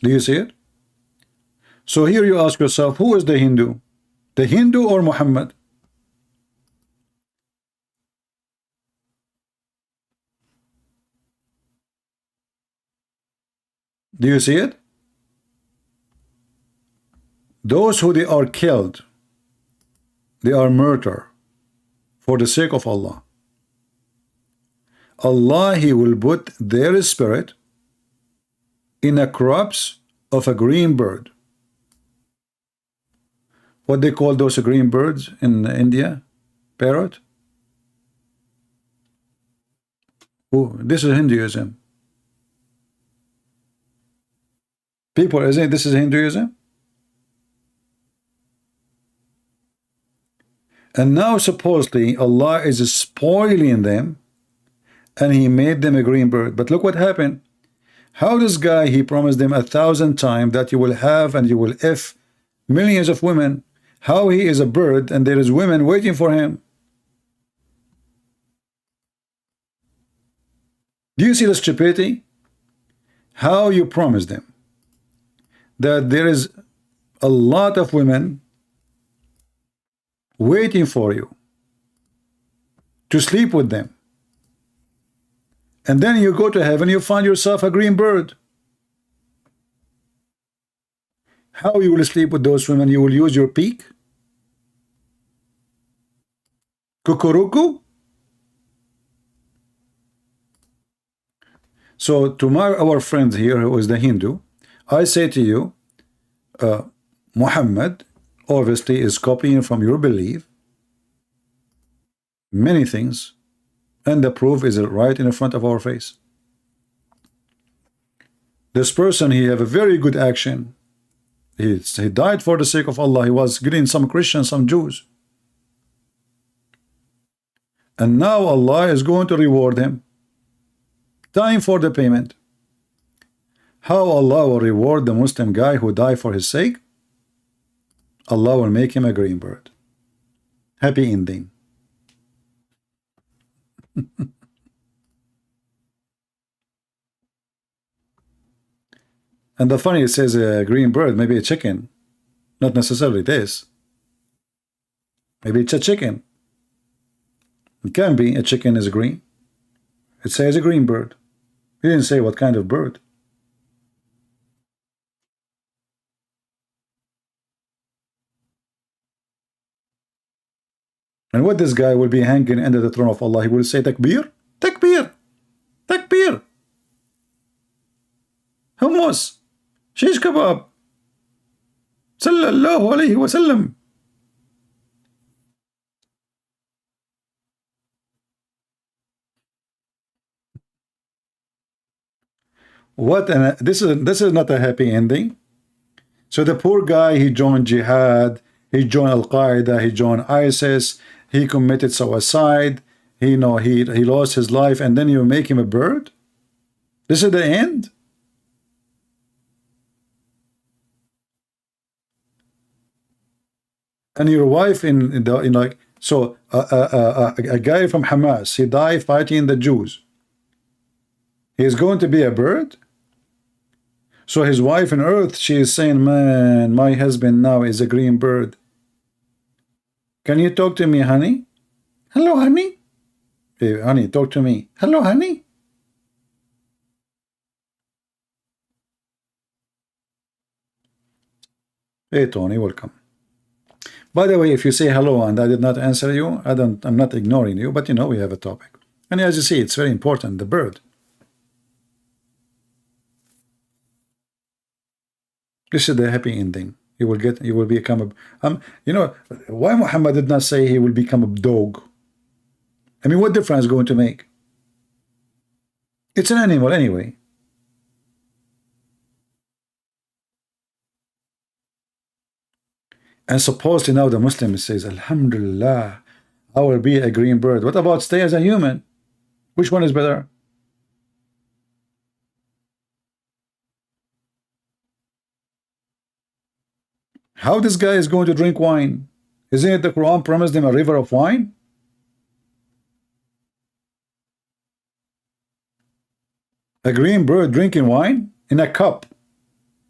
Do you see it? So here you ask yourself, who is the Hindu? The Hindu or Muhammad? Do you see it? Those who they are killed, they are murdered for the sake of Allah. Allah, He will put their spirit in a corpse of a green bird. What they call those green birds in India? Parrot? Oh, this is Hinduism. People, isn't this is Hinduism? And now supposedly Allah is spoiling them, and He made them a green bird. But look what happened. How this guy, he promised them 1,000 times that you will have and you will F millions of women. How he is a bird and there is women waiting for him. Do you see the stupidity? How you promise them that there is a lot of women waiting for you to sleep with them, and then you go to heaven, you find yourself a green bird. How you will sleep with those women? You will use your beak? Kukuruku? So to our friend here who is the Hindu, I say to you, Muhammad obviously is copying from your belief many things, and the proof is right in front of our face. This person, he have a very good action. He died for the sake of Allah. He was getting some Christians, some Jews, and now Allah is going to reward him. Time for the payment. How Allah will reward the Muslim guy who died for his sake? Allah will make him a green bird. Happy ending. And the funny, it says a green bird, maybe a chicken, not necessarily this. Maybe it's a chicken. It can be a chicken is green. It says a green bird. He didn't say what kind of bird. And what this guy will be hanging under the throne of Allah, he will say takbir, takbir, takbir, hummus, shish kebab, sallallahu alayhi wa sallam. What? And this is not a happy ending. So the poor guy, he joined jihad, he joined Al-Qaeda, he joined ISIS, he committed suicide, he lost his life, and then you make him a bird? This is the end? And your wife a guy from Hamas, he died fighting the Jews. He is going to be a bird? So his wife on earth, she is saying, man, my husband now is a green bird. Can you talk to me, honey? Hello, honey. Hey, honey, talk to me. Hello, honey. Hey, Tony, welcome. By the way, if you say hello and I did not answer you, I'm not ignoring you, but you know we have a topic. And as you see, it's very important, the bird. This is the happy ending. You will become a, you know, why Muhammad did not say he will become a dog? I mean, what difference is going to make? It's an animal anyway. And supposedly now the Muslim says, Alhamdulillah, I will be a green bird. What about stay as a human? Which one is better? How this guy is going to drink wine? Isn't it the Quran promised him a river of wine? A green bird drinking wine in a cup.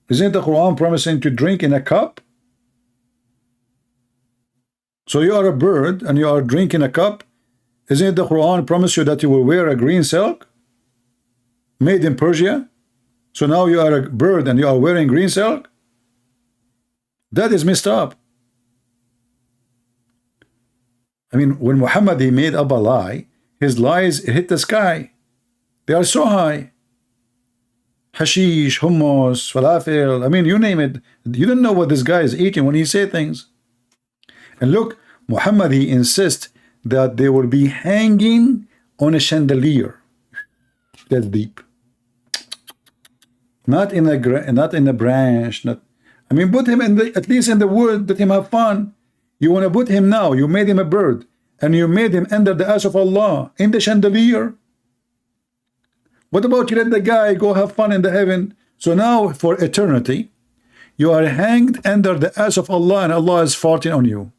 Isn't the Quran promising to drink in a cup? So you are a bird and you are drinking a cup. Isn't it the Quran promise you that you will wear a green silk made in Persia? So now you are a bird and you are wearing green silk? That is messed up. I mean, when Muhammad he made up a lie, his lies hit the sky. They are so high. Hashish, hummus, falafel, I mean, you name it. You don't know what this guy is eating when he say things. And look, Muhammad he insists that they will be hanging on a chandelier. That's deep. Not in a branch. Not. I mean, put him in at least in the wood. Let him have fun. You want to put him now. You made him a bird, and you made him under the ash of Allah in the chandelier. What about you let the guy go have fun in the heaven? So now for eternity, you are hanged under the ash of Allah, and Allah is farting on you.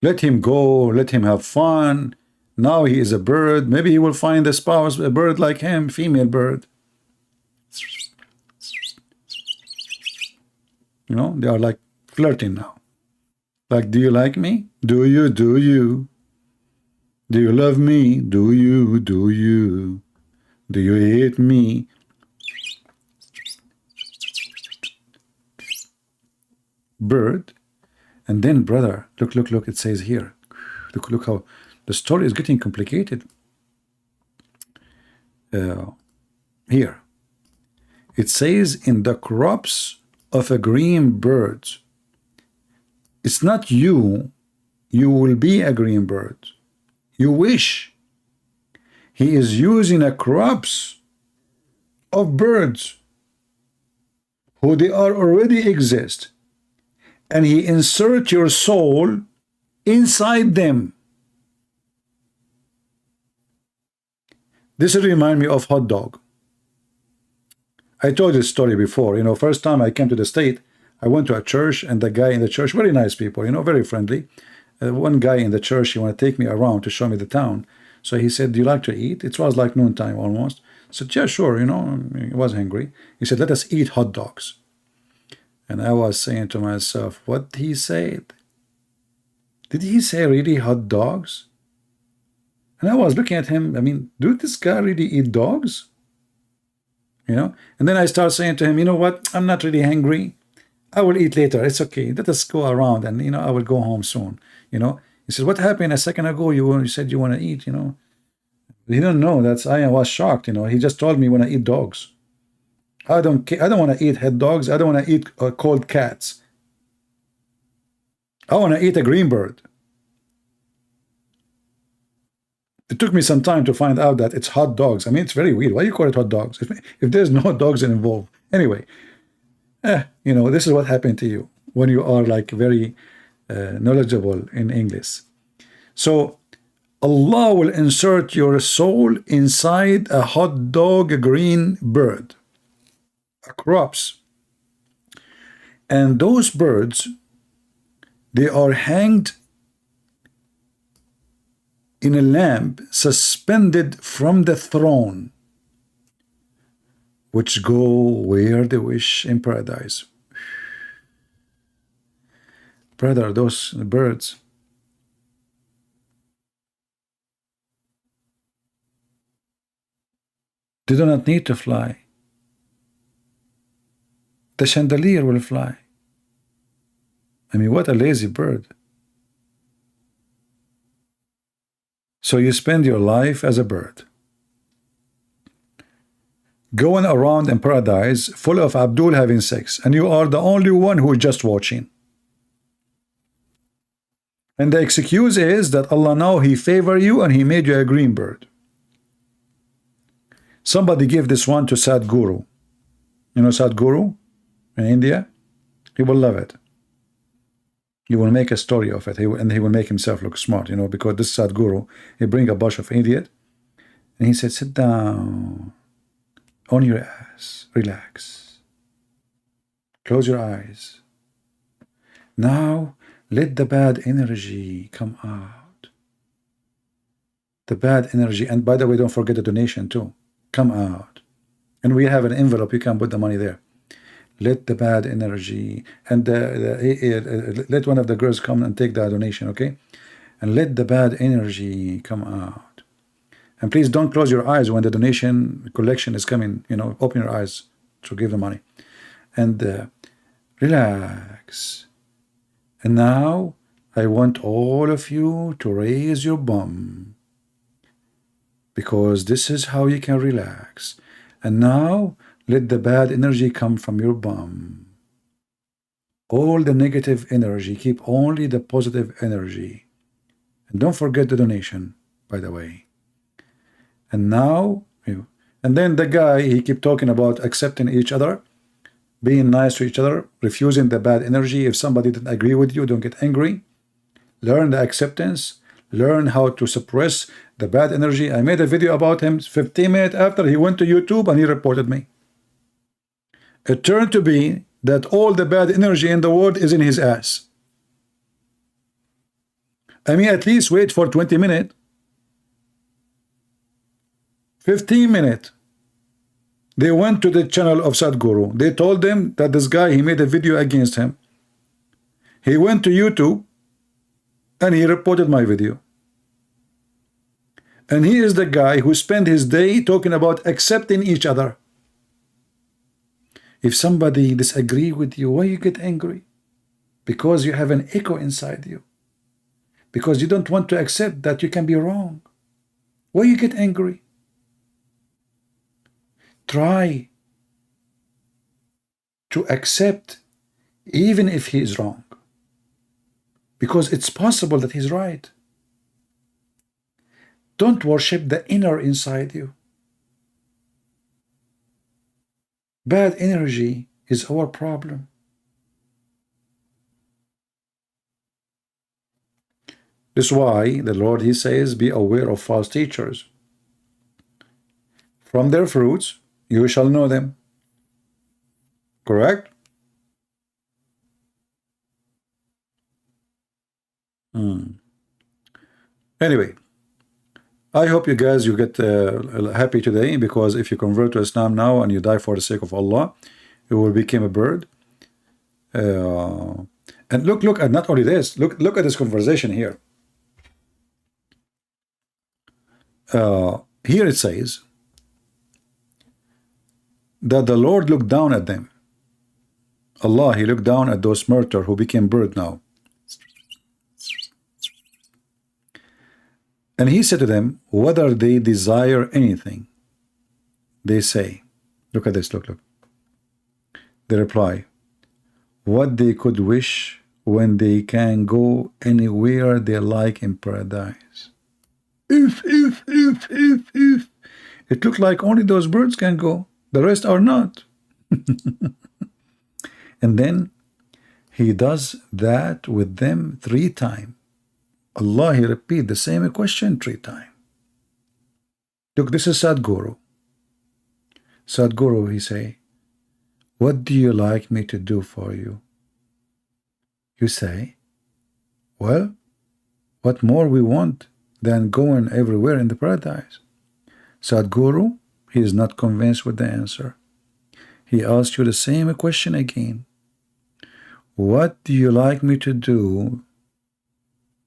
Let him go, let him have fun. Now he is a bird. Maybe he will find a spouse, a bird like him, female bird. You know, they are like flirting now. Like, do you like me? Do you? Do you? Do you love me? Do you? Do you? Do you hate me? Bird. And then, brother, look, it says here. Look how the story is getting complicated. Here. It says, in the crops of a green bird. It's not you will be a green bird. You wish. He is using a crops of birds who they are already exist. And he insert your soul inside them. This reminds me of hot dog. I told this story before. You know, first time I came to the state, I went to a church, and the guy in the church, very nice people, you know, very friendly. One guy in the church, he wanted to take me around to show me the town. So he said, do you like to eat? It was like noontime almost. I said, yeah, sure, you know, I was hungry. He said, let us eat hot dogs. And I was saying to myself, what he said? Did he say really hot dogs? And I was looking at him, I mean, do this guy really eat dogs? You know? And then I start saying to him, you know what? I'm not really hungry. I will eat later. It's okay. Let us go around and, you know, I will go home soon. You know? He said, what happened a second ago? You said you want to eat, you know? He don't know. I was shocked, you know. He just told me when I eat dogs. I don't want to eat head dogs. I don't want to eat cold cats. I want to eat a green bird. It took me some time to find out that it's hot dogs. I mean, it's very weird. Why you call it hot dogs? If there's no dogs involved. Anyway, you know, this is what happened to you when you are like very knowledgeable in English. So Allah will insert your soul inside a hot dog, a green bird. Crops, and those birds, they are hanged in a lamp suspended from the throne, which go where they wish in paradise. Brother, those birds, they do not need to fly. the chandelier will fly. I mean, what a lazy bird. So you spend your life as a bird, going around in paradise full of Abdul having sex, and you are the only one who is just watching. And the excuse is that Allah now He favor you and He made you a green bird. Somebody give this one to Sadhguru. You know Sadhguru in India? He will love it. He will make a story of it, and he will make himself look smart, you know, because this Sadhguru, he bring a bunch of idiot, and he said, sit down on your ass, relax, close your eyes. Now let the bad energy come out. The bad energy, and by the way, don't forget the donation too, come out. And we have an envelope, you can put the money there. Let the bad energy, and let one of the girls come and take the donation, okay? And let the bad energy come out. And please don't close your eyes when the donation collection is coming, you know, open your eyes to give the money. And relax. And now I want all of you to raise your bum, because this is how you can relax. And now let the bad energy come from your bum. All the negative energy, keep only the positive energy. And don't forget the donation, by the way. And now, and then the guy, he keep talking about accepting each other, being nice to each other, refusing the bad energy. If somebody didn't agree with you, don't get angry. Learn the acceptance. Learn how to suppress the bad energy. I made a video about him 15 minutes after he went to YouTube and he reported me. It turned to be that all the bad energy in the world is in his ass. I mean, at least wait for 20 minutes. 15 minutes. They went to the channel of Sadhguru. They told them that this guy, he made a video against him. He went to YouTube and he reported my video. And he is the guy who spent his day talking about accepting each other. If somebody disagree with you, why you get angry? Because you have an echo inside you. Because you don't want to accept that you can be wrong. Why you get angry? Try to accept even if he is wrong. Because it's possible that he's right. Don't worship the inner inside you. Bad energy is our problem. This is why the Lord, he says, be aware of false teachers. From their fruits you shall know them. Correct? Anyway, I hope you guys, you get happy today, because if you convert to Islam now and you die for the sake of Allah, you will become a bird. And look at not only this, look at this conversation here. Here it says that the Lord looked down at them. Allah, he looked down at those murderers who became bird now. And he said to them, whether they desire anything, they say, look at this, look. They reply, what they could wish when they can go anywhere they like in paradise. If. It looked like only those birds can go, the rest are not. And then he does that with them 3 times. Allah, he repeat the same question 3 times. Look, this is Sadhguru. Sadhguru, he say, what do you like me to do for you? You say, well, what more we want than going everywhere in the paradise? Sadhguru, he is not convinced with the answer. He asks you the same question again. What do you like me to do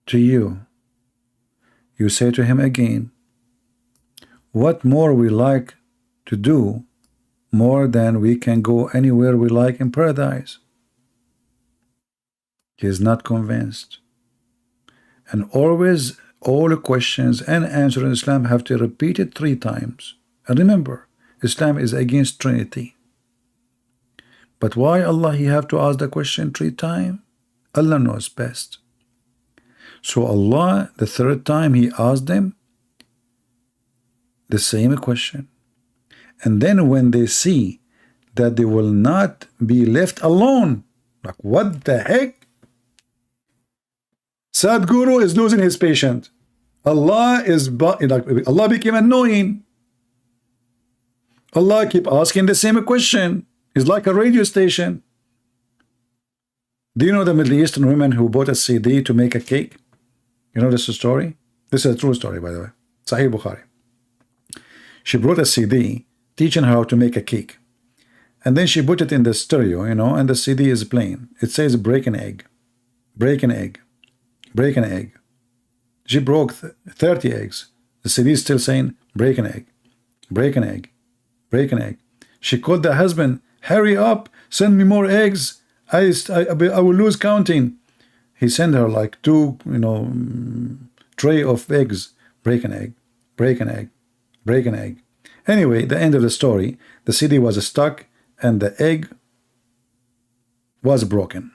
to you? You say to him again, what more we like to do more than we can go anywhere we like in paradise. He is not convinced. And always, all the questions and answers in Islam have to repeat it 3 times. And remember, Islam is against Trinity. But why Allah he have to ask the question 3 times? Allah knows best. So Allah, the 3rd time he asked them the same question. And then when they see that they will not be left alone, like what the heck? Sadhguru is losing his patient. Allah became annoying. Allah keep asking the same question. It's like a radio station. Do you know the Middle Eastern women who bought a CD to make a cake? You know this story? This is a true story, by the way. Sahih Bukhari. She brought a CD teaching her how to make a cake. And then she put it in the stereo, you know, and the CD is playing. It says break an egg. Break an egg. Break an egg. She broke 30 eggs. The CD is still saying break an egg. Break an egg. Break an egg. She called the husband, hurry up, send me more eggs. I will lose counting. He sent her like 2, you know, tray of eggs. Break an egg. Break an egg. Break an egg. Anyway, the end of the story, the CD was stuck and the egg was broken.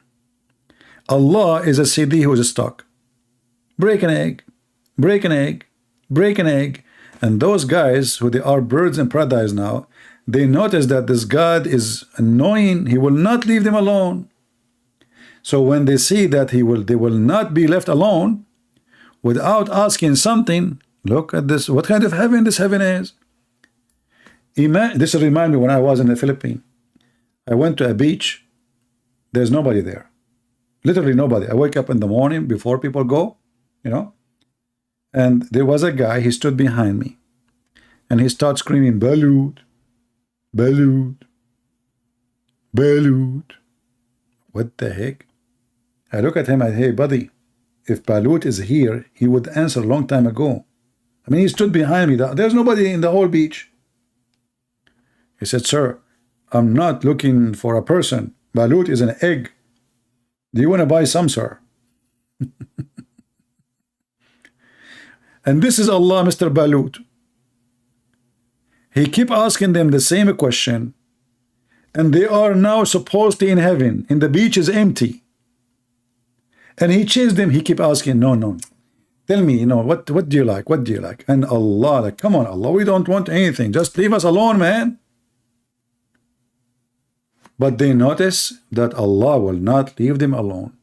Allah is a CD who is stuck. Break an egg. Break an egg. Break an egg. And those guys who they are birds in paradise now, they notice that this God is annoying. He will not leave them alone. So when they see that they will not be left alone without asking something, look at this. What kind of heaven this heaven is? This reminds me when I was in the Philippines. I went to a beach. There's nobody there. Literally nobody. I wake up in the morning before people go, you know, and there was a guy. He stood behind me and he started screaming, Balut, Balut, Balut. What the heck? I look at him and hey, buddy, if Balut is here, he would answer a long time ago. I mean, he stood behind me. There's nobody in the whole beach. He said, sir, I'm not looking for a person. Balut is an egg. Do you want to buy some, sir? And this is Allah, Mr. Balut. He keep asking them the same question. And they are now supposedly in heaven. And the beach is empty. And he chased them. He keep asking, no. Tell me, you know, what do you like? What do you like? And Allah, like, come on, Allah, we don't want anything. Just leave us alone, man. But they notice that Allah will not leave them alone.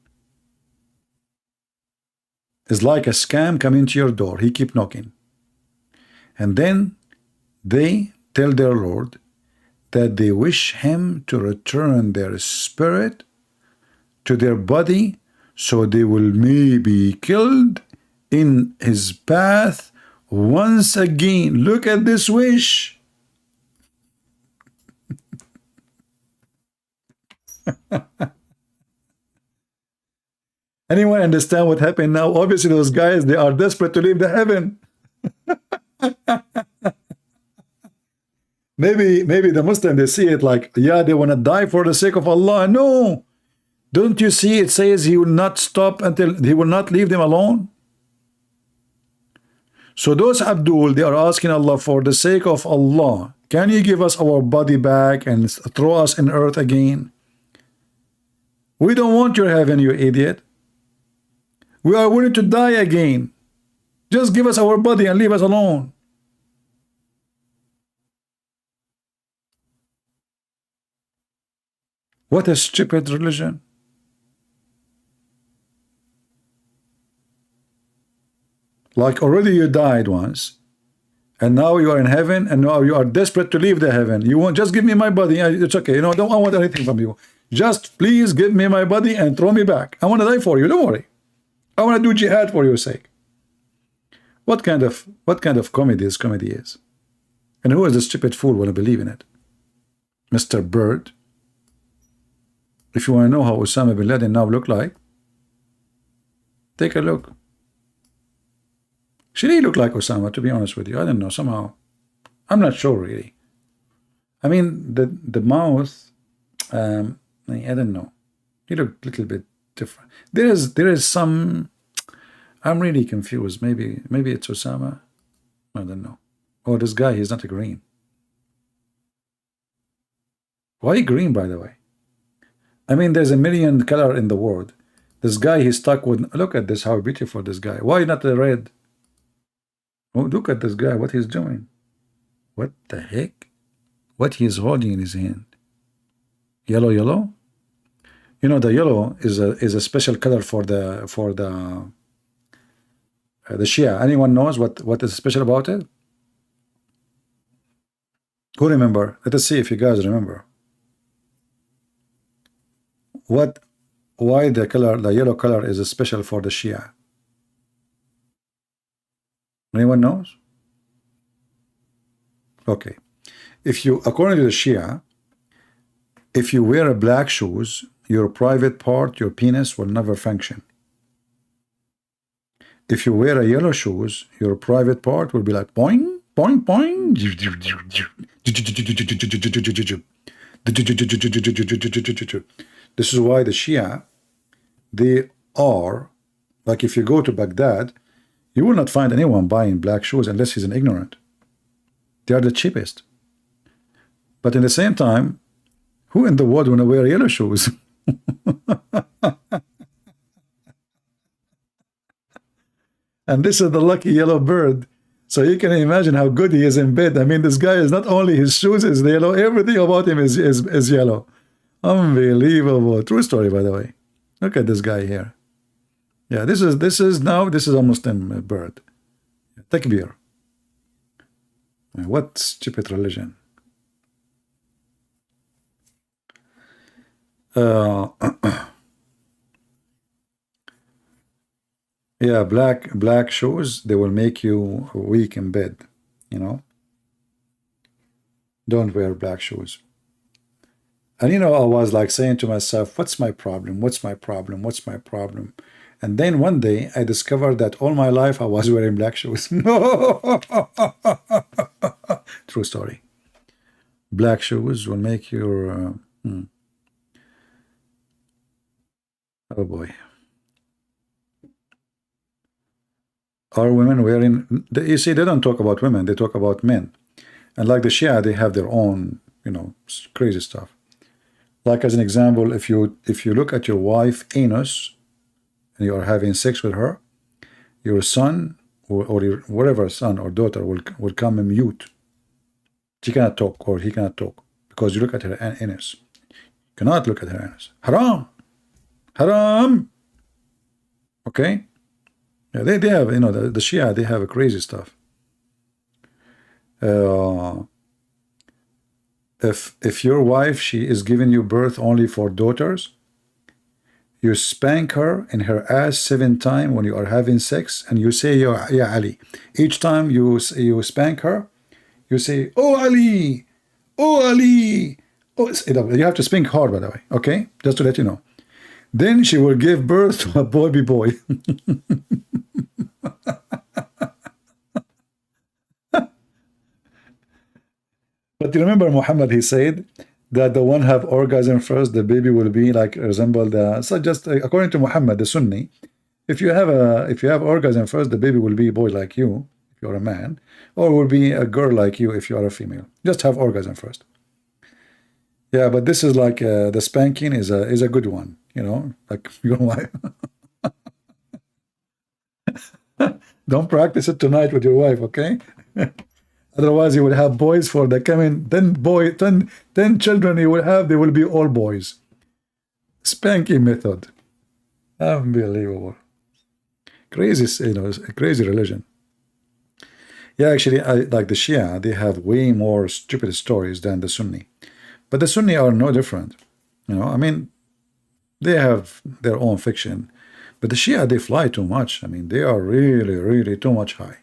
It's like a scam coming to your door. He keep knocking. And then they tell their Lord that they wish him to return their spirit to their body so they will maybe be killed in his path once again. Look at this wish. Anyone understand what happened now? Obviously those guys, they are desperate to leave the heaven. maybe the Muslim, they see it like, yeah, they want to die for the sake of Allah. No, don't you see it says he will not stop until he will not leave them alone? So those Abdul, they are asking Allah, for the sake of Allah, can you give us our body back and throw us in earth again? We don't want your heaven, you idiot. We are willing to die again. Just give us our body and leave us alone. What a stupid religion. Like already you died once, and now you are in heaven, and now you are desperate to leave the heaven. You want, just give me my body. It's okay. You know, I don't want anything from you. Just please give me my body and throw me back. I want to die for you. Don't worry. I want to do jihad for your sake. What kind of comedy is? And who is the stupid fool want to believe in it? Mr. Bird. If you want to know how Osama bin Laden now look like, take a look. Should he look like Osama, to be honest with you? I don't know, somehow. I'm not sure, really. I mean, the mouth, I don't know. He looked a little bit different. There is some. I'm really confused. Maybe it's Osama. I don't know. Oh, this guy, he's not a green. Why green, by the way? I mean, there's a million color in the world. This guy, he's stuck with. Look at this. How beautiful this guy. Why not the red? Oh, look at this guy. What he's doing. What the heck? What he's holding in his hand. Yellow. You know, the yellow is a special color for the Shia. Anyone knows what is special about it? Who remember? Let us see if you guys remember. Why the yellow color is special for the Shia? Anyone knows? Okay. According to the Shia, if you wear black shoes, your private part, your penis, will never function. If you wear yellow shoes, your private part will be like boing, boing, boing. This is why the Shia, they are, like if you go to Baghdad, you will not find anyone buying black shoes unless he's an ignorant. They are the cheapest. But in the same time, who in the world want to wear yellow shoes? And this is the lucky yellow bird. So you can imagine how good he is in bed. I mean, this guy is not only his shoes is yellow, everything about him is yellow. Unbelievable. True story, by the way. Look at this guy here. Yeah, this is a Muslim bird. Takbir. What stupid religion. Yeah, black shoes, they will make you weak in bed, you know. Don't wear black shoes. And you know, I was like saying to myself, what's my problem? What's my problem? What's my problem? And then one day I discovered that all my life I was wearing black shoes. True story. Black shoes will make your oh boy. Are women wearing? You see, they don't talk about women; they talk about men. And like the Shia, they have their own, you know, crazy stuff. Like as an example, if you look at your wife anus, and you are having sex with her, your son or your whatever son or daughter will come and mute. She cannot talk or he cannot talk because you look at her anus. You cannot look at her anus. Haram, haram. Okay. Yeah, they have, you know, the Shia, they have a crazy stuff. If your wife, she is giving you birth only for daughters, you spank her in her ass 7 times when you are having sex, and you say, Ya Ali. Each time you spank her, you say, Oh Ali, oh Ali. Oh, you have to spank hard, by the way, okay? Just to let you know. Then she will give birth to a baby boy. But you remember Muhammad, he said that the one have orgasm first, the baby will be like resemble the. So just according to Muhammad, the Sunni, if you have orgasm first, the baby will be a boy like you if you're a man, or will be a girl like you if you are a female. Just have orgasm first. Yeah, but this is like the spanking is a good one, you know, like your wife. Don't practice it tonight with your wife, okay? Otherwise, you will have boys for the coming 10 children you will have, they will be all boys. Spanking method. Unbelievable. Crazy, you know, crazy religion. Yeah, actually, like the Shia, they have way more stupid stories than the Sunni. But the Sunni are no different. You know, I mean, they have their own fiction. But the Shia, they fly too much. I mean, they are really, really too much high.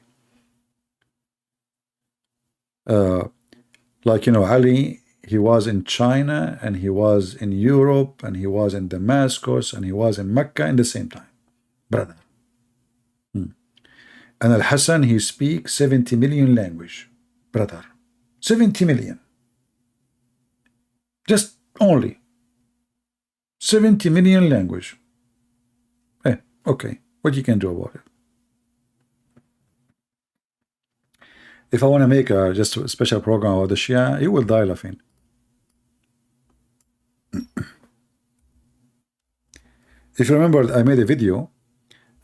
Like, you know, Ali, he was in China, and he was in Europe, and he was in Damascus, and he was in Mecca in the same time. Brother. And Al-Hassan, he speaks 70 million language. Brother. 70 million. Just only 70 million language. Hey, okay, what you can do about it? If I want to make just a special program about the Shia, you will die laughing. If you remember, I made a video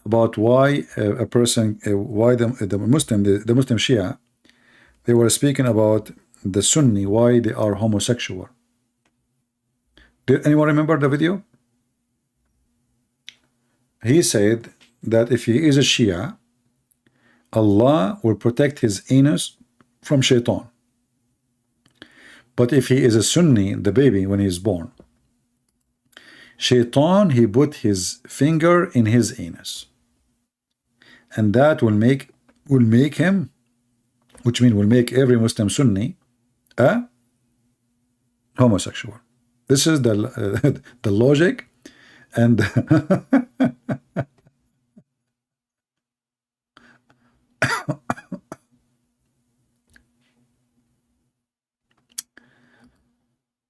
about why a person, why the Muslim Shia, they were speaking about the Sunni, why they are homosexual. Did anyone remember the video? He said that if he is a Shia, Allah will protect his anus from shaitan. But if he is a Sunni, the baby, when he is born, shaitan, he put his finger in his anus. And that will make him, which means will make every Muslim Sunni a homosexual. This is the the logic and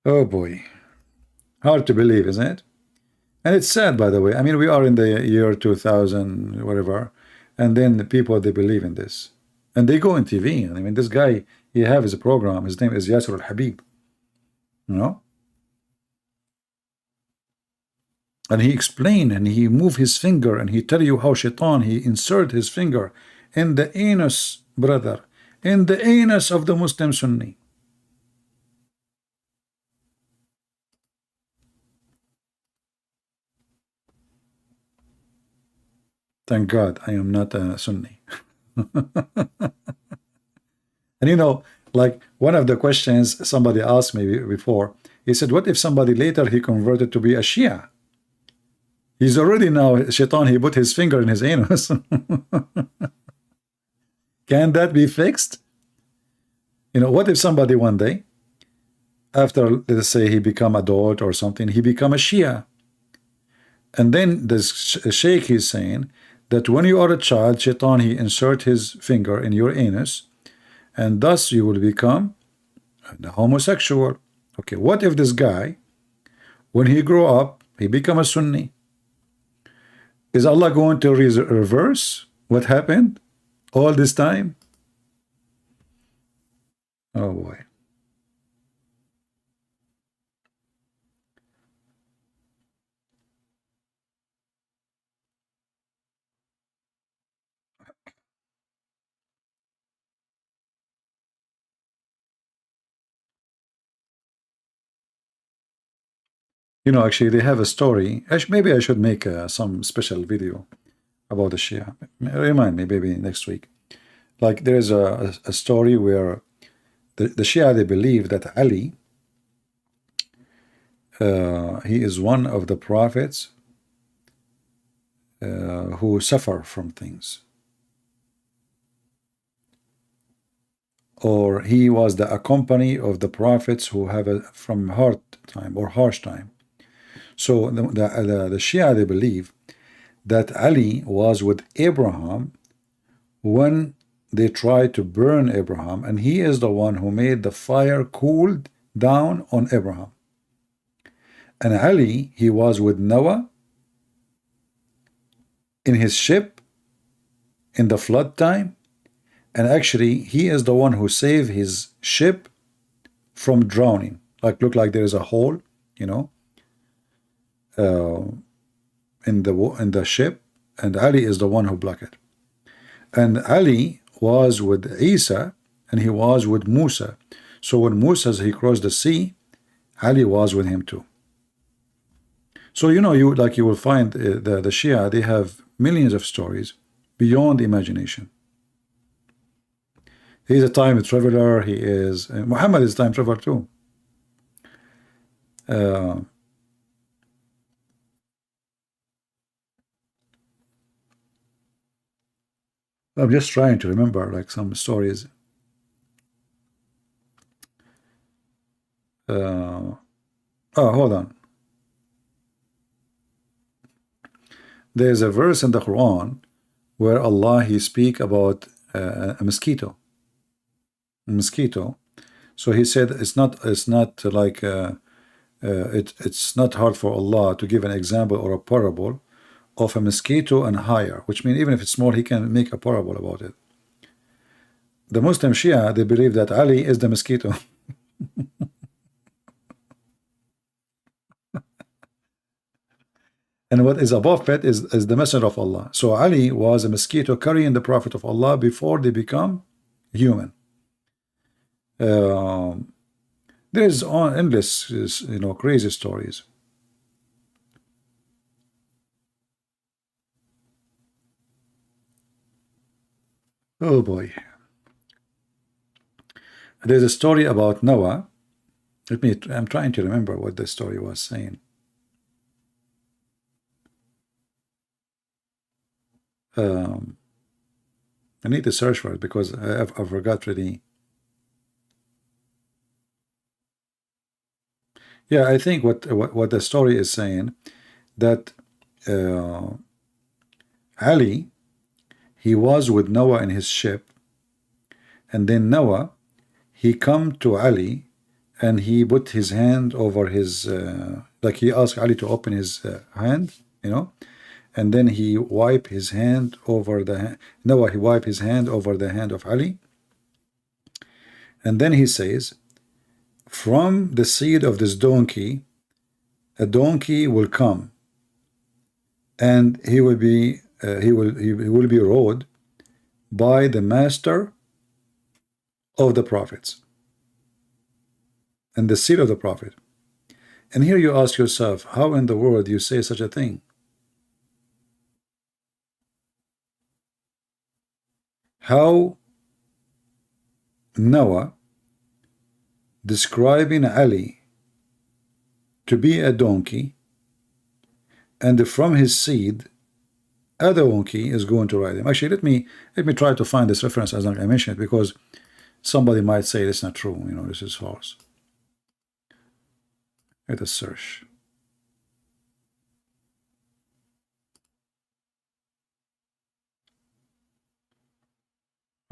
oh boy, hard to believe, isn't it? And it's sad, by the way. I mean, we are in the year 2000, whatever, and then the people, they believe in this, and they go on TV. I mean, this guy, he have his program. His name is Yasser al-Habib, you know. And he explained, and he move his finger, and he tell you how shaitan, he insert his finger in the anus, brother, in the anus of the Muslim Sunni. Thank God I am not a Sunni. And you know, like one of the questions somebody asked me before, he said, what if somebody later he converted to be a Shia? He's already now, shaitan, he put his finger in his anus. Can that be fixed? You know, what if somebody one day, after, let's say, he become adult or something, he become a Shia. And then this sheikh is saying that when you are a child, shaitan, he insert his finger in your anus, and thus you will become a homosexual. Okay, what if this guy, when he grow up, he become a Sunni? Is Allah going to reverse what happened all this time? Oh boy. You know, actually, they have a story. Maybe I should make some special video about the Shia. Remind me, maybe next week. Like, there is a story where the Shia, they believe that Ali, he is one of the prophets who suffer from things. Or he was the accompany of the prophets who have from hard time or harsh time. So the Shia, they believe that Ali was with Abraham when they tried to burn Abraham, and he is the one who made the fire cooled down on Abraham. And Ali, he was with Noah in his ship in the flood time, and actually he is the one who saved his ship from drowning. Like, look like there is a hole, you know, in the ship, and Ali is the one who blocked it. And Ali was with Isa, and he was with Musa. So when Musa, he crossed the sea, Ali was with him too. So you know, you will find the Shia, they have millions of stories beyond imagination. He's a time traveler. He is Muhammad is a time traveler too. I'm just trying to remember like some stories. Oh, hold on. There's a verse in the Quran where Allah, he speak about a mosquito. A mosquito. So he said it's not like it's not hard for Allah to give an example or a parable of a mosquito and higher, which means even if it's small, He can make a parable about it. The Muslim Shia, they believe that Ali is the mosquito. And what is above it is the messenger of Allah. So Ali was a mosquito carrying the Prophet of Allah before they become human. There is endless, crazy stories. Oh boy. There's a story about Noah. I'm trying to remember what the story was saying. I need to search for it because I forgot really. Yeah, I think what the story is saying, that Ali, he was with Noah in his ship, and then Noah, he come to Ali, and he put his hand over his, like he asked Ali to open his hand, and then he wiped his hand over the Noah, he wiped his hand over the hand of Ali, and then he says, from the seed of this donkey, a donkey will come, and he will be rode by the master of the prophets and the seed of the prophet. And here you ask yourself, how in the world you say such a thing? How Noah describing Ali to be a donkey, and from his seed a donkey is going to ride him. Actually, let me try to find this reference as I mentioned it, because somebody might say it's not true, this is false. Let us search.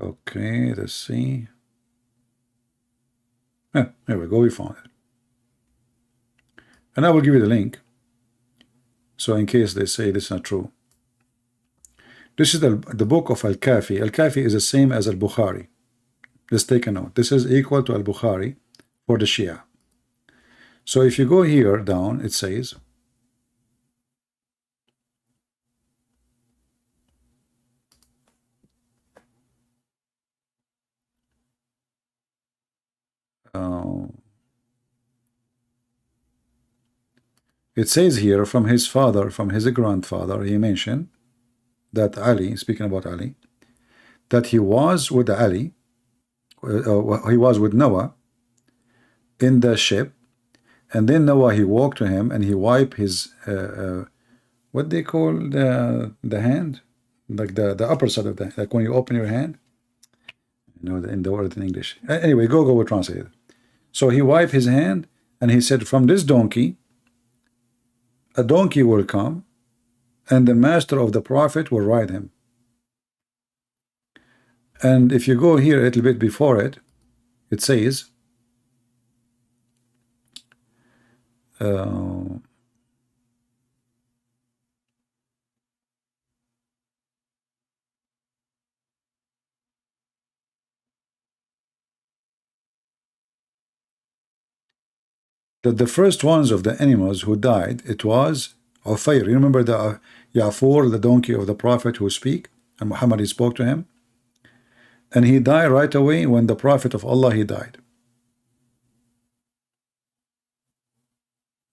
Okay, let's see. There we go, we found it. And I will give you the link, so in case they say this is not true. This is the book of Al-Kafi. Al-Kafi is the same as Al-Bukhari. Let's take a note. This is equal to Al-Bukhari for the Shia. So if you go here down, it says, it says here, from his father, from his grandfather, he mentioned that Ali, speaking about Ali, that he was with Ali, he was with Noah in the ship, and then Noah, he walked to him and he wiped his, what they call the hand, like the upper side of the, like when you open your hand, in the word in English. Anyway, go we'll translate it. So he wiped his hand and he said, from this donkey, a donkey will come, and the master of the prophet will ride him. And if you go here a little bit before it, it says, that the first ones of the animals who died, it was Ufayr. You remember the Ya'fur, the donkey of the prophet who speak, and Muhammad, he spoke to him, and he died right away when the prophet of Allah, he died.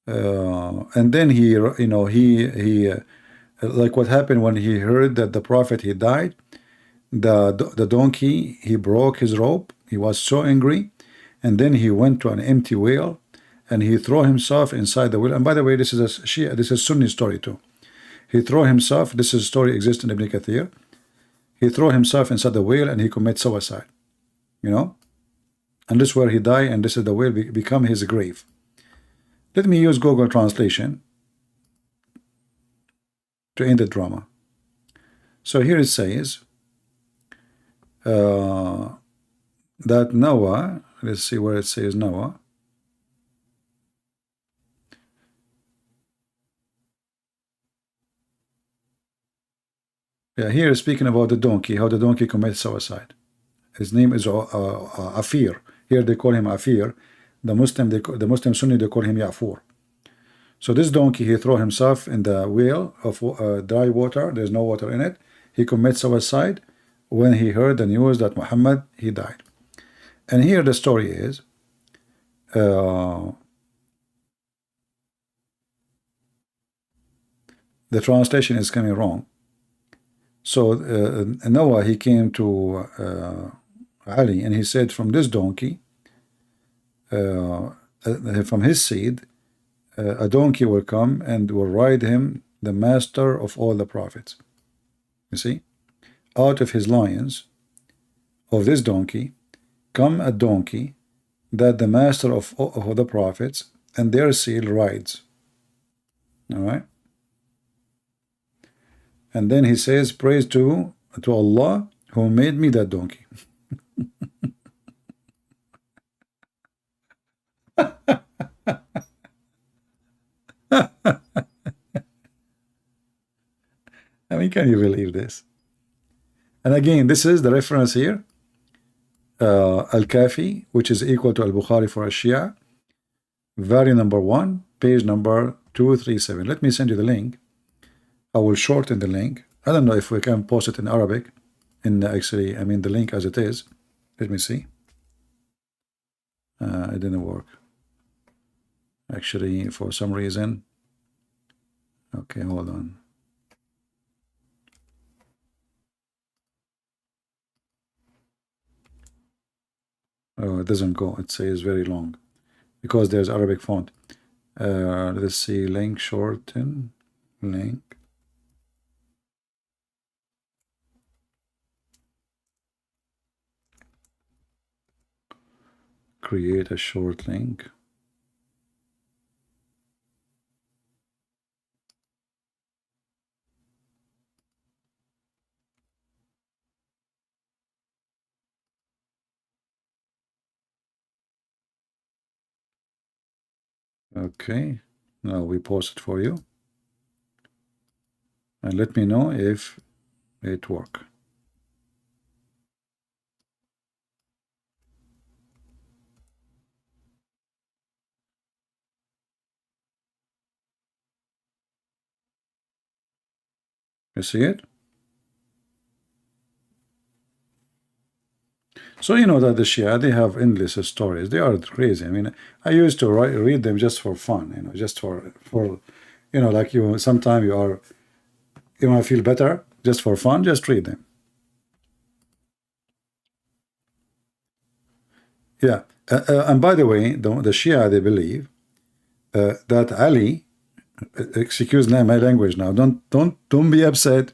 And then he like what happened when he heard that the prophet, he died, the donkey, he broke his rope. He was so angry, and then he went to an empty well, and he threw himself inside the well. And by the way, this is a Shia, this is Sunni story too. He threw himself, this is a story exists in Ibn Kathir. He threw himself inside the well and he committed suicide. And this is where he died, and this is the well become his grave. Let me use Google Translation to end the drama. So here it says that Noah, let's see where it says Noah. Yeah, here speaking about the donkey, how the donkey commits suicide. His name is Afir. Here they call him Afir. The Muslim Sunni, they call him Ya'fur. So this donkey, he throw himself in the well of dry water. There's no water in it. He commits suicide when he heard the news that Muhammad, he died. And here the story is, the translation is coming wrong. So Noah, he came to Ali and he said, from this donkey, from his seed, a donkey will come and will ride him, the master of all the prophets. You see, out of his lions, of this donkey, come a donkey that the master of the prophets and their seed rides. All right. And then he says, praise to Allah who made me that donkey. I mean, can you believe this? And again, this is the reference here, Al-Kafi, which is equal to Al-Bukhari for a Shia, volume number 1, page number 237. Let me send you the link. I will shorten the link. I don't know if we can post it in Arabic. Actually, I mean the link as it is. Let me see. It didn't work. Actually, for some reason. Okay, hold on. Oh, it doesn't go. It says very long because there's Arabic font. Let's see. Link shorten. Link. Create a short link. Okay, now we post it for you. And let me know if it works. You see it? So you know that the Shia, they have endless stories. They are crazy. I mean, I used to read them just for fun, you know, just for you know, like you, sometimes you want to feel better, just for fun, just read them. Yeah, and by the way, the Shia, they believe that Ali, excuse my language now, don't be upset.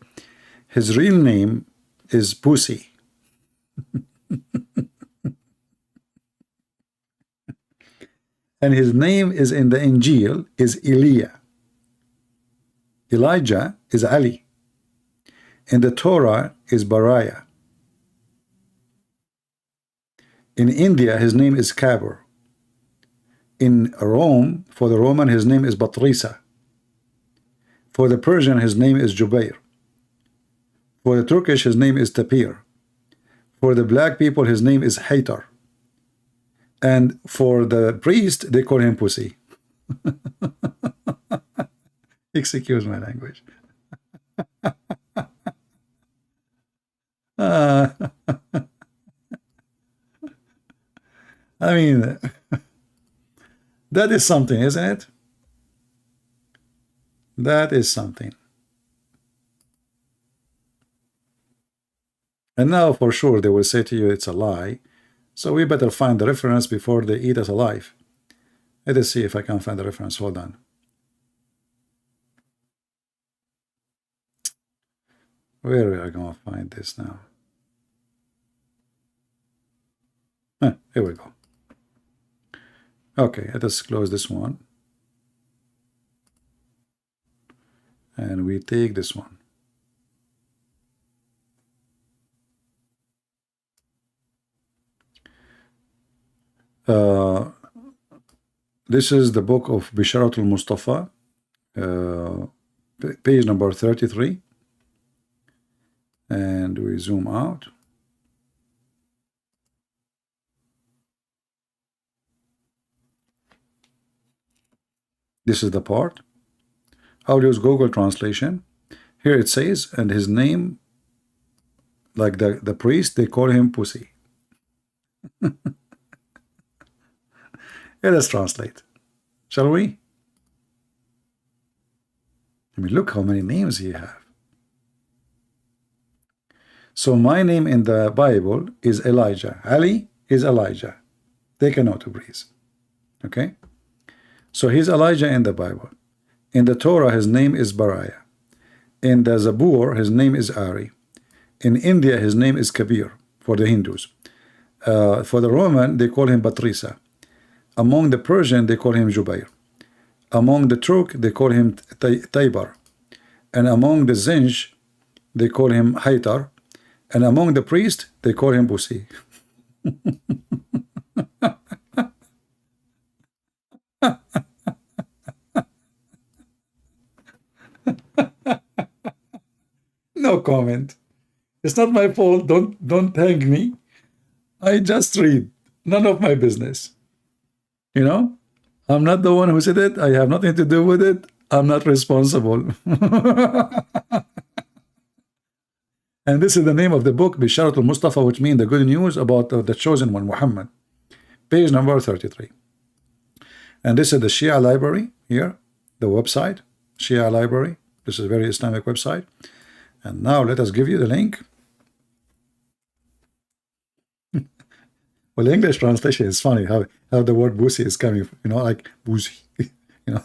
His real name is Pussy. And his name is in the Injil is Elijah. Elijah is Ali. In the Torah is Bariah. In India, his name is Kabur. In Rome, for the Roman, his name is Batrisa. For the Persian, his name is Jubair. For the Turkish, his name is Tapir. For the black people, his name is Haytar. And for the priest, they call him Pussy. Excuse my language. I mean, that is something, isn't it? That is something. And now for sure they will say to you it's a lie. So we better find the reference before they eat us alive. Let us see if I can find the reference. Hold on. Where are we going to find this now? Here we go. Okay, let us close this one. And we take this one. This is the book of Bisharatul Mustafa, page number 33. and we zoom out. This is the part. I'll use Google translation. Here it says, and his name, like the priest, they call him Pussy. Yeah, let's translate. Shall we? I mean, look how many names he have. So my name in the Bible is Elijah. Ali is Elijah. Take a note, please. Okay? So he's Elijah in the Bible. In the Torah, his name is Bariah. In the Zabur, his name is Ari. In India, his name is Kabir for the Hindus. For the Roman, they call him Batrisa. Among the Persian, they call him Jubair. Among the Turk, they call him Taybar. And among the Zinj, they call him Haytar. And among the priest, they call him Busi. No comment. It's not my fault. Don't hang me. I just read. None of my business. You know? I'm not the one who said it. I have nothing to do with it. I'm not responsible. And this is the name of the book, Bisharatul Mustafa, which means the good news about the chosen one, Muhammad. Page number 33. And this is the Shia library here, the website, Shia library. This is a very Islamic website. And now let us give you the link. Well, the English translation is funny how the word Busi is coming, you know, like Busi, you know.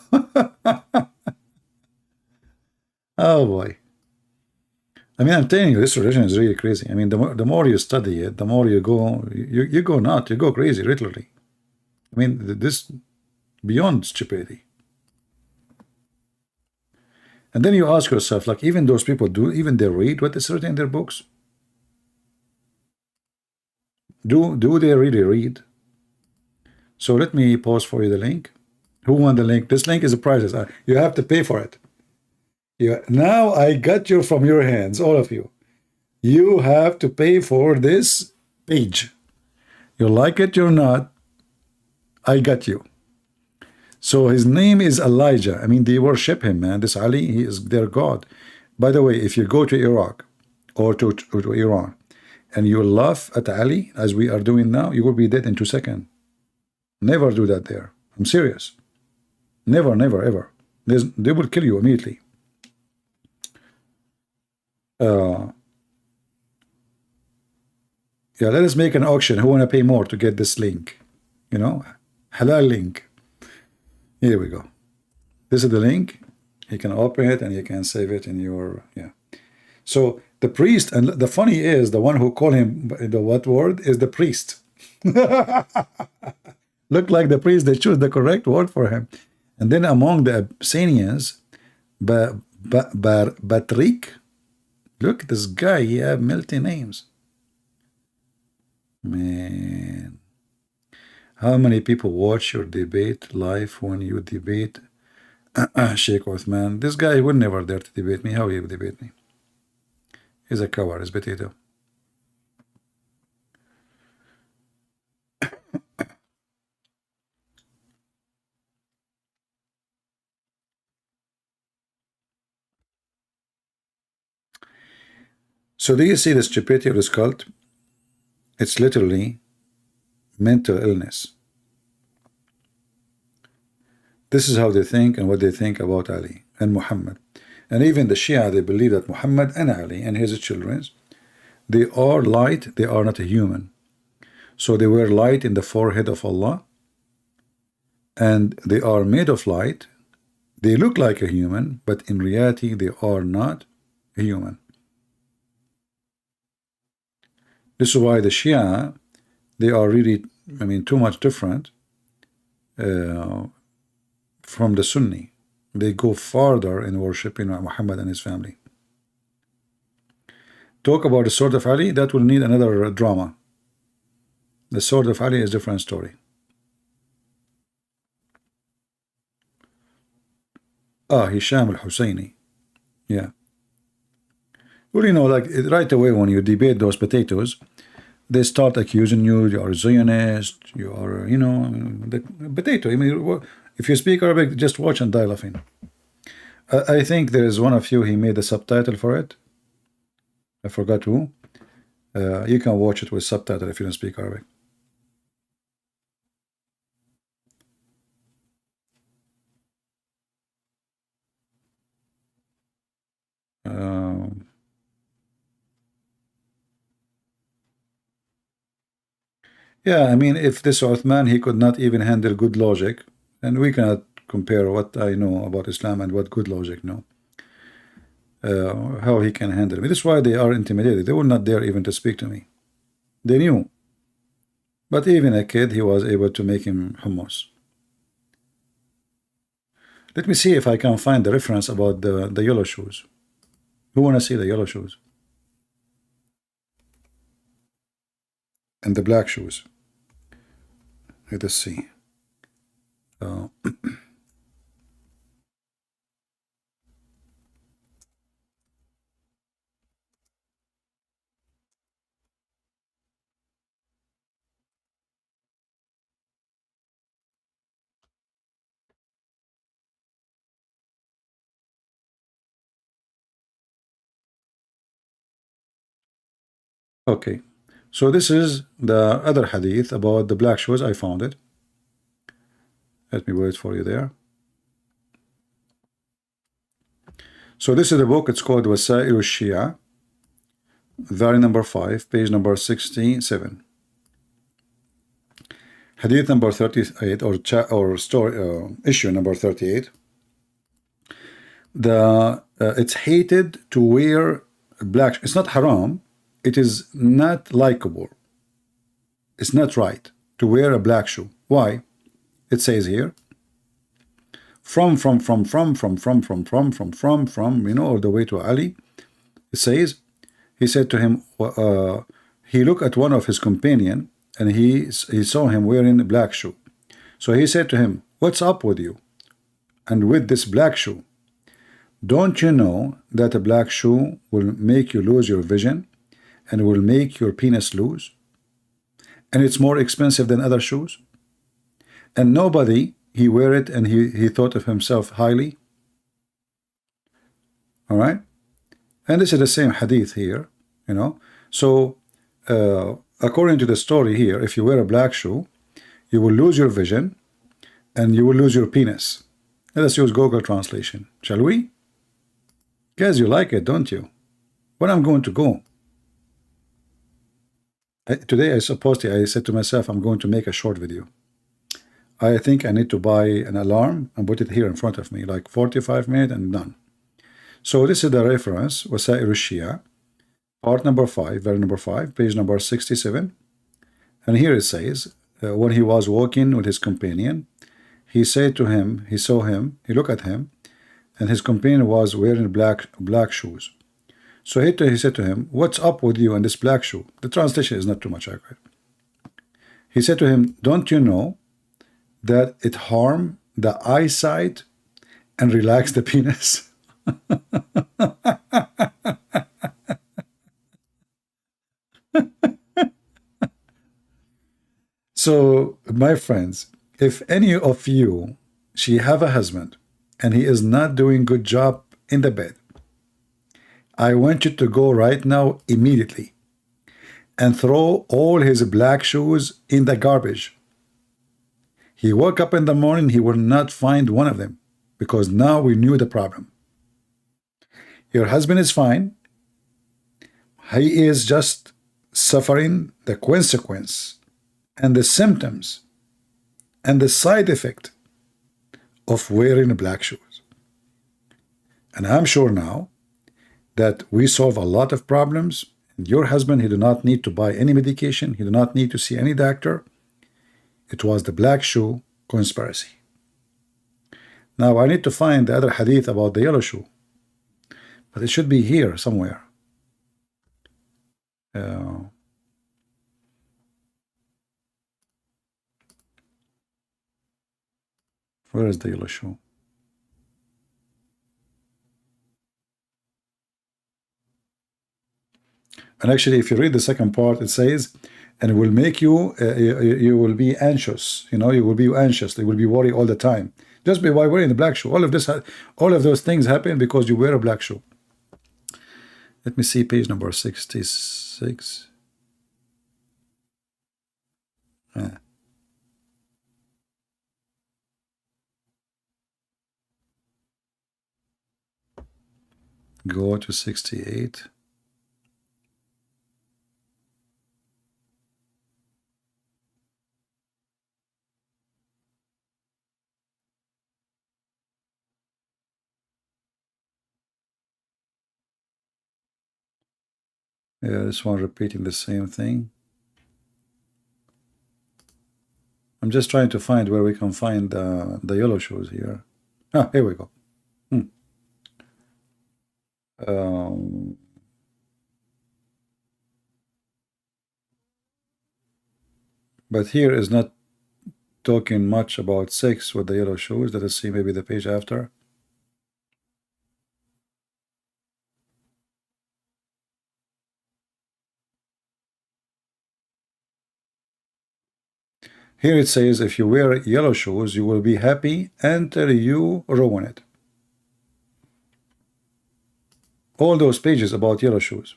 Oh boy. I mean, I'm telling you, this religion is really crazy. I mean, the more you study it, the more you go nuts, you go crazy, literally. I mean, this beyond stupidity. And then you ask yourself, like, even those people even they read what is written in their books? Do they really read? So let me pause for you the link. Who won the link? This link is a prize. You have to pay for it. Now I got you from your hands, all of you. You have to pay for this page. You like it or not, I got you. So his name is Elijah. I mean, they worship him, man. This Ali, he is their God. By the way, if you go to Iraq or to Iran and you laugh at Ali, as we are doing now, you will be dead in 2 seconds. Never do that there. I'm serious. Never, never, ever. They will kill you immediately. Yeah, let us make an auction. Who want to pay more to get this link? You know, halal link. Here we go. This is the link. You can open it and you can save it in your, yeah. So the priest, and the funny is, the one who called him the what word is the priest. Look like the priest, they choose the correct word for him. And then among the Abyssinians, Batrik, look, this guy, he have multi names. Man. How many people watch your debate live when you debate Sheikh Uthman? This guy would never dare to debate me. How he would debate me? He's a coward, he's potato. So do you see the stupidity of this cult? It's literally mental illness. This is how they think and what they think about Ali and Muhammad. And even the Shia, they believe that Muhammad and Ali and his children, they are light, they are not a human. So they were light in the forehead of Allah, and they are made of light. They look like a human, but in reality they are not a human. This is why the Shia, they are really, I mean, too much different from the Sunni. They go farther in worshiping Muhammad and his family. Talk about the sword of Ali, that will need another drama. The sword of Ali is a different story. Hisham al-Husayni. Yeah. Well, you know, like right away when you debate those potatoes, they start accusing you. You are a Zionist. You are, you know, the potato. I mean, if you speak Arabic, just watch and die laughing. I think there is one of you. He made a subtitle for it. I forgot who. You can watch it with subtitle if you don't speak Arabic. Yeah, I mean, if this Uthman, he could not even handle good logic, and we cannot compare what I know about Islam and what good logic know. How he can handle me. This is why they are intimidated. They will not dare even to speak to me. They knew. But even a kid, he was able to make him hummus. Let me see if I can find the reference about the yellow shoes. Who want to see the yellow shoes? And the black shoes. Let us see. Okay, so this is the other hadith about the black shoes. I found it. Let me wait for you there. So this is the book. It's called Wasa'il al-Shia, volume number 5, page number 67. Hadith number 38, or story, issue number 38. It's hated to wear black. It's not haram. It is not likable. It's not right to wear a black shoe. Why? It says here, from, you know, all the way to Ali. It says, he said to him, he looked at one of his companion, and he saw him wearing a black shoe. So he said to him, what's up with you and with this black shoe? Don't you know that a black shoe will make you lose your vision and will make your penis loose? And it's more expensive than other shoes? And nobody, he wear it and he thought of himself highly. All right? And this is the same hadith here, you know. So, according to the story here, if you wear a black shoe, you will lose your vision and you will lose your penis. Let us use Google translation, shall we? Guys, you like it, don't you? When I'm going to go? Today, I said to myself, I'm going to make a short video. I think I need to buy an alarm and put it here in front of me, like 45 minutes and done. So this is the reference, Wasa'il al-Shia, part number 5, volume number 5, page number 67. And here it says, when he was walking with his companion, he said to him, he saw him, he looked at him, and his companion was wearing black shoes. So he said to him, what's up with you and this black shoe? The translation is not too much accurate. He said to him, don't you know that it harm the eyesight and relax the penis? So, my friends, if any of you, she have a husband and he is not doing good job in the bed, I want you to go right now immediately and throw all his black shoes in the garbage. He woke up in the morning, he will not find one of them because now we knew the problem. Your husband is fine. He is just suffering the consequence and the symptoms and the side effect of wearing black shoes. And I'm sure now that we solve a lot of problems. And your husband, he do not need to buy any medication. He do not need to see any doctor. It was the black shoe conspiracy. Now I need to find the other hadith about the yellow shoe, but it should be here somewhere. Where is the yellow shoe? And actually, if you read the second part, it says, and it will make you, you will be anxious. You know, you will be anxious. You will be worried all the time. Just by wearing the black shoe. All of this, all of those things happen because you wear a black shoe. Let me see page number 66. Go to 68. Yeah, this one repeating the same thing. I'm just trying to find where we can find the yellow shoes here. Ah, here we go. But here is not talking much about 6 with the yellow shoes. Let us see maybe the page after. Here it says, if you wear yellow shoes, you will be happy until you ruin it. All those pages about yellow shoes.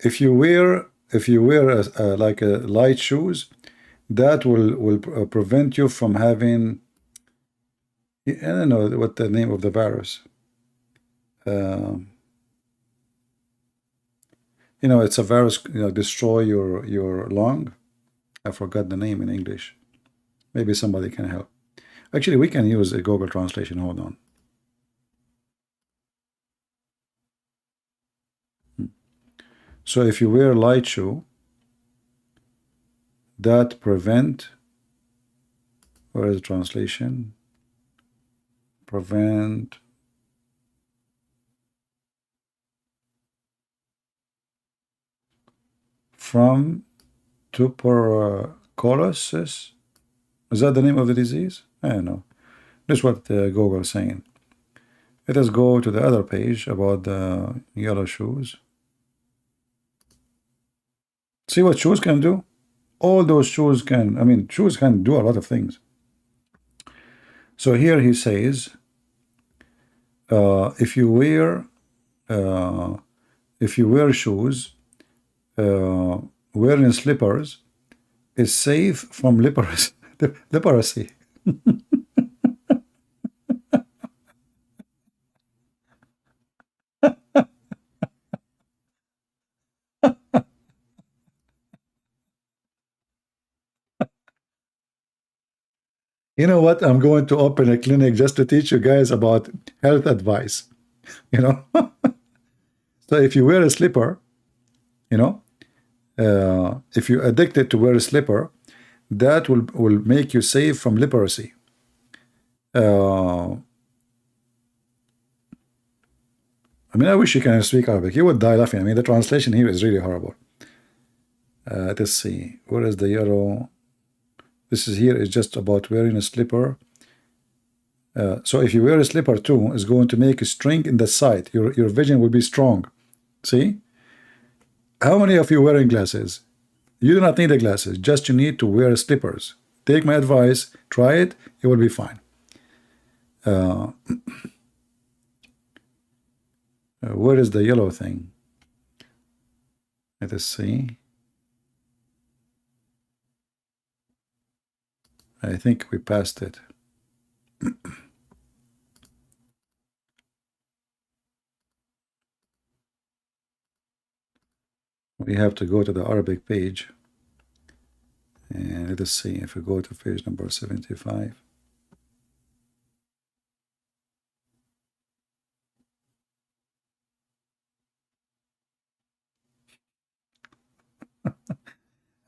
If you wear like a light shoes, that will prevent you from having, I don't know what the name of the virus. You know, it's a virus, you know, destroy your lung. I forgot the name in English. Maybe somebody can help. Actually, we can use a Google translation. Hold on. So if you wear light shoe, that prevent, where is the translation? Prevent from tuberculosis. Is that the name of the disease? I don't know. This is what Google is saying. Let us go to the other page about the yellow shoes. See what shoes can do? All those shoes can, I mean, shoes can do a lot of things. So here he says, if you wear shoes, wearing slippers is safe from leprosy. You know what? I'm going to open a clinic just to teach you guys about health advice. You know, so if you wear a slipper, you know, if you're addicted to wear a slipper, that will make you safe from leprosy. I mean, I wish you can speak Arabic. You would die laughing. I mean, the translation here is really horrible. Let's see. Where is the yellow? This is here is just about wearing a slipper. So if you wear a slipper too, it's going to make a strength in the sight. Your vision will be strong. See? How many of you are wearing glasses? You do not need the glasses. Just you need to wear slippers. Take my advice. Try it. It will be fine. Where is the yellow thing? Let us see. I think we passed it. We have to go to the Arabic page. And let us see if we go to page number 75.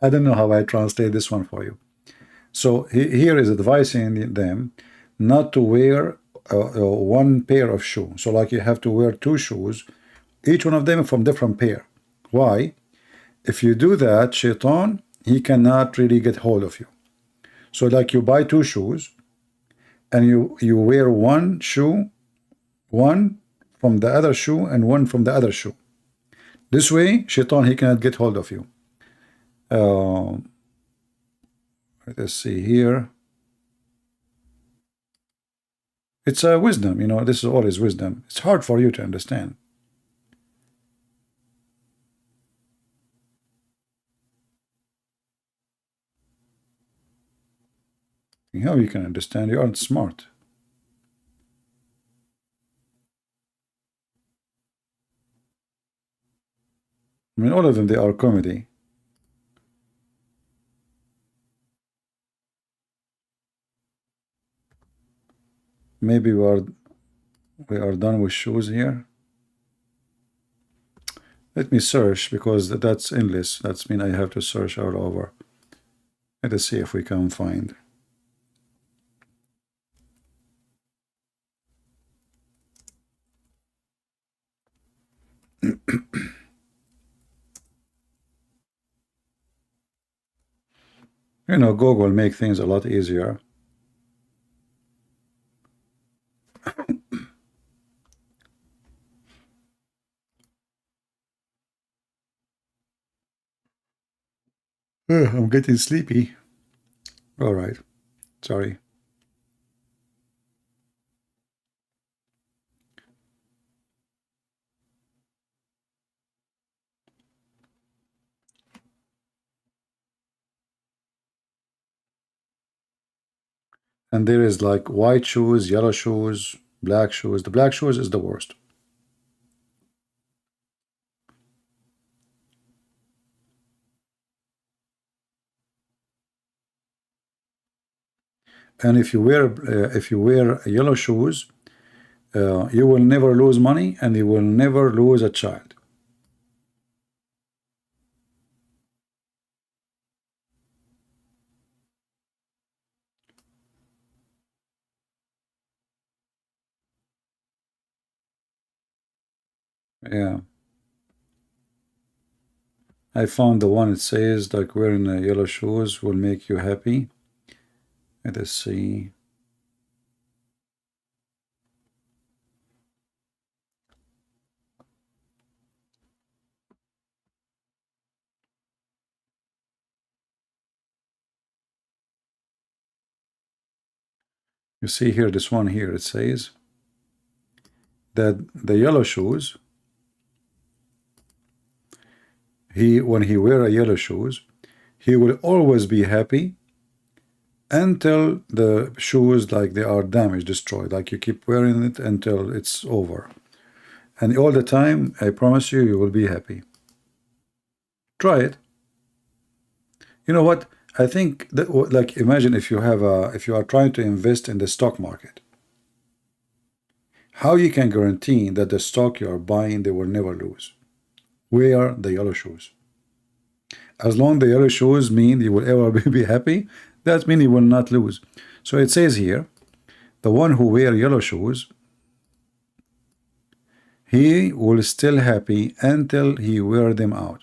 I don't know how I translate this one for you. So here is advising them not to wear one pair of shoes. So like you have to wear 2 shoes, each one of them from different pair. Why? If you do that, Shaitan, he cannot really get hold of you. So like you buy two shoes and you wear one shoe, one from the other shoe and one from the other shoe. This way, Shaitan, he cannot get hold of you. Let's see here. It's a wisdom, you know, this is always wisdom. It's hard for you to understand. How you can understand? You aren't smart. I mean, all of them, they are comedy. Maybe we are done with shoes here. Let me search, because that's endless. That's mean I have to search all over. Let us see if we can find. You know, Google make things a lot easier. I'm getting sleepy. All right. Sorry. And there is like white shoes, yellow shoes, black shoes. The black shoes is the worst. And if you wear yellow shoes, you will never lose money and you will never lose a child. Yeah. I found the one. It says like wearing yellow shoes will make you happy. Let us see. You see here, this one here, it says that the yellow shoes, when he wear a yellow shoes, he will always be happy until the shoes, like they are damaged, destroyed, like you keep wearing it until it's over. And all the time, I promise you, you will be happy. Try it. You know what? I think that, like, imagine if you are trying to invest in the stock market. How you can guarantee that the stock you are buying, they will never lose? Wear the yellow shoes. As long as the yellow shoes mean you will ever be happy, that means you will not lose. So it says here, the one who wear yellow shoes, he will still happy until he wear them out.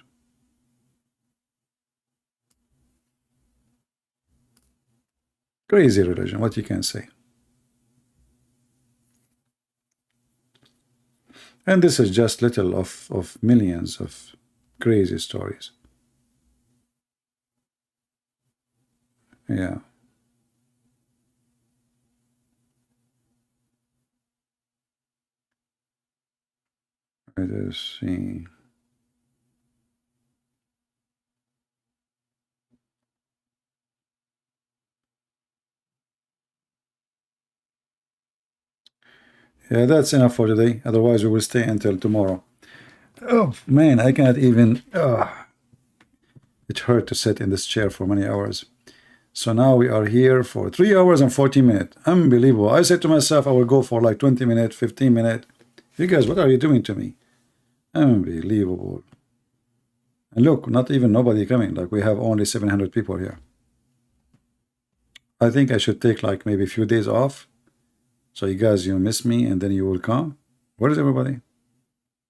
Crazy religion, what you can say. And this is just little of millions of crazy stories. Yeah. Let us see. Yeah, that's enough for today. Otherwise, we will stay until tomorrow. Oh, man, I cannot even... it hurt to sit in this chair for many hours. So now we are here for 3 hours and 40 minutes. Unbelievable. I said to myself, I will go for like 20 minutes, 15 minutes. You guys, what are you doing to me? Unbelievable. And look, not even nobody coming. Like, we have only 700 people here. I think I should take like maybe a few days off. So you guys, you miss me and then you will come. Where is everybody?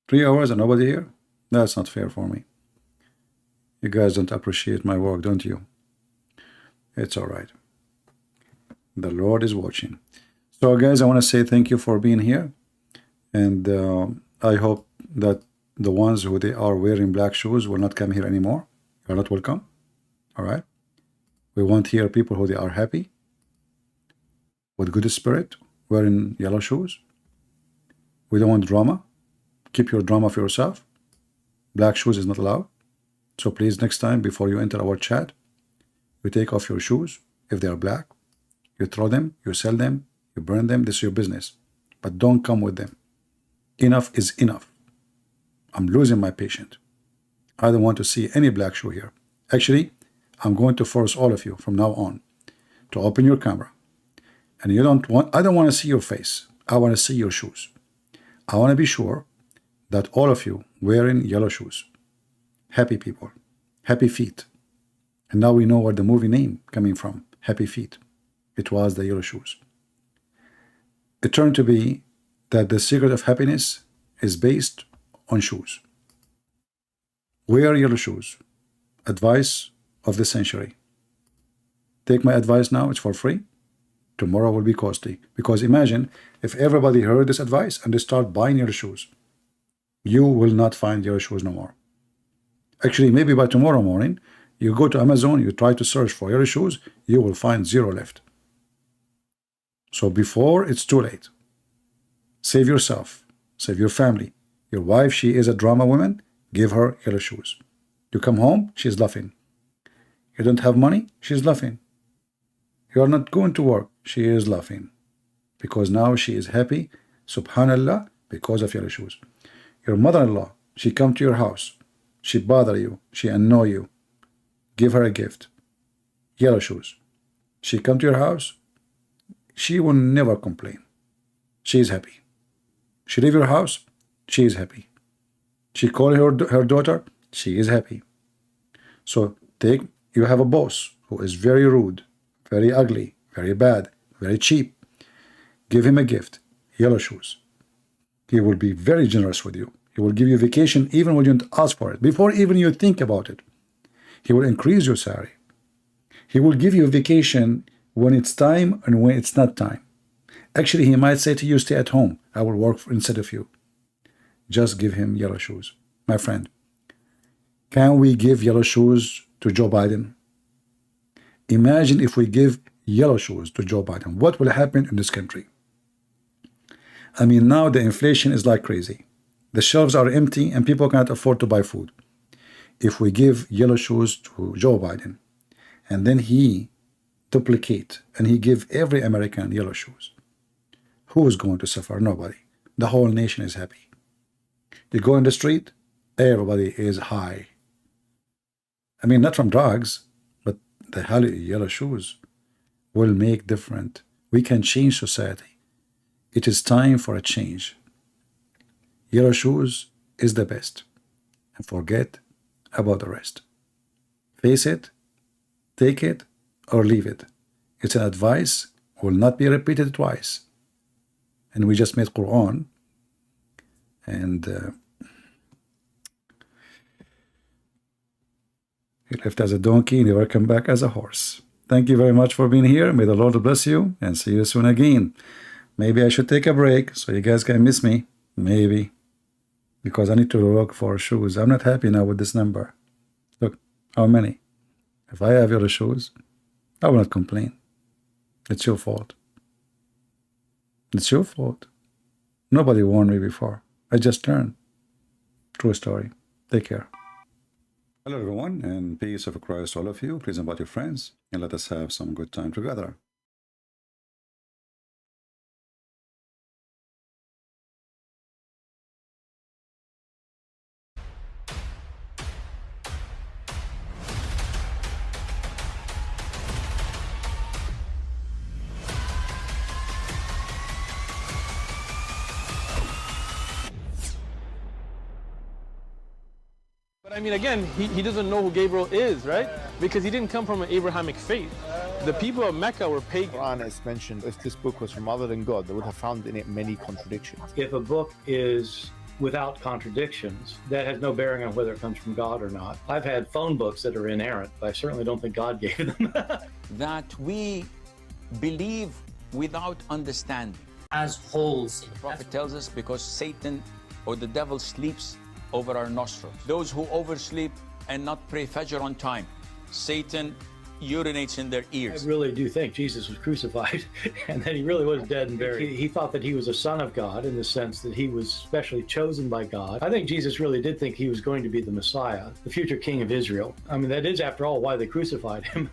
3 hours and nobody here? That's not fair for me. You guys don't appreciate my work, don't you? It's all right. The Lord is watching. So guys, I want to say thank you for being here. And I hope that the ones who they are wearing black shoes will not come here anymore. You're not welcome. All right. We want here people who they are happy, with good spirit, wearing yellow shoes. We don't want drama. Keep your drama for yourself. Black shoes is not allowed. So please, next time before you enter our chat, you take off your shoes if they are black. You throw them, you sell them, you burn them. This is your business. But don't come with them. Enough is enough. I'm losing my patience. I don't want to see any black shoe here. Actually, I'm going to force all of you from now on to open your camera. And I don't want to see your face. I want to see your shoes. I want to be sure that all of you wearing yellow shoes. Happy people. Happy feet. And now we know where the movie name coming from. Happy feet. It was the yellow shoes. It turned to be that the secret of happiness is based on shoes. Wear yellow shoes. Advice of the century. Take my advice now, it's for free. Tomorrow will be costly. Because imagine if everybody heard this advice and they start buying yellow shoes. You will not find yellow shoes no more. Actually, maybe by tomorrow morning, you go to Amazon, you try to search for yellow shoes, you will find 0 left. So before it's too late, save yourself, save your family. Your wife, she is a drama woman, give her yellow shoes. You come home, she's laughing. You don't have money, she's laughing. You are not going to work, she is laughing. Because now she is happy, subhanallah, because of yellow shoes. Your mother-in-law, she come to your house, she bother you, she annoy you. Give her a gift. Yellow shoes. She come to your house, she will never complain. She is happy. She leave your house, she is happy. She call her daughter, she is happy. So you have a boss who is very rude, very ugly, very bad, very cheap. Give him a gift, yellow shoes. He will be very generous with you. He will give you vacation even when you don't ask for it. Before even you think about it. He will increase your salary. He will give you a vacation when it's time and when it's not time. Actually, he might say to you, stay at home. I will work instead of you. Just give him yellow shoes. My friend, can we give yellow shoes to Joe Biden? Imagine if we give yellow shoes to Joe Biden. What will happen in this country? I mean, now the inflation is like crazy. The shelves are empty and people cannot afford to buy food. If we give yellow shoes to Joe Biden and then he duplicate and he give every American yellow shoes, who is going to suffer? Nobody. The whole nation is happy. You go in the street, everybody is high. I mean, not from drugs, but the yellow shoes will make different. We can change society. It is time for a change. Yellow shoes is the best. And forget about the rest. Face it, take it, or leave it. It's an advice, will not be repeated twice. And we just made Quran. And he left as a donkey, never come back as a horse. Thank you very much for being here. May the Lord bless you and see you soon again. Maybe I should take a break so you guys can miss me. Maybe. Because I need to look for shoes. I'm not happy now with this number. Look, how many? If I have your shoes, I will not complain. It's your fault. It's your fault. Nobody warned me before. I just turned. True story. Take care. Hello everyone, and peace of Christ all of you. Please invite your friends and let us have some good time together. But I mean, again, he doesn't know who Gabriel is, right? Because he didn't come from an Abrahamic faith. The people of Mecca were pagan. Quran is mentioned. If this book was from other than God, they would have found in it many contradictions. If a book is without contradictions, that has no bearing on whether it comes from God or not. I've had phone books that are inerrant, but I certainly don't think God gave them. That we believe without understanding. As wholes. The Prophet tells us because Satan or the devil sleeps over our nostrils. Those who oversleep and not pray Fajr on time, Satan urinates in their ears. I really do think Jesus was crucified and that he really was dead and buried. He thought that he was a son of God in the sense that he was specially chosen by God. I think Jesus really did think he was going to be the Messiah, the future king of Israel. I mean, that is, after all, why they crucified him.